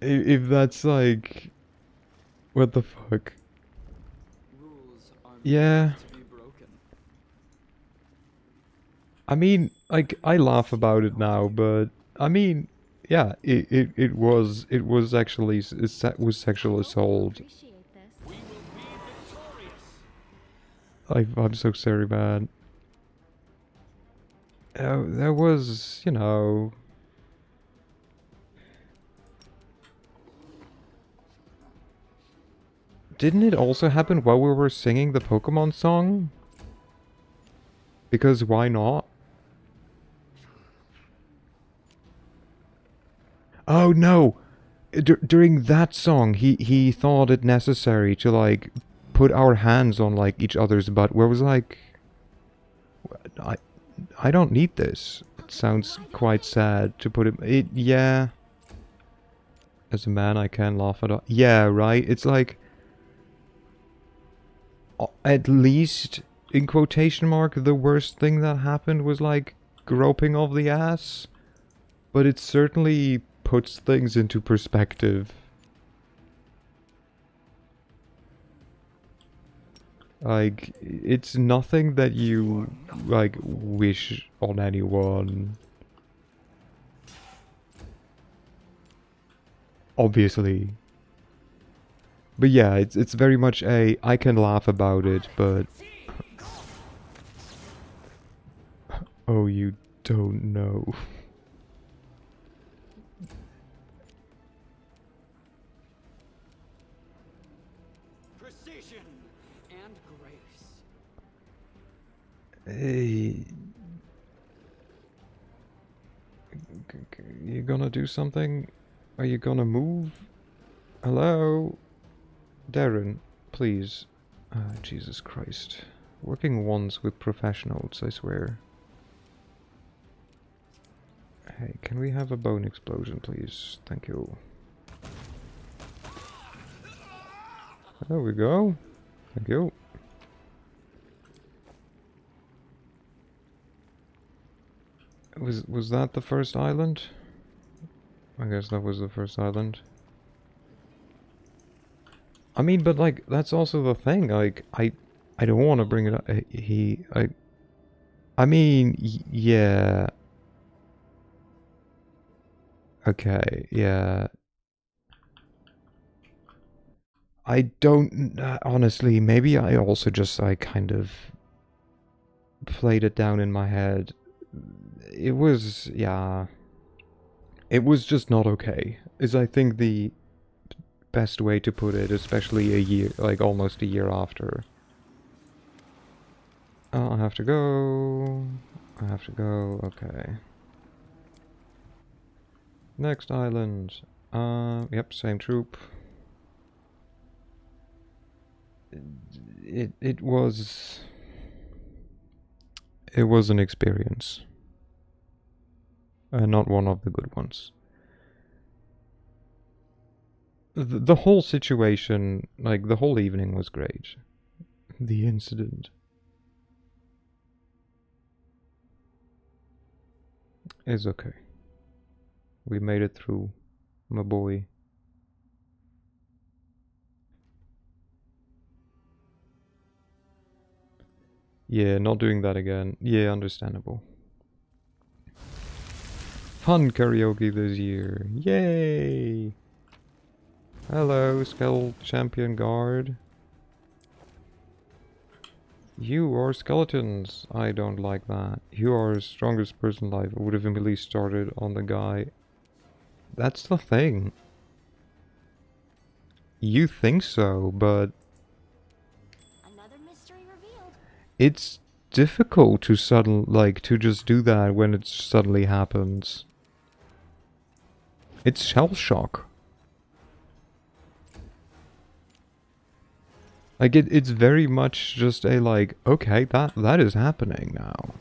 if that's like... What the fuck? Yeah. I mean, like, I laugh about it now, but... I mean, yeah, it was actually... It was sexual assault. I'm so sorry, man. There was, you know... Didn't it also happen while we were singing the Pokemon song? Because why not? Oh no! During that song, he thought it necessary to like put our hands on like each other's butt. Where was like, I don't need this. It sounds quite sad to put it. Yeah. As a man, I can laugh at all. Yeah, right. It's like, at least in quotation mark, the worst thing that happened was like groping of the ass. But it certainly puts things into perspective. Like, it's nothing that you, like, wish on anyone. Obviously. But yeah, it's very much a, I can laugh about it, but... Oh, you don't know. Precision and grace. Hey. You gonna do something? Are you gonna move? Hello? Darren, please. Jesus Christ. Working once with professionals, I swear. Hey, can we have a bone explosion, please? Thank you. There we go. Thank you. Was that the first island? I guess that was the first island. I mean, but like, that's also the thing. Like, I don't want to bring it up. I mean, yeah. Okay, yeah. I don't... honestly, maybe I also just, kind of played it down in my head. It was... yeah. It was just not okay, is I think the best way to put it, especially a year, almost a year after. Oh, I have to go. I have to go, okay. Next island. Yep, same troop. It was an experience. Not one of the good ones. The whole situation, the whole evening was great. The incident is okay. We made it through, my boy. Yeah, not doing that again. Yeah, understandable. Fun karaoke this year. Yay! Hello, Skull Champion Guard. You are skeletons. I don't like that. You are the strongest person alive. I would have immediately started on the guy. That's the thing. You think so, but... Another mystery revealed. It's difficult to to just do that when it suddenly happens. It's shell shock. It's very much just a okay, that is happening now.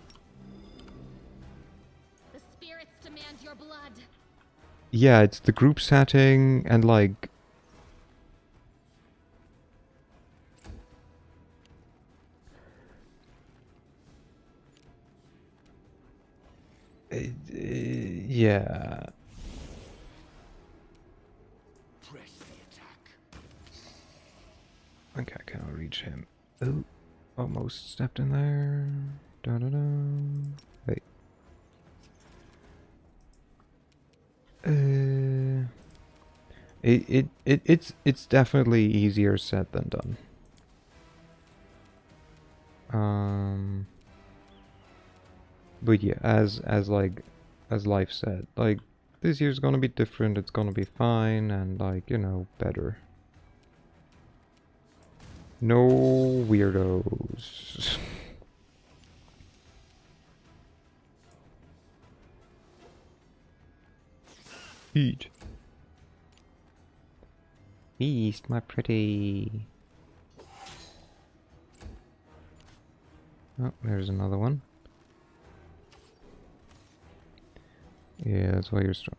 The spirits demand your blood. Yeah, it's the group setting and yeah. Press the attack. Okay, can I reach him? Ooh, almost stepped in there. Da da da. Wait. It's definitely easier said than done. But yeah, as life said, this year's gonna be different. It's gonna be fine and better. No weirdos. Eat. Feast, my pretty. Oh, there's another one. Yeah, that's why you're strong.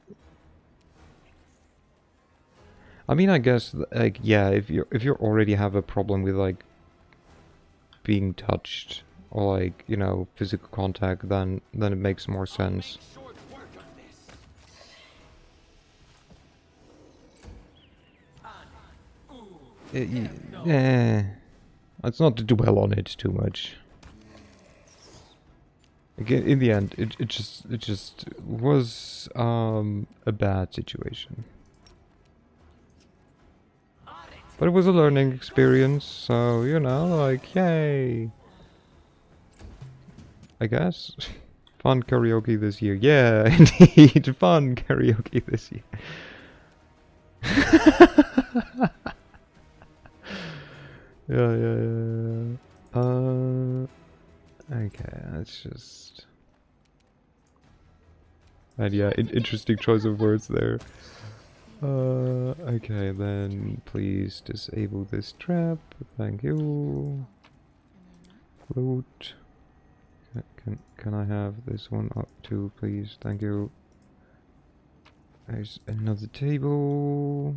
I mean, I guess, yeah, if you already have a problem with, being touched, or, physical contact, then it makes more sense. Yeah, it's not to dwell on it too much. Again, in the end, it just was, a bad situation. But it was a learning experience, so, yay! I guess. Fun karaoke this year. Yeah, indeed, fun karaoke this year. Yeah. Okay, that's just... And yeah, interesting choice of words there. Okay, then please disable this trap. Thank you. Loot. Can I have this one up too, please? Thank you. There's another table.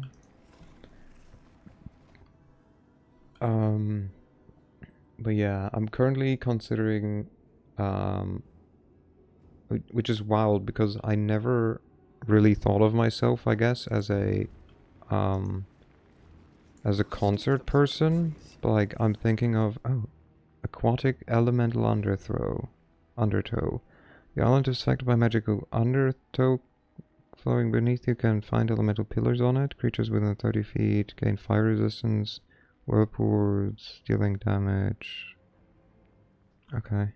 But yeah, I'm currently considering, which is wild because I never really thought of myself, I guess, as a concert person. But I'm thinking of, aquatic elemental undertow. The island is affected by magical undertow Flowing beneath you can find elemental pillars on it. Creatures within 30 feet gain fire resistance, whirlpools, dealing damage. Okay.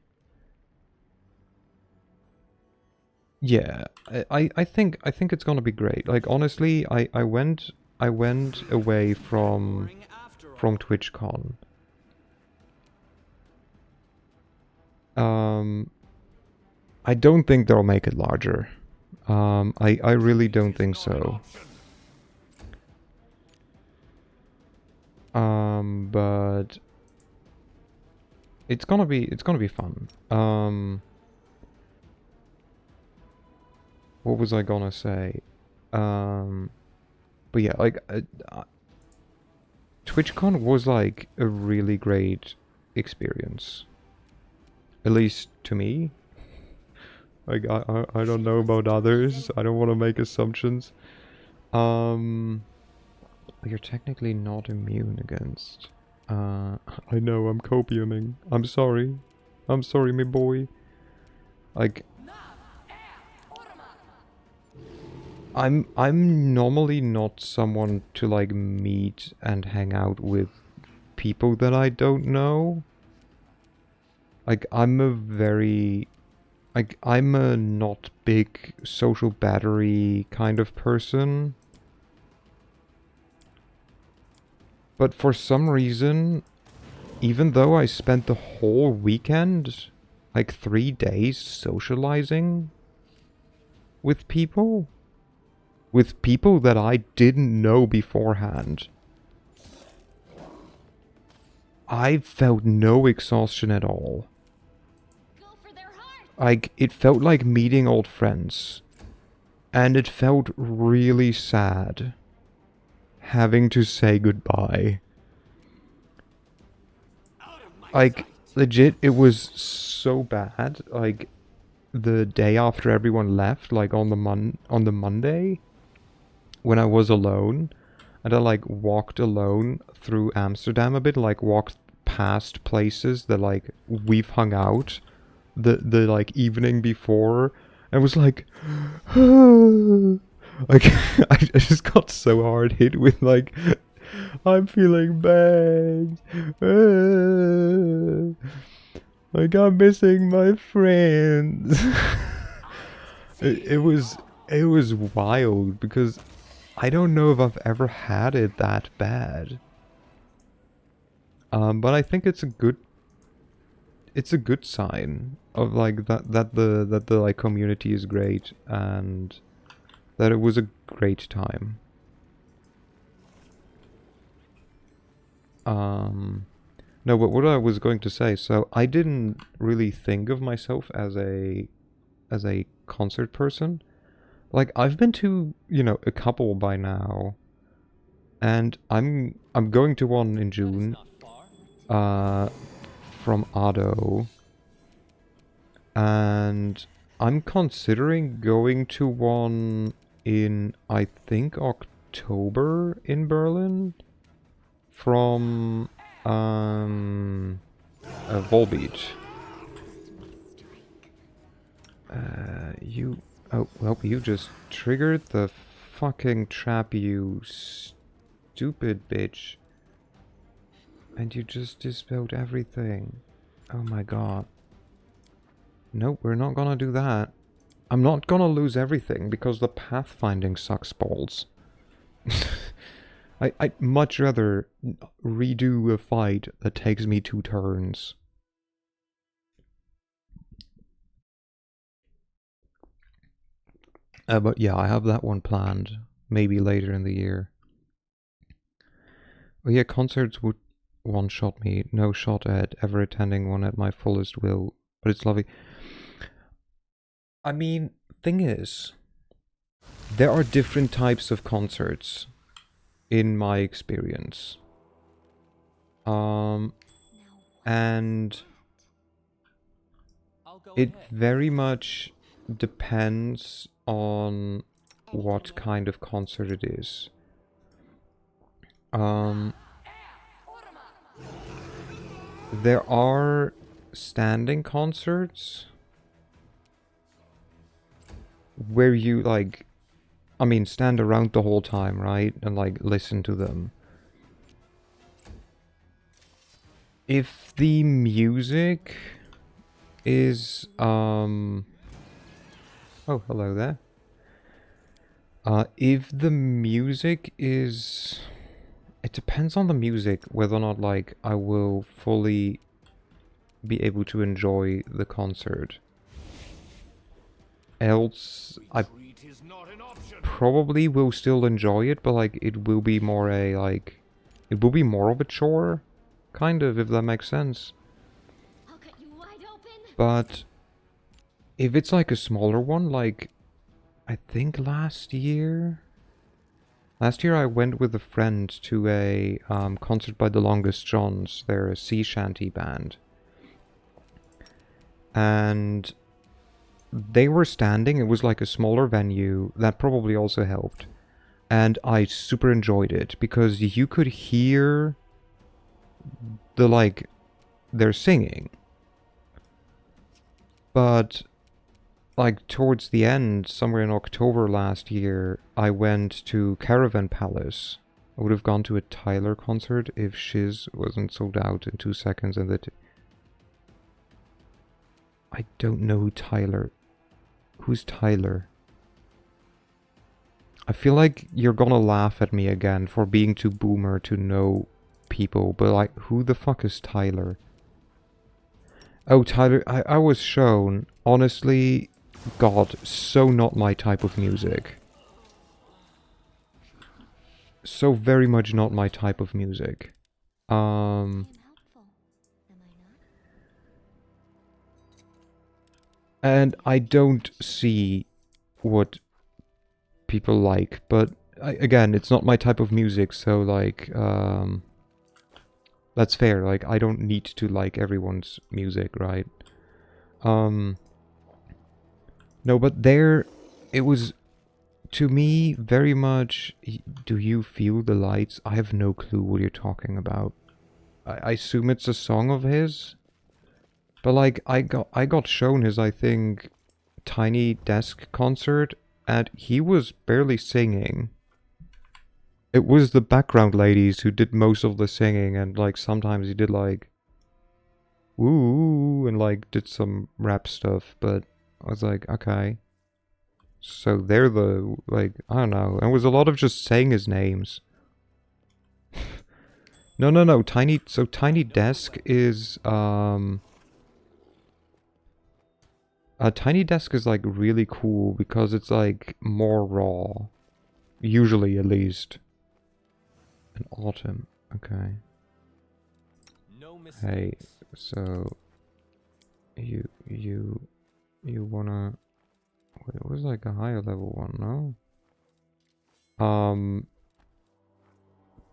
Yeah, I think it's gonna be great. Like honestly, I went away from TwitchCon. I don't think they'll make it larger. I really don't think so. But it's gonna be fun. What was I gonna say? But yeah, like TwitchCon was like a really great experience. At least to me. Like I don't know about others. I don't want to make assumptions. You're technically not immune against. I know I'm copiuming. I'm sorry. I'm sorry, my boy. Like I'm normally not someone to like meet and hang out with people that I don't know. Like I'm a not big social battery kind of person. But for some reason, even though I spent the whole weekend, like 3 days socializing with people that I didn't know beforehand, I felt no exhaustion at all. Like, it felt like meeting old friends. And it felt really sad having to say goodbye. Like, legit, it was so bad. Like, the day after everyone left, like on the Monday, when I was alone, and I like walked alone through Amsterdam a bit, like walked past places that like we've hung out the like evening before, and was like like I just got so hard hit with like I'm feeling bad. Like I'm missing my friends. it was wild because I don't know if I've ever had it that bad. But I think it's a good sign of like that the like community is great and that it was a great time. No, but what I was going to say, so I didn't really think of myself as a concert person. Like I've been to, you know, a couple by now. And I'm going to one in June. From Otto. And I'm considering going to one in I think October in Berlin from Volbeat. You just triggered the fucking trap, you stupid bitch. And you just dispelled everything. Oh my god. Nope, we're not gonna do that. I'm not gonna lose everything because the pathfinding sucks balls. I'd much rather redo a fight that takes me 2 turns. But yeah, I have that one planned. Maybe later in the year. Oh yeah, concerts would one-shot me. No shot at ever attending one at my fullest will. But it's lovely. I mean, thing is, there are different types of concerts in my experience. And it very much depends on what kind of concert it is. There are standing concerts where you like I mean, stand around the whole time, right? And like listen to them. If the music is oh, hello there. If the music is, it depends on the music whether or not like I will fully be able to enjoy the concert. Else I probably will still enjoy it, but like it will be more a like it will be more of a chore, kind of, if that makes sense. I'll cut you wide open. But if it's like a smaller one, like I think last year I went with a friend to a concert by the Longest Johns. They're a sea shanty band. And they were standing. It was like a smaller venue. That probably also helped. And I super enjoyed it because you could hear the like they're singing. But like towards the end, somewhere in October last year, I went to Caravan Palace. I would have gone to a Tyler concert if Shiz wasn't sold out in 2 seconds and that... I don't know who Tyler... Who's Tyler? I feel like you're gonna laugh at me again for being too boomer to know people, but like, who the fuck is Tyler? Oh, Tyler, I was shown, honestly... God, so not my type of music. So very much not my type of music. And I don't see what people like, but again, it's not my type of music, so like, that's fair. Like, I don't need to like everyone's music, right? No, but there, it was, to me, very much, do you feel the lights? I have no clue what you're talking about. I assume it's a song of his? But like, I got shown his, I think, Tiny Desk concert, and he was barely singing. It was the background ladies who did most of the singing, and like, sometimes he did like, woo, and like, did some rap stuff, but... I was like, okay. So they're the, like, I don't know. And it was a lot of just saying his names. No. Tiny Desk is, Tiny Desk is, like, really cool because it's, like, more raw. Usually, at least. In autumn. Okay. Hey, so... You wanna... Wait, it was like a higher level one, no?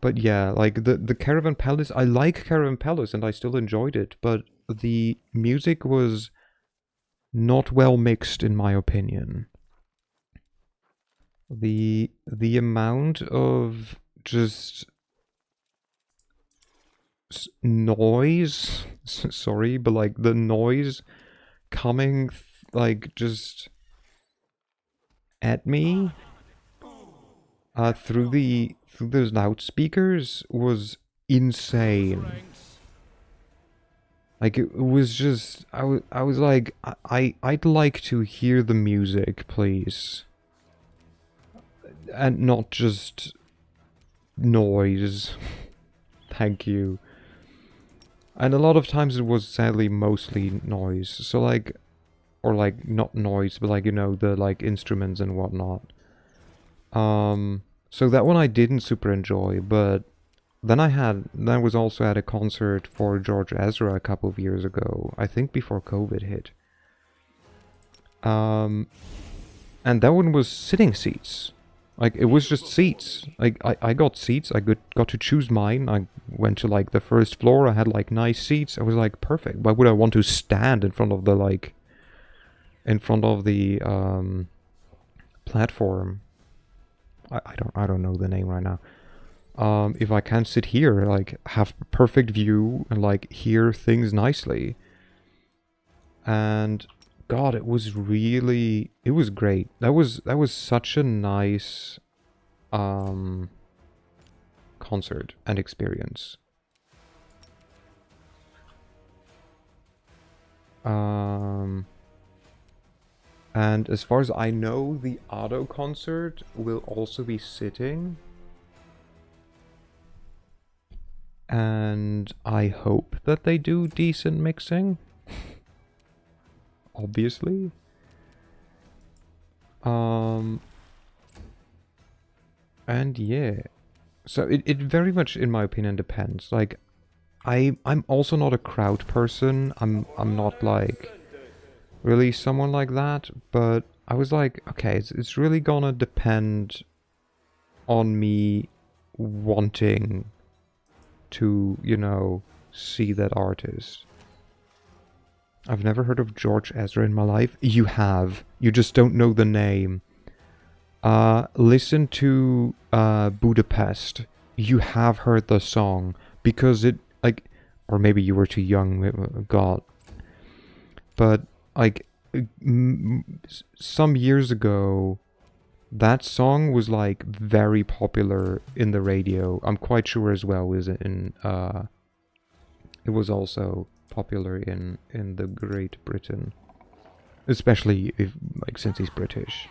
But yeah, like the Caravan Palace, I like Caravan Palace and I still enjoyed it, but the music was not well mixed in my opinion. The amount of just noise, sorry, but like the noise coming like just at me through those loudspeakers was insane. Like it was just I was like I'd like to hear the music, please, and not just noise. Thank you. And a lot of times it was sadly mostly noise. So like, or like not noise, but like, you know, the like instruments and whatnot. So that one I didn't super enjoy, but then I was also at a concert for George Ezra a couple of years ago. I think before COVID hit. And that one was sitting seats. Like, it was just seats. Like, I got seats. I got to choose mine. I went to, like, the first floor. I had, like, nice seats. I was like, perfect. Why would I want to stand in front of the, like... in front of the, platform? I don't know the name right now. If I can sit here, like, have perfect view and, like, hear things nicely. And God, it was great. That was such a nice concert and experience. And as far as I know, the auto concert will also be sitting. And I hope that they do decent mixing. Obviously. And yeah. So it very much, in my opinion, depends. Like, I'm also not a crowd person. I'm not like really someone like that, but I was like, okay, it's really gonna depend on me wanting to, you know, see that artist. I've never heard of George Ezra in my life. You have. You just don't know the name. Listen to Budapest. You have heard the song because it, like, or maybe you were too young, God. But like some years ago, that song was like very popular in the radio. I'm quite sure as well was in it was also popular in the Great Britain, especially if, like, since he's British.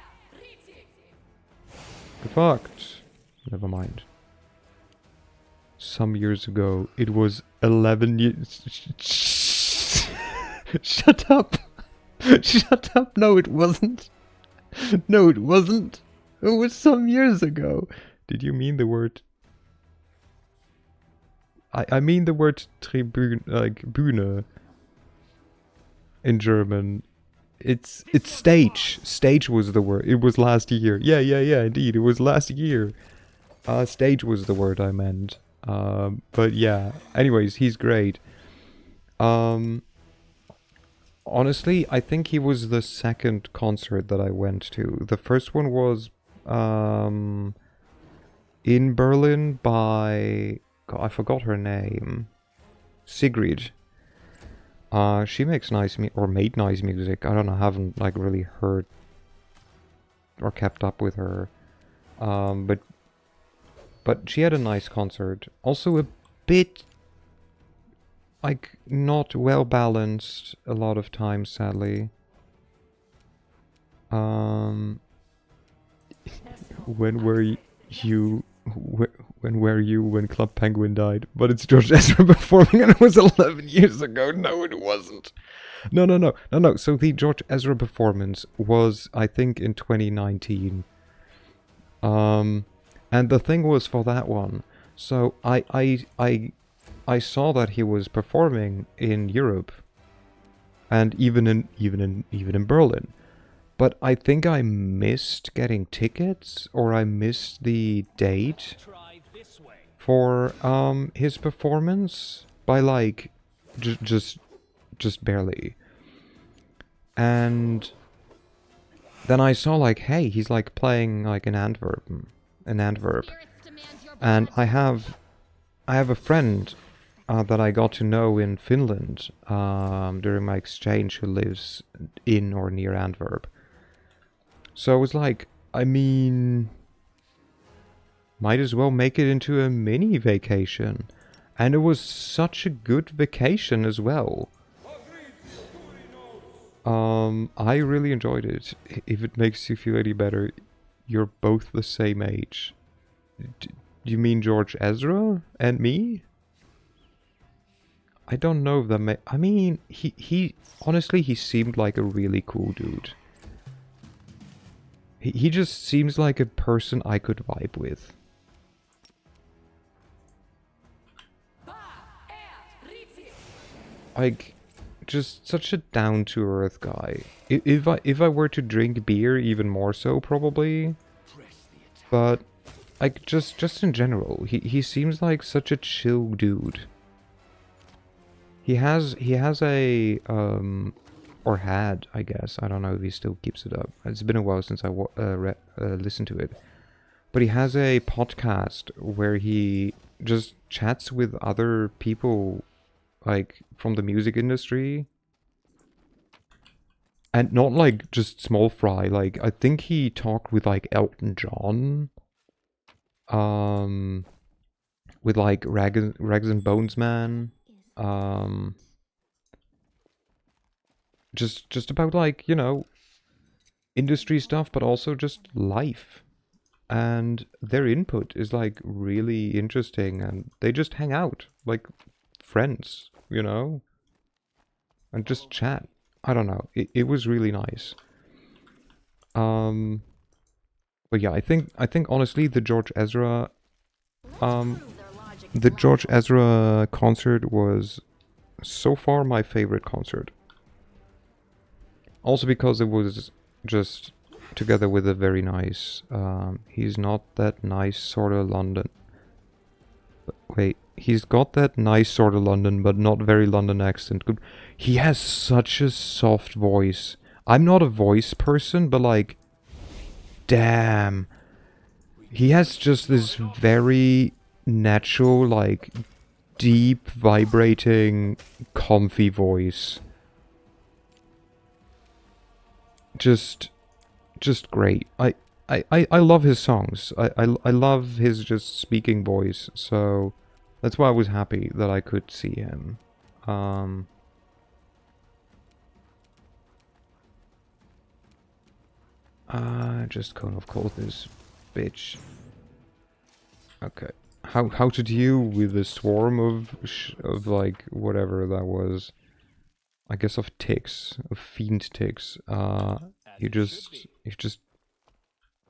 Get fucked. Never mind. Some years ago, it was 11 years. Shut up. Shut up. No, it wasn't. No, it wasn't. It was some years ago. Did you mean the word? I mean the word Tribüne, like Bühne in German. It's stage. Stage was the word. It was last year. Yeah, indeed. It was last year. Stage was the word I meant. But yeah. Anyways, he's great. Honestly, I think he was the second concert that I went to. The first one was in Berlin by, God, I forgot her name. Sigrid. She makes nice made nice music. I don't know, I haven't like really heard or kept up with her. But she had a nice concert. Also a bit like not well balanced a lot of times, sadly. When were you when Club Penguin died? But it's George Ezra performing, and it was 11 years ago. No, it wasn't. No. So the George Ezra performance was, I think, in 2019. And the thing was, for that one, so I saw that he was performing in Europe, and even in Berlin. But I think I missed getting tickets, or I missed the date for his performance by like just barely. And then I saw like, hey, he's like playing like in Antwerp, and I have a friend that I got to know in Finland during my exchange who lives in or near Antwerp. So I was like, I mean, might as well make it into a mini vacation. And it was such a good vacation as well. I really enjoyed it. If it makes you feel any better, you're both the same age. Do you mean George Ezra and me? I don't know if that I mean, he honestly, he seemed like a really cool dude. He just seems like a person I could vibe with. Like, just such a down-to-earth guy. If I were to drink beer, even more so, probably. But, like, just in general, he seems like such a chill dude. He has a, or had, I guess. I don't know if he still keeps it up. It's been a while since I listened to it. But he has a podcast where he just chats with other people, like, from the music industry. And not like just small fry, like I think he talked with like Elton John. With like Rags and Bones Man. Just about like, you know, industry stuff, but also just life. And their input is like really interesting, and they just hang out like friends, you know, and just chat. I don't know. It was really nice. But yeah, I think honestly the George Ezra concert was so far my favorite concert. Also because it was just together with a very nice, he's not that nice sort of London. Wait, he's got that nice sort of London, but not very London accent. He has such a soft voice. I'm not a voice person, but like, damn. He has just this very natural, like, deep, vibrating, comfy voice. Just great. I love his songs. I love his just speaking voice. So that's why I was happy that I could see him. Just kind of call this bitch. Okay. How to deal with the swarm of like whatever that was. I guess of ticks, of fiend ticks. You just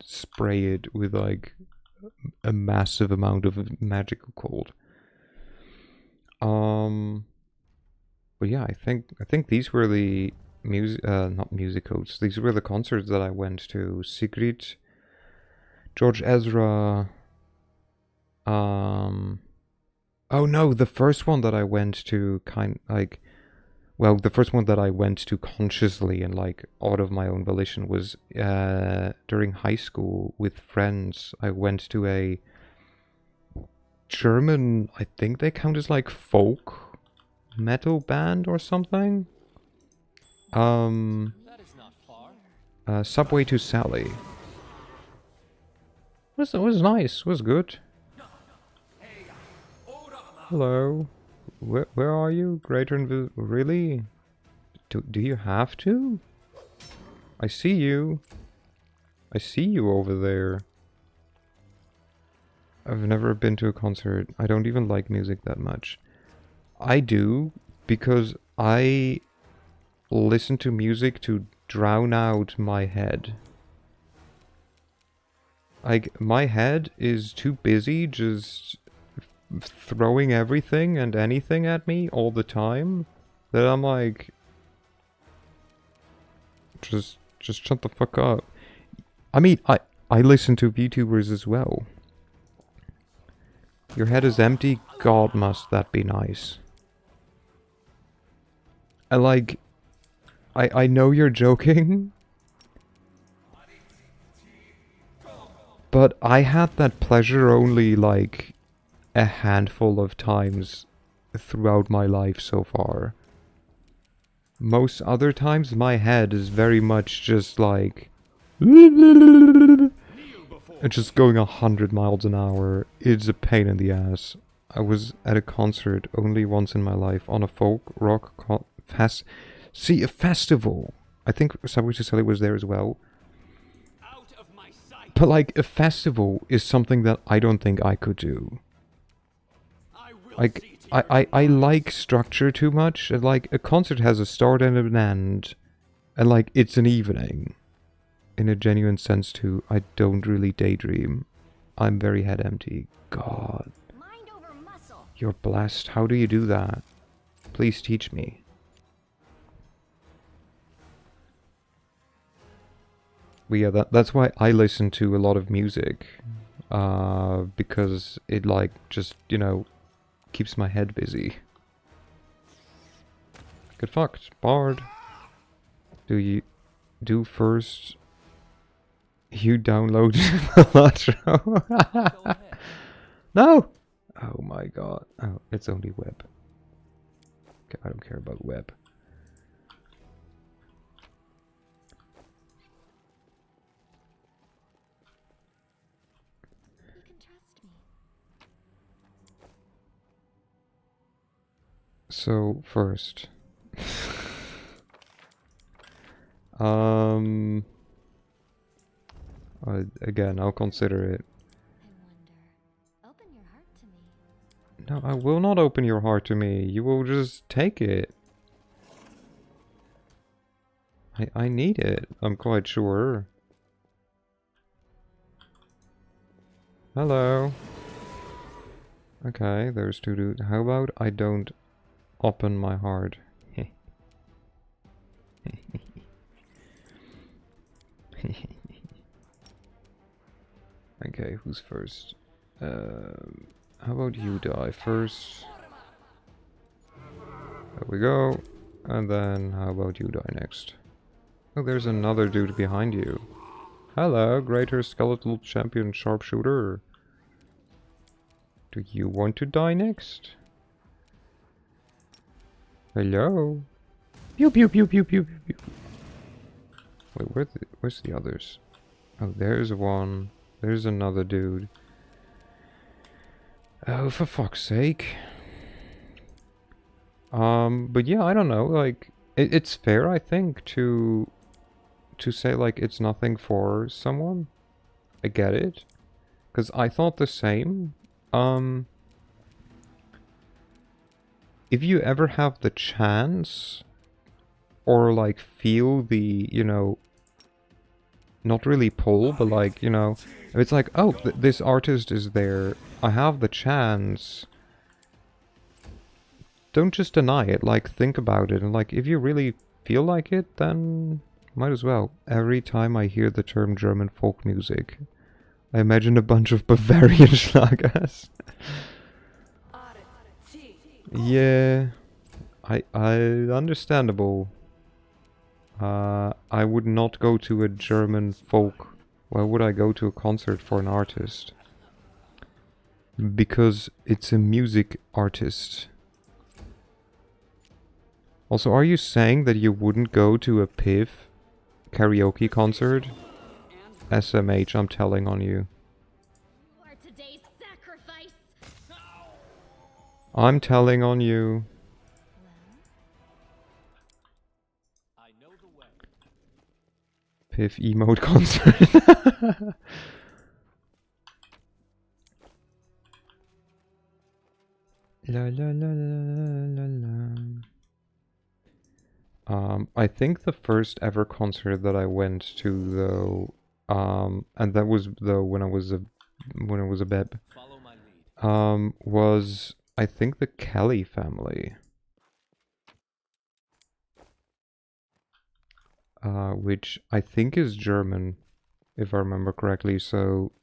spray it with like a massive amount of magical cold. But yeah, I think these were the not musicals. These were the concerts that I went to. Sigrid, George Ezra. Oh no, the first one that I went to the first one that I went to consciously and like out of my own volition was during high school with friends. I went to a German, I think they count as like folk metal band or something. Subway to Sally. It was nice, it was good. Hello. Where are you? Greater really? Do you have to? I see you. I see you over there. I've never been to a concert. I don't even like music that much. I do because I listen to music to drown out my head. Like, my head is too busy just throwing everything and anything at me all the time that I'm like, just shut the fuck up. I mean, I listen to VTubers as well. Your head is empty? God, must that be nice. I know you're joking, but I had that pleasure only like a handful of times throughout my life so far. Most other times my head is very much just like it's just going 100 miles an hour. It's a pain in the ass. I was at a concert only once in my life on a folk rock a festival. I think Subway to Sally was there as well. But like a festival is something that I don't think I could do. Like I like structure too much. And like a concert has a start and an end, and like it's an evening. In a genuine sense too. I don't really daydream. I'm very head empty. God. You're blessed. How do you do that? Please teach me. But yeah, that's why I listen to a lot of music. Because it like just, you know, keeps my head busy. Get fucked. Bard. Do first... You download the Latro. No! Oh my god. Oh, it's only web. Okay, I don't care about web. trust me. So, first. um... again, I'll consider it. I wonder. Open your heart to me. No, I will not open your heart to me. You will just take it. I need it, I'm quite sure. Hello. Okay, there's two dudes. How about I don't open my heart? Okay, who's first? How about you die first? There we go. And then how about you die next? Oh, there's another dude behind you. Hello, Greater Skeletal Champion Sharpshooter. Do you want to die next? Hello? Pew pew pew pew pew pew. Wait, where's the others? Oh, there's one. There's another dude. Oh, for fuck's sake. But yeah, I don't know, like, it's fair, I think, to say, like, it's nothing for someone. I get it. Because I thought the same. If you ever have the chance, or, like, feel the, you know, not really pull, but, like, you know, if it's like, oh, this artist is there, I have the chance, don't just deny it, like, think about it, and, like, if you really feel like it, then might as well. Every time I hear the term German folk music, I imagine a bunch of Bavarian schlagers. Yeah, I understandable. I would not go to a German folk. Why would I go to a concert for an artist? Because it's a music artist. Also, are you saying that you wouldn't go to a PIV karaoke concert? SMH, I'm telling on you. You are today's sacrifice. I'm telling on you. I know the way. PIV emote concert. La la la la la la. I think the first ever concert that I went to, though, and that was though when I was a beb, was, I think, the Kelly family, which I think is German, if I remember correctly. So,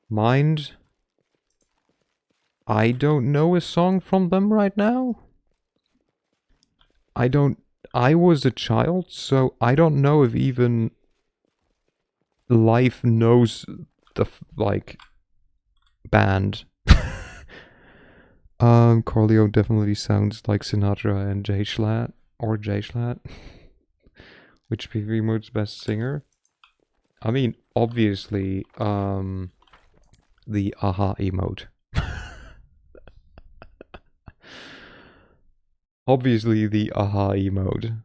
mind, I don't know a song from them right now. I was a child, so I don't know if even life knows the, like, band. Corleo definitely sounds like Sinatra and Jay Schlatt, or Jay Schlatt. Which PV mode's best singer? I mean, obviously, the aha emote. Obviously the aha emote.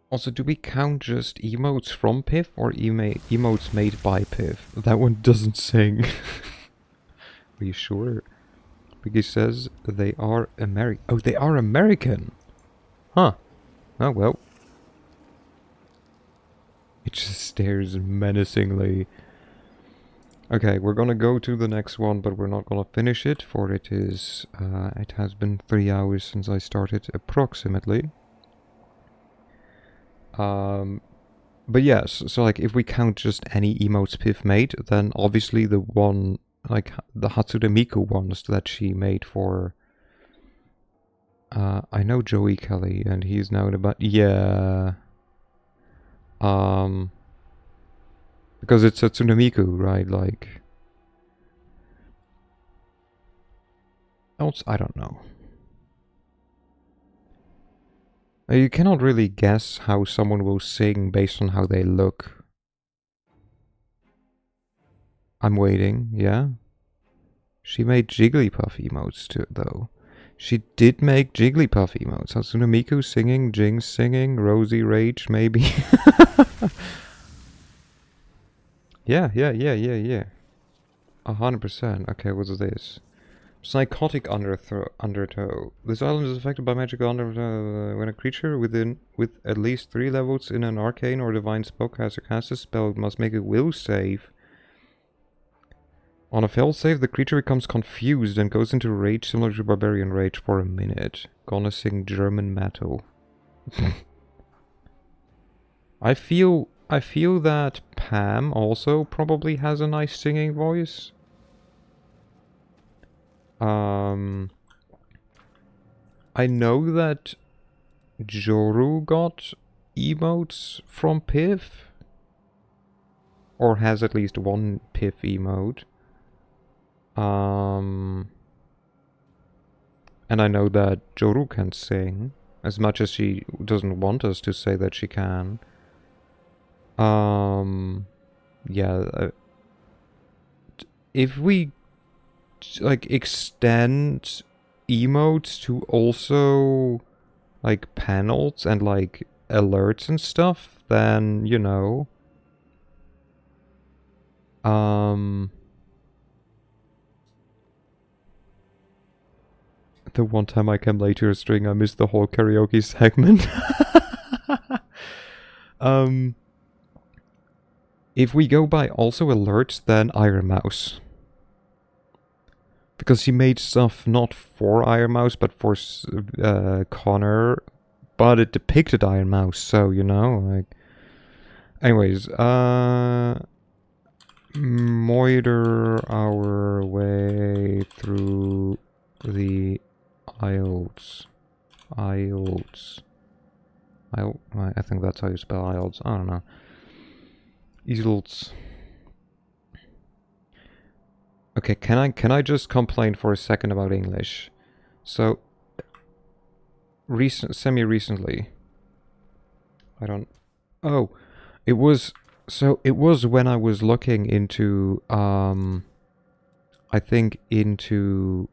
Also, do we count just emotes from PIV or emotes made by PIV? That one doesn't sing. Are you sure? Because it says they are American. Oh, they are American! Huh. Oh, well. It just stares menacingly. Okay, we're gonna go to the next one, but we're not gonna finish it, for it is, it has been 3 hours since I started, approximately. But yes, so like, if we count just any emotes PIV made, then obviously the one, like, the Hatsune Miku ones that she made for, I know Joey Kelly, and he's now in about, yeah. Because Because it's a Tsunamiku, right? Like... else, I don't know. You cannot really guess how someone will sing based on how they look. I'm waiting, yeah? She made Jigglypuff emotes too, though. She did make Jigglypuff emotes. Hatsune Miku singing, Jinx singing, Rosie Rage, maybe. Yeah. 100%. Okay, what's this? Psychotic undertow. This island is affected by magical undertow. When a creature with at least 3 levels in an arcane or divine spellcaster casts a spell, it must make a will save. On a failed save, the creature becomes confused and goes into rage similar to Barbarian Rage for a minute. Gonna sing German metal. I feel that Pam also probably has a nice singing voice. I know that Joru got emotes from Piff. Or has at least one Piff emote. And I know that Joru can sing, as much as she doesn't want us to say that she can. Yeah. If we like extend emotes to also like panels and like alerts and stuff, then you know. The one time I came late to a string, I missed the whole karaoke segment. If we go by also alerts, then Iron Mouse. Because she made stuff not for Iron Mouse, but for Connor. But it depicted Iron Mouse, so, you know, like... Anyways, moiter our way through the Isles. I think that's how you spell Isles. I don't know. Isles. Okay, can I just complain for a second about English? So, semi-recently. I don't... Oh, it was when I was looking into, I think into,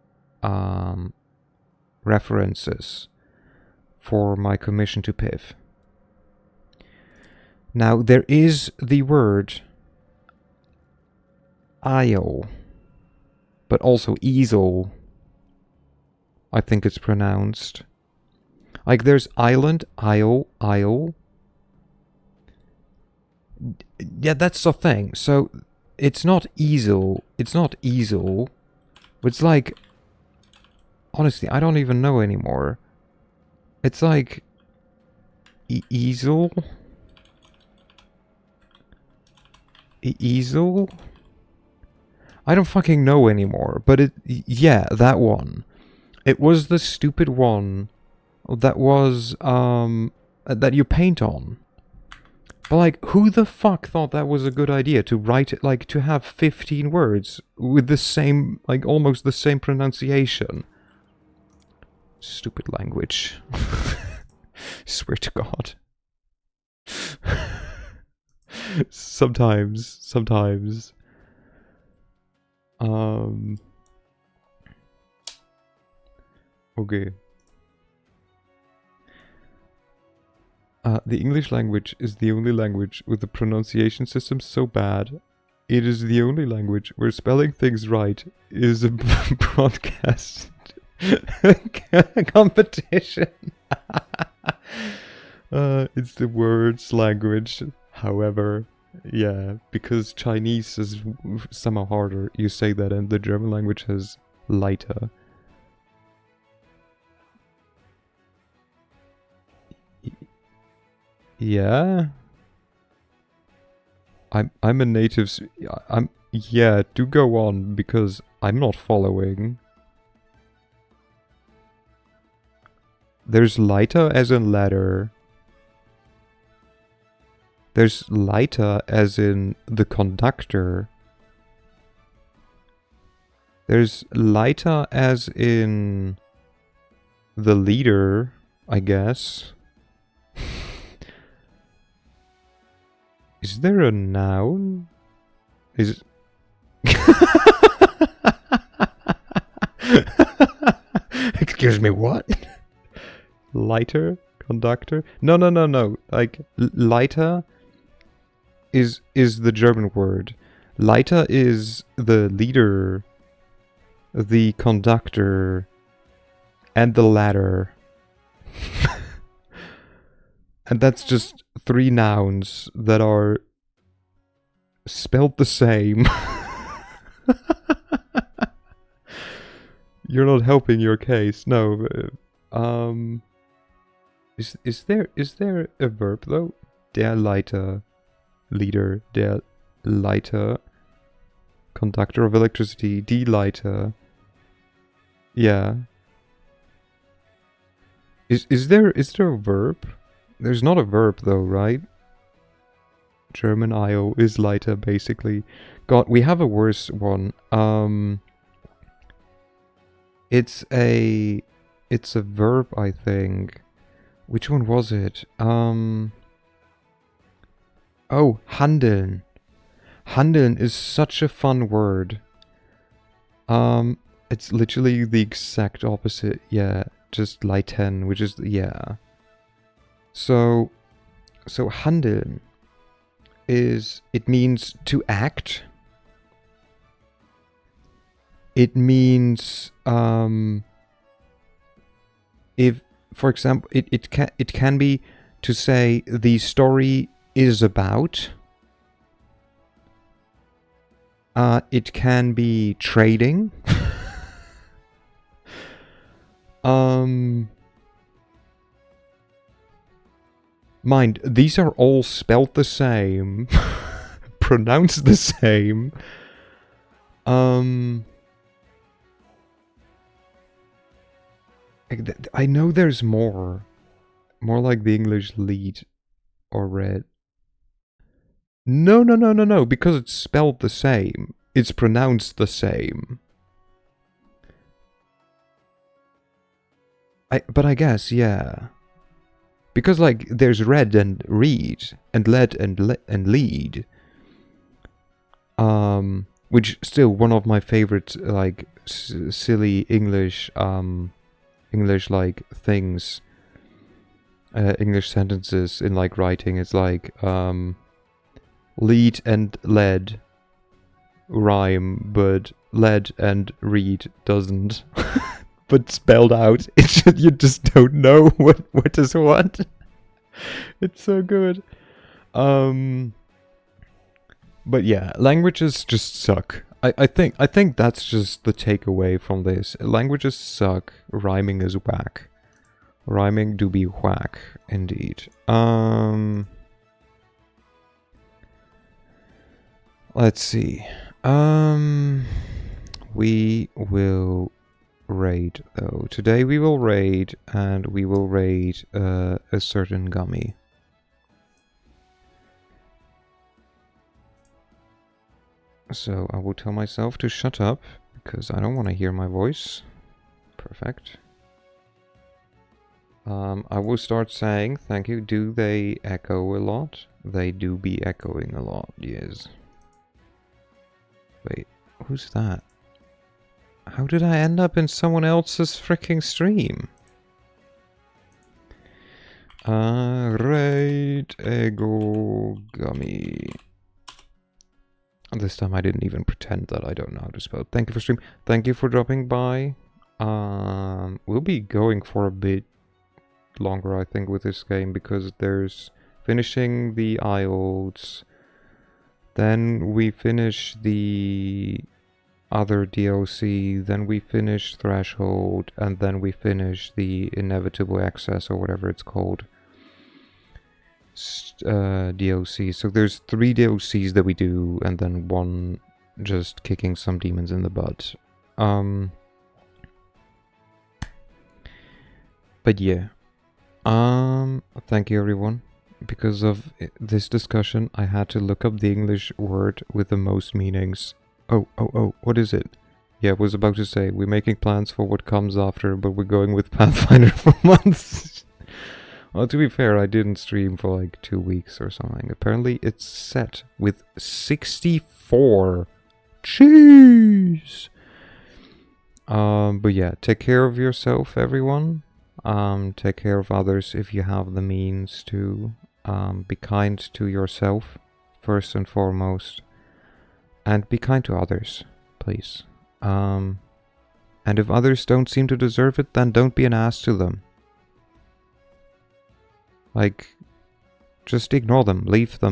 references for my commission to Piv. Now, there is the word isle, but also easel, I think it's pronounced. Like, there's island, isle. Yeah, that's the thing. So, it's not easel. It's like... Honestly, I don't even know anymore. It's like... easel? Easel? I don't fucking know anymore, but yeah, that one. It was the stupid one that was, that you paint on. But, like, who the fuck thought that was a good idea to write it, like, to have 15 words with the same, like, almost the same pronunciation? Stupid language. Swear to God. Sometimes. Okay. The English language is the only language with the pronunciation system so bad. It is the only language where spelling things right is a broadcast competition. It's the words language. However, yeah, because Chinese is somehow harder, you say that, and the German language has lighter. Yeah. I'm a native. Yeah, do go on, because I'm not following. There's lighter as in ladder. There's Leiter as in the conductor. There's Leiter as in the leader, I guess. Is there a noun? Is Excuse me, what? Lighter? Conductor? No. Like, Leiter is the German word. Leiter is the leader, the conductor, and the ladder. And that's just 3 nouns that are spelled the same. You're not helping your case. No. Is there a verb though? Der Leiter, leader. Der Leiter, conductor of electricity. Die Leiter. Yeah. Is there a verb? There's not a verb though, right? German IO is Leiter, basically. God, we have a worse one. It's a verb, I think. Which one was it? Oh, handeln. Handeln is such a fun word. It's literally the exact opposite. Yeah, just leiten, which is yeah. So handeln it means to act. It means if, for example, it can be to say the story is about. It can be trading. Mind, these are all spelled the same, pronounced the same. I know there's more like the English lead or read. No, because it's spelled the same. It's pronounced the same. But I guess, yeah. Because, like, there's read and read, and led and lead. Which still one of my favorite, like, silly English, like, things. English sentences in, like, writing. It's like, lead and led rhyme, but led and read doesn't. But spelled out, you just don't know what is what. It's so good. But yeah, languages just suck. I think that's just the takeaway from this. Languages suck. Rhyming is whack. Rhyming do be whack, indeed. Let's see. We will raid though. Today we will raid, and we will raid a certain gummy. So I will tell myself to shut up because I don't want to hear my voice. Perfect. I will start saying thank you. Do they echo a lot? They do be echoing a lot, yes. Wait, who's that? How did I end up in someone else's freaking stream? Raid Ego Gummy. This time I didn't even pretend that I don't know how to spell it. Thank you for stream. Thank you for dropping by. We'll be going for a bit longer, I think, with this game, because there's finishing the IELTS. Then we finish the other DLC, then we finish Threshold, and then we finish the Inevitable Access, or whatever it's called, DLC. So there's 3 DLCs that we do, and then 1 just kicking some demons in the butt. But yeah. Thank you everyone. because of this discussion, I had to look up the English word with the most meanings. Oh, what is it? Yeah, I was about to say, we're making plans for what comes after, but we're going with Pathfinder for months. Well, to be fair, I didn't stream for like 2 weeks or something. Apparently, it's set with 64. Jeez! But yeah, take care of yourself, everyone. Take care of others if you have the means to. Be kind to yourself, first and foremost. And be kind to others, please. And if others don't seem to deserve it, then don't be an ass to them. Like, just ignore them, leave them,